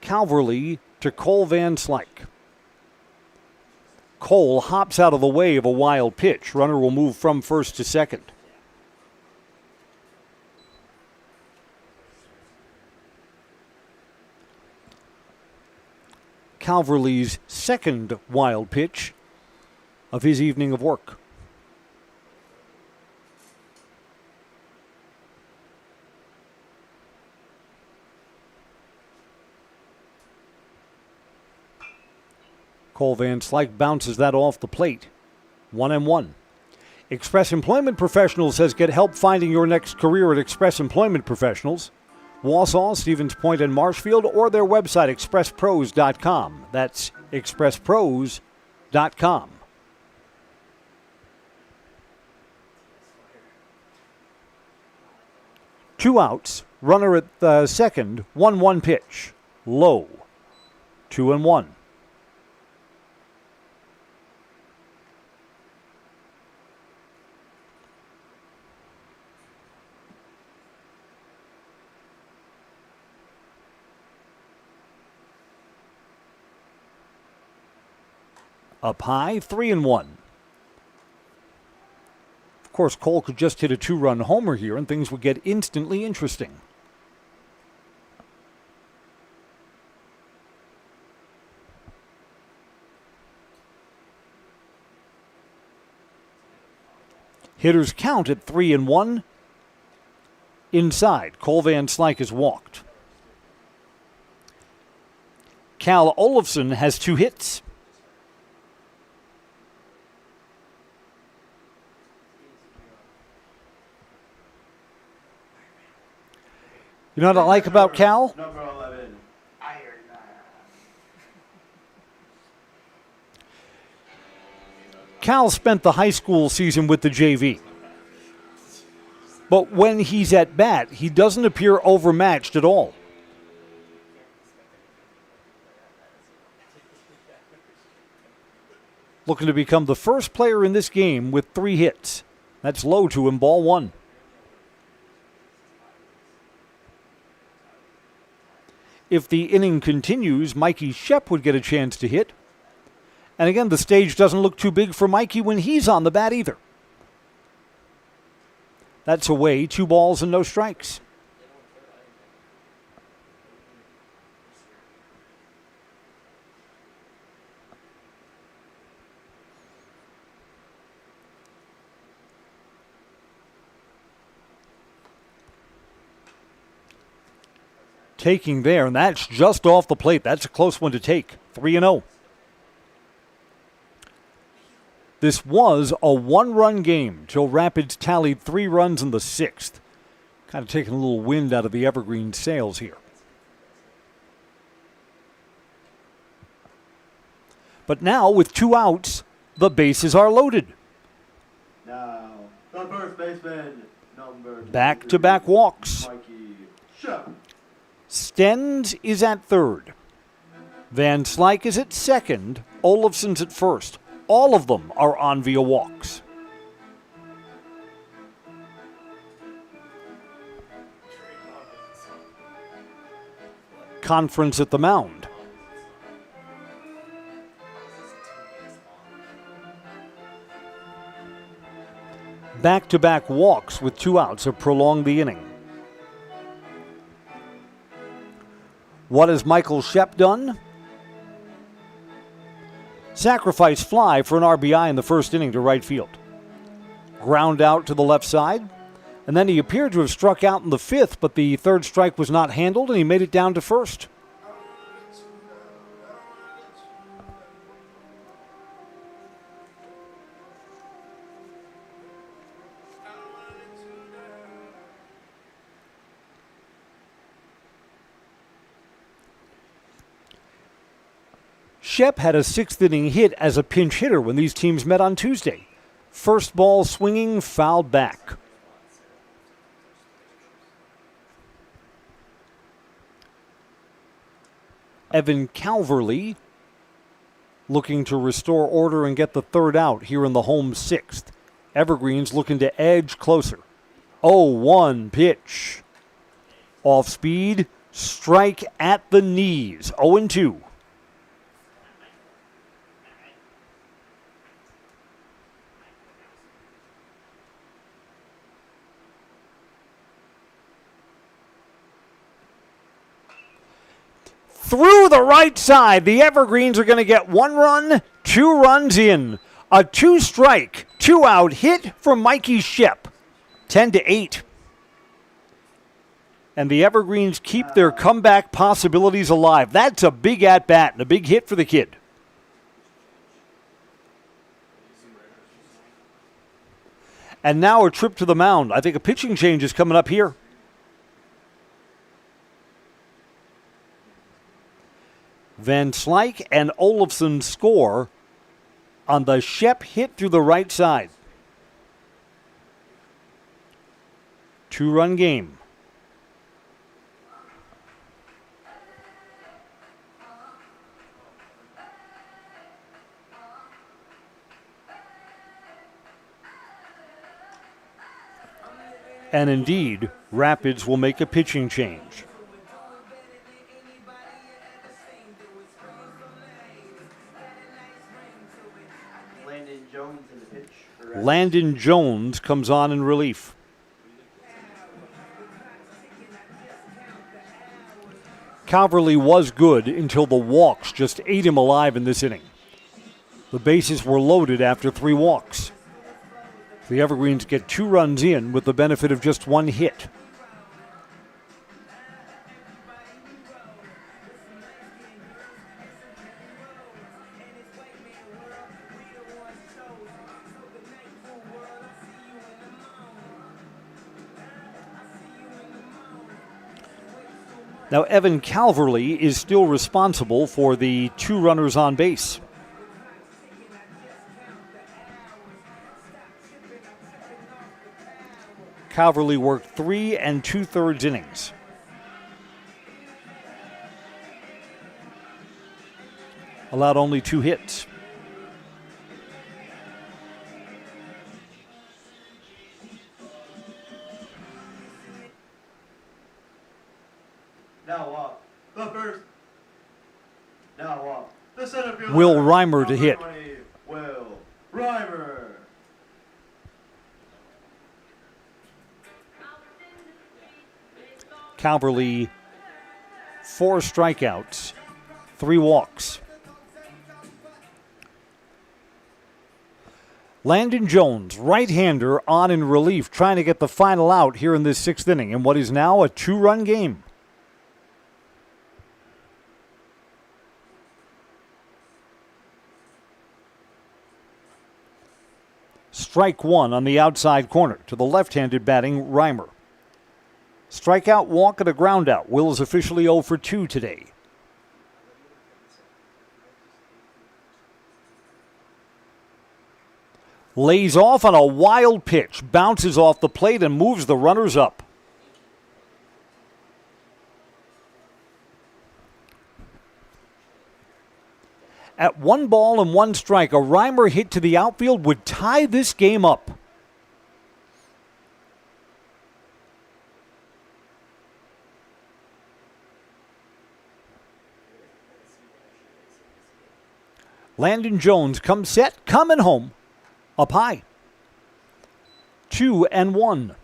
Calverley to Cole Van Slyke. Cole hops out of the way of a wild pitch. Runner will move from first to second. Calverley's second wild pitch of his evening of work. Cole Van Slyke bounces that off the plate. 1-1. Express Employment Professionals says get help finding your next career at Express Employment Professionals. Wausau, Stevens Point, and Marshfield, or their website, expresspros.com. That's expresspros.com. Two outs, runner at the second, 1-1 pitch. Low. 2-1. Up high, 3-1. Of course, Cole could just hit a 2-run homer here and things would get instantly interesting. Hitters count at 3-1. Inside, Cole Van Slyke has walked. Cal Olofsson has 2 hits. You know what I like about Cal? Number 11, Iron Man. Cal spent the high school season with the JV. But when he's at bat, he doesn't appear overmatched at all. Looking to become the first player in this game with 3 hits. That's low to him, ball 1. If the inning continues, Mikey Shep would get a chance to hit. And again, the stage doesn't look too big for Mikey when he's on the bat either. That's away, 2 balls and no strikes. Taking there, and that's just off the plate. That's a close one to take. 3-0. This was a 1-run game till Rapids tallied 3 runs in the 6th. Kind of taking a little wind out of the Evergreen sails here. But now, with 2 outs, the bases are loaded. Now, the first baseman, number Back-to-back walks. Mikey Shep. Stens is at third. Van Slyke is at second. Olofsson's at first. All of them are on via walks. Conference at the mound. Back-to-back walks with 2 outs have prolonged the inning. What has Michael Shep done? Sacrifice fly for an RBI in the first inning to right field. Ground out to the left side. And then he appeared to have struck out in the 5th, but the 3rd strike was not handled, and he made it down to first. Shep had a 6th-inning hit as a pinch hitter when these teams met on Tuesday. First ball swinging, fouled back. Evan Calverley looking to restore order and get the 3rd out here in the home 6th. Evergreen's looking to edge closer. 0-1 pitch. Off speed, strike at the knees. 0-2. Through the right side, the Evergreens are going to get 1 run, 2 runs in. A 2-strike, 2-out hit for Mikey Shep. 10-8. And the Evergreens keep their comeback possibilities alive. That's a big at-bat and a big hit for the kid. And now a trip to the mound. I think a pitching change is coming up here. Van Slyke and Olofsson score on the Shep hit through the right side. 2-run game. And indeed, Rapids will make a pitching change. Landon Jones comes on in relief. Calverley was good until the walks just ate him alive in this inning. The bases were loaded after 3 walks. The Evergreens get 2 runs in with the benefit of just 1 hit. Now, Evan Calverley is still responsible for the 2 runners on base. Calverley worked 3 2/3 innings. Allowed only 2 hits. Now up, the first. Now up, the center fielder. Will Reimer to hit. Will Reimer. Calverley, 4 strikeouts, 3 walks. Landon Jones, right-hander, on in relief, trying to get the final out here in this 6th inning in what is now a 2-run game. Strike 1 on the outside corner to the left-handed batting Reimer. Strikeout, walk, and a groundout. Will is officially 0 for 2 today. Lays off on a wild pitch, bounces off the plate and moves the runners up. At 1 ball and 1 strike, a Reimer hit to the outfield would tie this game up. Landon Jones comes set, coming home, up high. 2-1.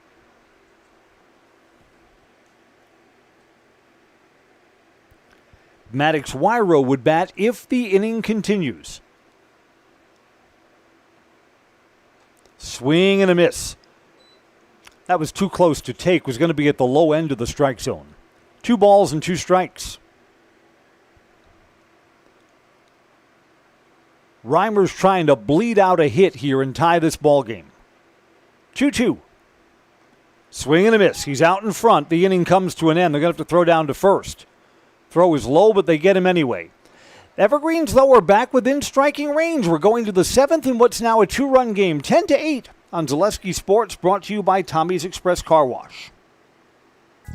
Maddox Wyro would bat if the inning continues. Swing and a miss. That was too close to take. Was going to be at the low end of the strike zone. 2 balls and 2 strikes. Reimer's trying to bleed out a hit here and tie this ball game. 2-2. Swing and a miss. He's out in front. The inning comes to an end. They're going to have to throw down to first. Throw is low, but they get him anyway. Evergreens, though, are back within striking range. We're going to the 7th in what's now a 2-run game, 10-8 on Zaleski Sports, brought to you by Tommy's Express Car Wash.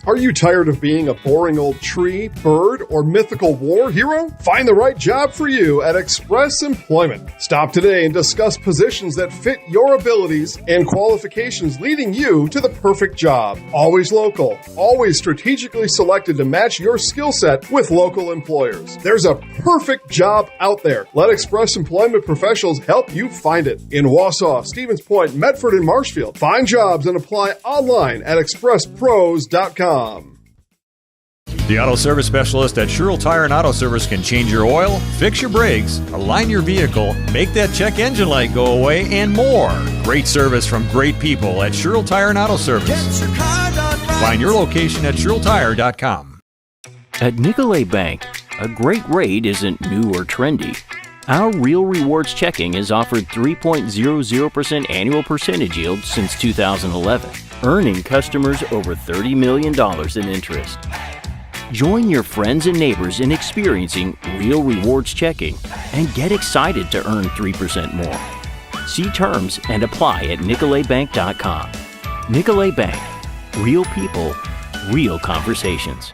Are you tired of being a boring old tree, bird, or mythical war hero? Find the right job for you at Express Employment. Stop today and discuss positions that fit your abilities and qualifications, leading you to the perfect job. Always local, always strategically selected to match your skill set with local employers. There's a perfect job out there. Let Express Employment professionals help you find it. In Wausau, Stevens Point, Medford, and Marshfield. Find jobs and apply online at expresspros.com. The auto service specialist at Sherrill Tire and Auto Service can change your oil, fix your brakes, align your vehicle, make that check engine light go away, and more. Great service from great people at Sherrill Tire and Auto Service. Find your location at SherrillTire.com. At Nicolay Bank, a great rate isn't new or trendy. Our Real Rewards checking has offered 3.00% annual percentage yield since 2011, earning customers over $30 million in interest. Join your friends and neighbors in experiencing Real Rewards checking and get excited to earn 3% more. See terms and apply at NicolayBank.com. Nicolay Bank. Real people, real conversations.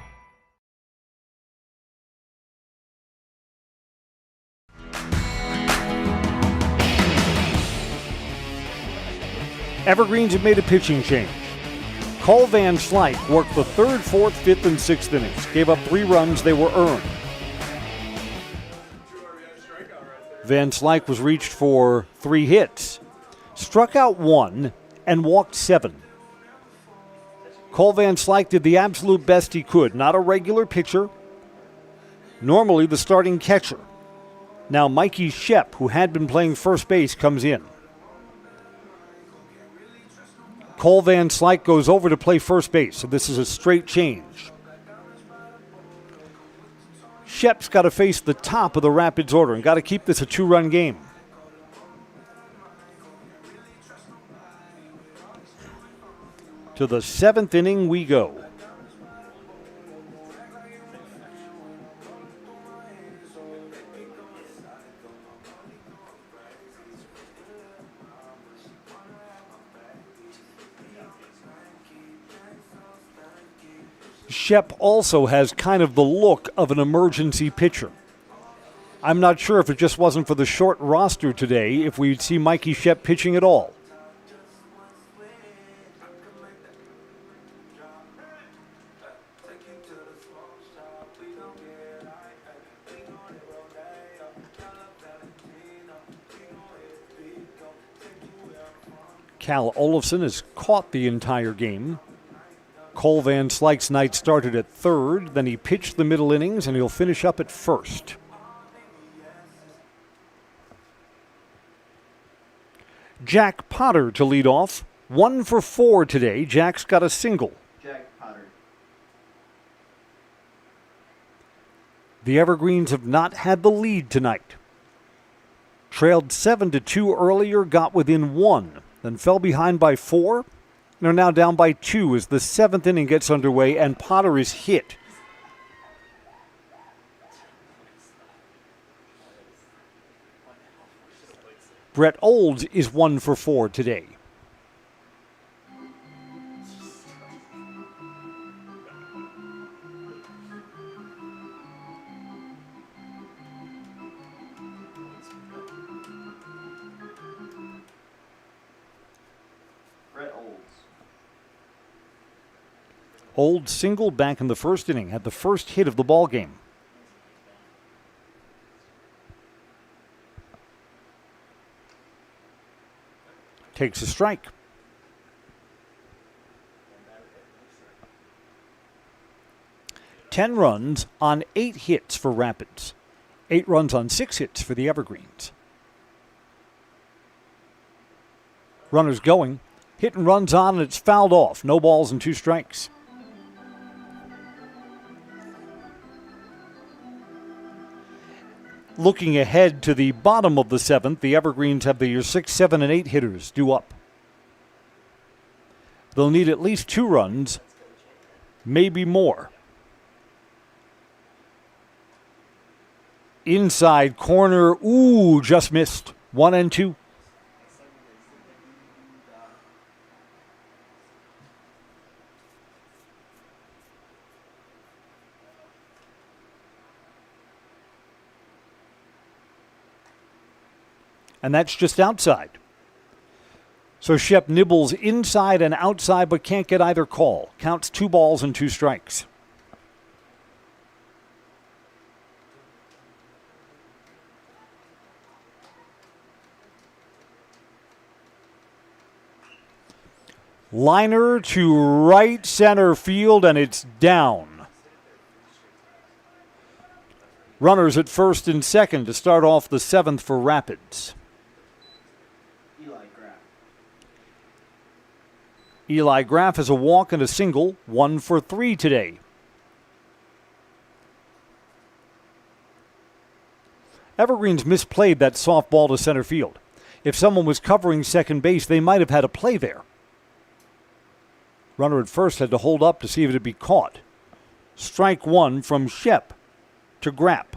Evergreens have made a pitching change. Cole Van Slyke worked the 3rd, 4th, 5th, and 6th innings. Gave up 3 runs. They were earned. Van Slyke was reached for 3 hits. Struck out 1 and walked 7. Cole Van Slyke did the absolute best he could. Not a regular pitcher. Normally the starting catcher. Now Mikey Shep, who had been playing first base, comes in. Cole Van Slyke goes over to play first base, so this is a straight change. Shep's got to face the top of the Rapids order and got to keep this a 2-run game. To the 7th inning we go. Shep also has kind of the look of an emergency pitcher. I'm not sure if it just wasn't for the short roster today, if we'd see Mikey Shep pitching at all. Cal Olofsson has caught the entire game. Cole Van Slyke's night started at third, then he pitched the middle innings, and he'll finish up at first. Jack Potter to lead off. 1 for 4 today. Jack's got a single. Jack Potter. The Evergreens have not had the lead tonight. Trailed 7-2 earlier, got within 1, then fell behind by 4. They're now down by 2 as the 7th inning gets underway and Potter is hit. Brett Olds is 1 for 4 today. Olds singled back in the first inning, had the first hit of the ball game. Takes a strike. Ten runs on 8 hits for Rapids. 8 runs on 6 hits for the Evergreens. Runners going. Hit and runs on, and it's fouled off. No balls and 2 strikes. Looking ahead to the bottom of the 7th, the Evergreens have their 6, 7, and 8 hitters due up. They'll need at least 2 runs, maybe more. Inside corner, ooh, just missed. 1 and 2. And that's just outside. So Shep nibbles inside and outside but can't get either call. Counts 2 balls and 2 strikes. Liner to right center field, and it's down. Runners at first and second to start off the 7th for Rapids. Eli Graff has a walk and a single, 1 for 3 today. Evergreens misplayed that soft ball to center field. If someone was covering second base, they might have had a play there. Runner at first had to hold up to see if it would be caught. Strike 1 from Shep to Grapp.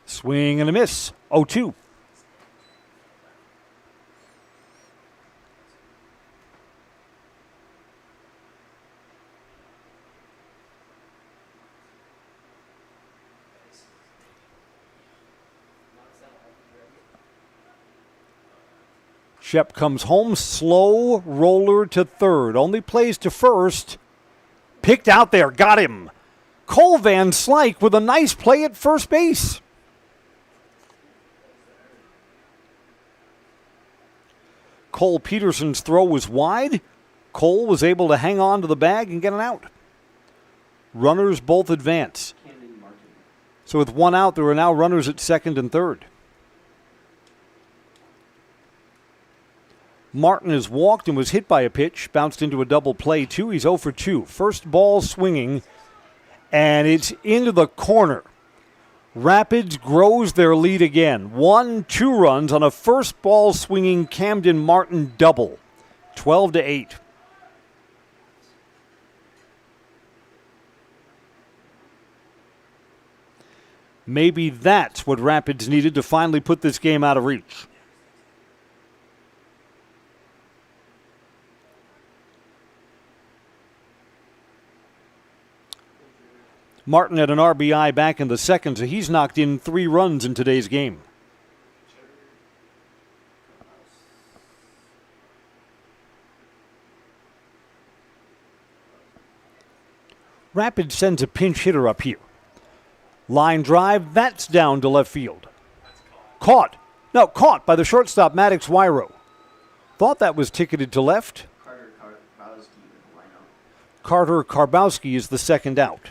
Swing and a miss. 0-2. Shep comes home, slow roller to third. Only plays to first. Picked out there, got him. Cole Van Slyke with a nice play at first base. Cole Peterson's throw was wide. Cole was able to hang on to the bag and get an out. Runners both advance. So with one out, there are now runners at second and third. Martin has walked and was hit by a pitch, bounced into a double play, too. He's 0 for 2. First ball swinging, and it's into the corner. Rapids grows their lead again. 1-2 runs on a first ball swinging Camden Martin double. 12-8. Maybe that's what Rapids needed to finally put this game out of reach. Martin had an RBI back in the second, so he's knocked in 3 runs in today's game. Rapids sends a pinch hitter up here. Line drive, that's down to left field. Caught by the shortstop, Maddox Wyro. Thought that was ticketed to left. Carter Karbowski is the second out.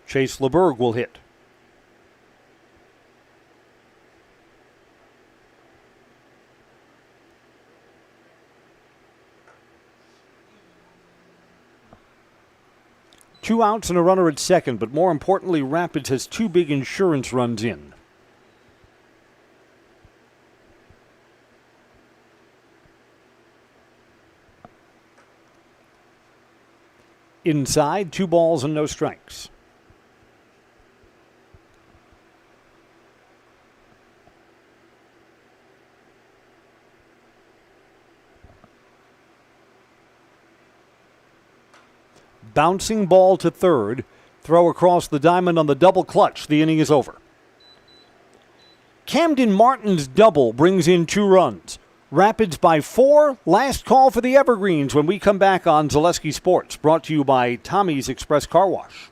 Chase LeBerg will hit. Two outs and a runner at second, but more importantly, Rapids has 2 big insurance runs in. Inside, 2 balls and no strikes. Bouncing ball to third. Throw across the diamond on the double clutch. The inning is over. Camden Martin's double brings in 2 runs. Rapids by 4. Last call for the Evergreens when we come back on Zaleski Sports. Brought to you by Tommy's Express Car Wash.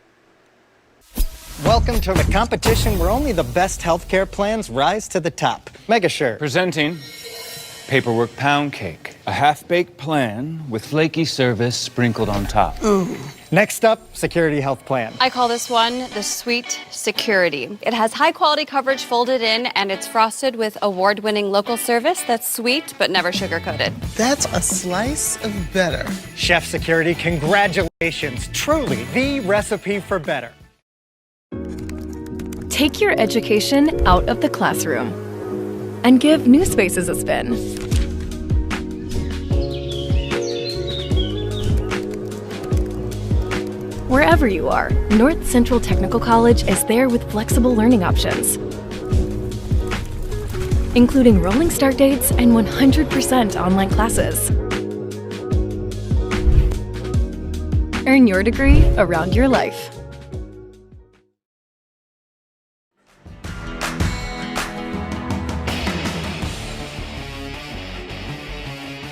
Welcome to the competition where only the best healthcare plans rise to the top. Megasure. Presenting Paperwork Pound Cake. A half-baked plan with flaky service sprinkled on top. Ooh. Next up, Security Health Plan. I call this one the Sweet Security. It has high-quality coverage folded in, and it's frosted with award-winning local service that's sweet but never sugar-coated. That's a slice of better. Chef Security, congratulations. Truly the recipe for better. Take your education out of the classroom and give new spaces a spin. Wherever you are, North Central Technical College is there with flexible learning options, including rolling start dates and 100% online classes. Earn your degree around your life.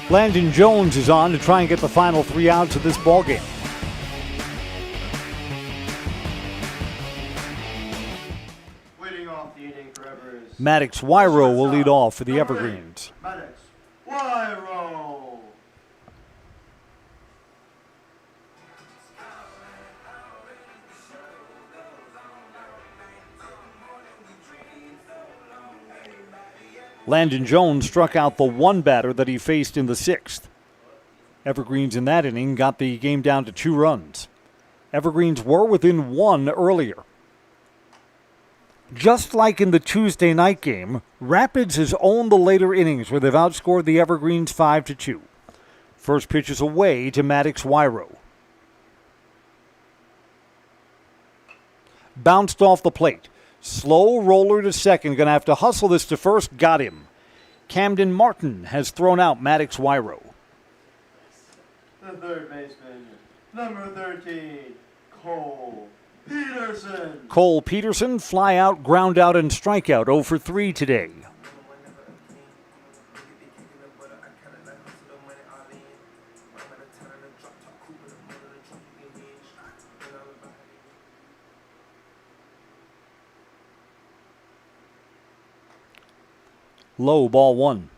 Landon Jones is on to try and get the final 3 outs of this ballgame. Leading off the inning for Everest. Maddox Wyro will lead off for the Evergreens. Maddox Wyro. Landon Jones struck out the 1 batter that he faced in the 6th. Evergreens in that inning got the game down to 2 runs. Evergreens were within 1 earlier. Just like in the Tuesday night game, Rapids has owned the later innings where they've outscored the Evergreens 5-2. First pitch is away to Maddox Wyro. Bounced off the plate. Slow roller to second. Going to have to hustle this to first. Got him. Camden Martin has thrown out Maddox Wyro. The third baseman, number 13, Cole Peterson. Cole Peterson, fly out, ground out, and strikeout 0 for 3 today. Low, ball 1.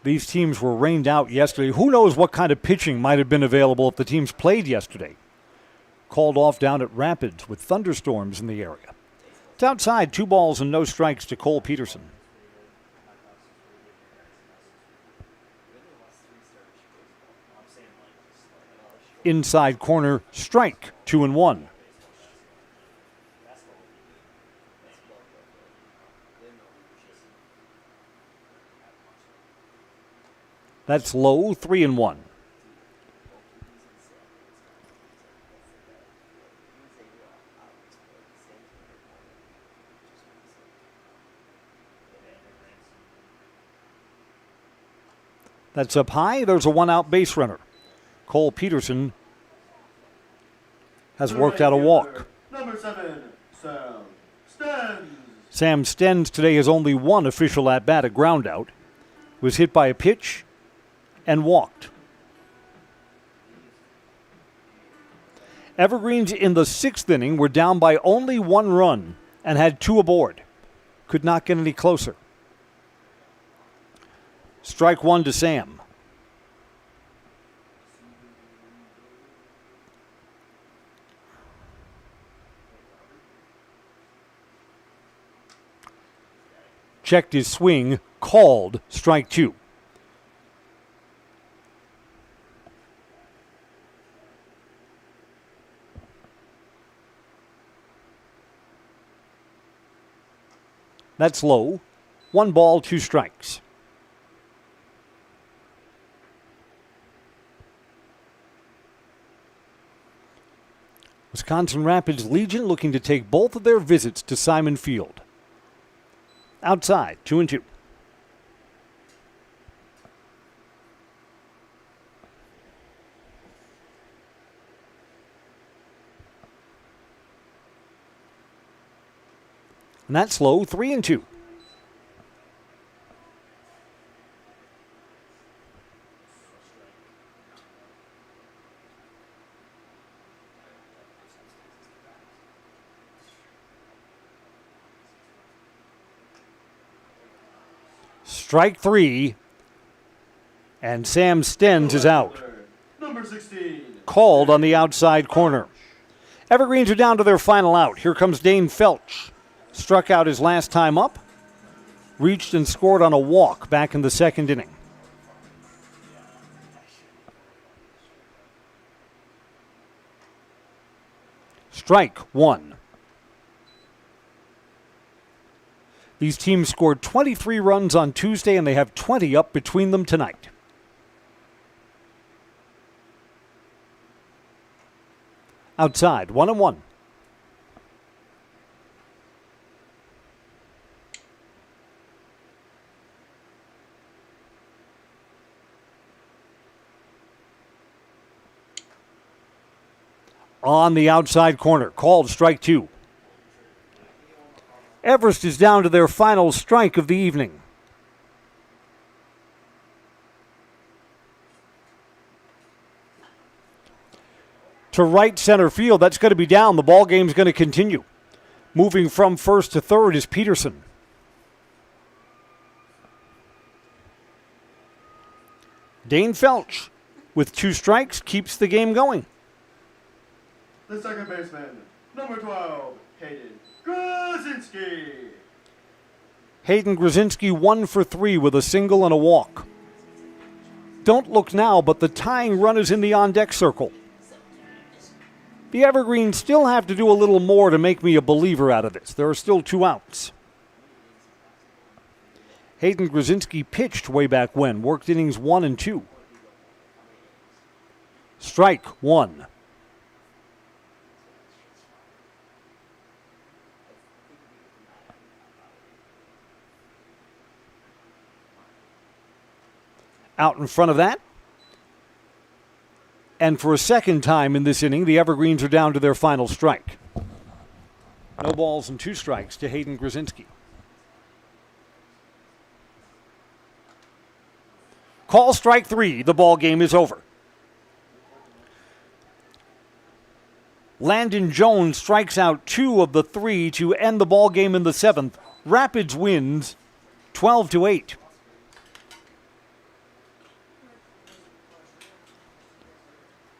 These teams were rained out yesterday. Who knows what kind of pitching might have been available if the teams played yesterday. Called off down at Rapids with thunderstorms in the area. It's outside, 2 balls and no strikes to Cole Peterson. Inside corner, strike, 2-1. That's low, 3-1. That's up high. There's a 1-out base runner. Cole Peterson has worked out a walk. Number 7, Sam Stens. Sam Stens today has only 1 official at-bat, a ground out. Was hit by a pitch and walked. Evergreens in the 6th inning were down by only 1 run and had 2 aboard. Could not get any closer. Strike 1 to Sam. Checked his swing, called strike 2. That's low. 1 ball, 2 strikes. Wisconsin Rapids Legion looking to take both of their visits to Simon Field. Outside, 2-2. And that's low, 3-2. Strike 3, and Sam Stens is out. Number 16. Called on the outside corner. Evergreens are down to their final out. Here comes Dane Felch. Struck out his last time up. Reached and scored on a walk back in the 2nd inning. Strike 1. These teams scored 23 runs on Tuesday, and they have 20 up between them tonight. Outside, 1-1. On the outside corner, called strike 2. Everest is down to their final strike of the evening. To right center field, that's going to be down. The ball game's going to continue. Moving from first to third is Peterson. Dane Felch, with 2 strikes, keeps the game going. The second baseman, number 12, Hayden Grzinski. Hayden Grzinski 1 for 3 with a single and a walk. Don't look now, but the tying run is in the on-deck circle. The Evergreens still have to do a little more to make me a believer out of this. There are still 2 outs. Hayden Grzinski pitched way back when, worked innings 1 and 2. Strike 1. out in front of that. And for a second time in this inning, the Evergreens are down to their final strike. No balls and 2 strikes to Hayden Grzinski. Call strike 3. The ball game is over. Landon Jones strikes out 2 of the 3 to end the ball game in the 7th. Rapids wins 12-8.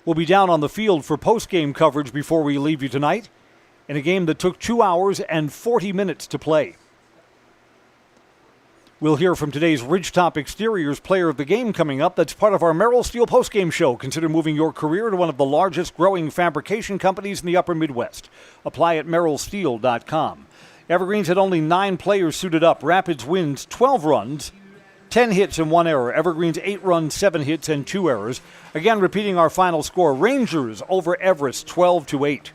We'll be down on the field for post-game coverage before we leave you tonight in a game that took 2 hours and 40 minutes to play. We'll hear from today's Ridgetop Exteriors Player of the Game coming up. That's part of our Merrill Steel postgame show. Consider moving your career to one of the largest growing fabrication companies in the upper Midwest. Apply at merrillsteel.com. Evergreens had only 9 players suited up. Rapids wins 12 runs, 10 hits and 1 error. Evergreens 8 runs, 7 hits and 2 errors. Again, repeating our final score, Rangers over Everest 12-8.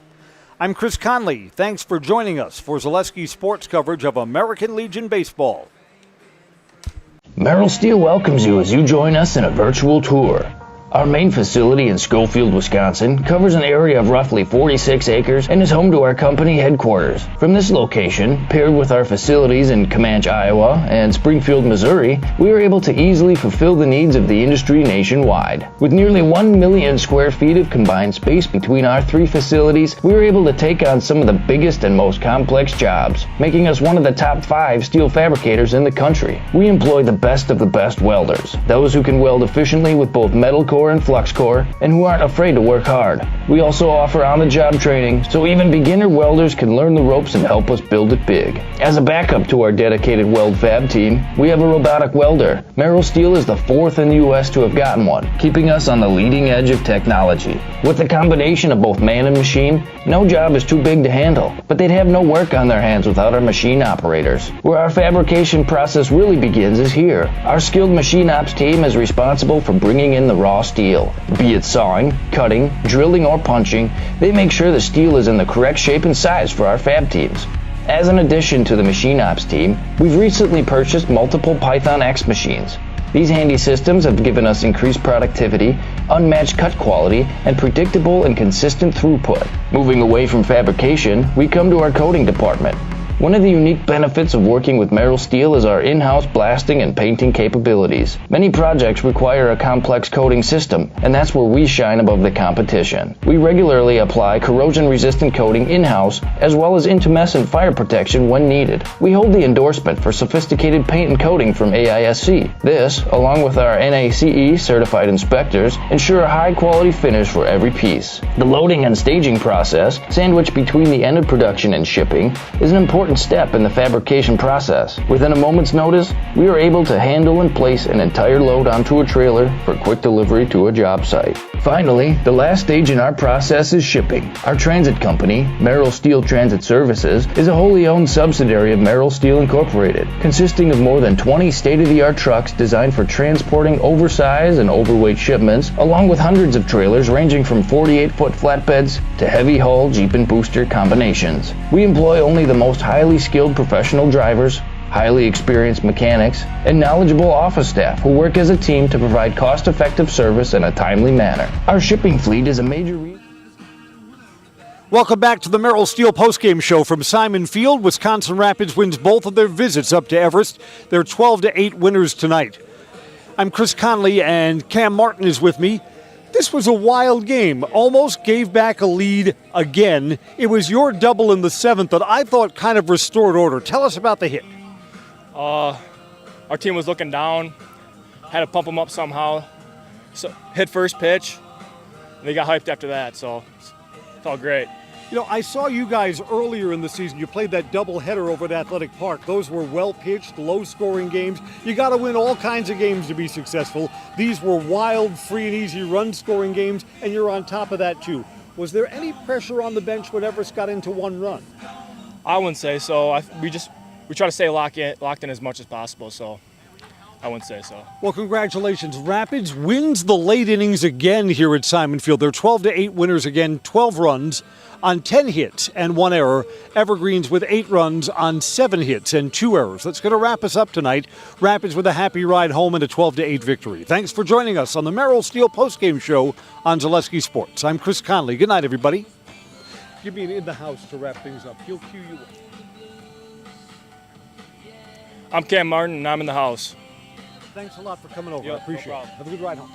I'm Chris Conley. Thanks for joining us for Zaleski Sports coverage of American Legion Baseball. Merrill Steel welcomes you as you join us in a virtual tour. Our main facility in Schofield, Wisconsin covers an area of roughly 46 acres and is home to our company headquarters. From this location, paired with our facilities in Comanche, Iowa and Springfield, Missouri, we are able to easily fulfill the needs of the industry nationwide. With nearly 1 million square feet of combined space between our 3 facilities, we are able to take on some of the biggest and most complex jobs, making us one of the top 5 steel fabricators in the country. We employ the best of the best welders, those who can weld efficiently with both metal core and flux core, and who aren't afraid to work hard. We also offer on-the-job training, so even beginner welders can learn the ropes and help us build it big. As a backup to our dedicated weld fab team, we have a robotic welder. Merrill Steel is the 4th in the U.S. to have gotten one, keeping us on the leading edge of technology. With the combination of both man and machine, no job is too big to handle, but they'd have no work on their hands without our machine operators. Where our fabrication process really begins is here. Our skilled machine ops team is responsible for bringing in the raw steel. Be it sawing, cutting, drilling, or punching, they make sure the steel is in the correct shape and size for our fab teams. As an addition to the machine ops team, we've recently purchased multiple Python X machines. These handy systems have given us increased productivity, unmatched cut quality, and predictable and consistent throughput. Moving away from fabrication, we come to our coating department. One of the unique benefits of working with Merrill Steel is our in-house blasting and painting capabilities. Many projects require a complex coating system, and that's where we shine above the competition. We regularly apply corrosion-resistant coating in-house, as well as intumescent fire protection when needed. We hold the endorsement for sophisticated paint and coating from AISC. This, along with our NACE certified inspectors, ensure a high-quality finish for every piece. The loading and staging process, sandwiched between the end of production and shipping, is an important step in the fabrication process. Within a moment's notice, we are able to handle and place an entire load onto a trailer for quick delivery to a job site. Finally, the last stage in our process is shipping. Our transit company, Merrill Steel Transit Services, is a wholly owned subsidiary of Merrill Steel Incorporated, consisting of more than 20 state-of-the-art trucks designed for transporting oversized and overweight shipments, along with hundreds of trailers ranging from 48-foot flatbeds to heavy-hull Jeep and booster combinations. We employ only the most highly skilled professional drivers, highly experienced mechanics, and knowledgeable office staff who work as a team to provide cost-effective service in a timely manner. Our shipping fleet is a major reason. Welcome back to the Merrill Steel postgame show from Simon Field. Wisconsin Rapids wins both of their visits up to Everest. They're 12-8 winners tonight. I'm Chris Conley, and Cam Martin is with me. This was a wild game. Almost gave back a lead again. It was your double in the 7th that I thought kind of restored order. Tell us about the hit. Our team was looking down, had to pump them up somehow. So hit first pitch, and they got hyped after that, so it felt great. You know, I saw you guys earlier in the season. You played that doubleheader over at Athletic Park. Those were well-pitched, low-scoring games. You got to win all kinds of games to be successful. These were wild, free and easy run-scoring games, and you're on top of that, too. Was there any pressure on the bench when Everest got into one run? I wouldn't say so. We try to stay locked in as much as possible, so I wouldn't say so. Well, congratulations. Rapids wins the late innings again here at Simon Field. They're 12-8 winners again, 12 runs on 10 hits and 1 error. Evergreens with 8 runs on 7 hits and 2 errors. That's going to wrap us up tonight. Rapids with a happy ride home and a 12-8 victory. Thanks for joining us on the Merrill Steel postgame show on Zaleski Sports. I'm Chris Conley. Good night, everybody. Give me an in the house to wrap things up. He'll cue you up. I'm Cam Martin, and I'm in the house. Thanks a lot for coming over. Yep, I appreciate no it. problem. Have a good ride home.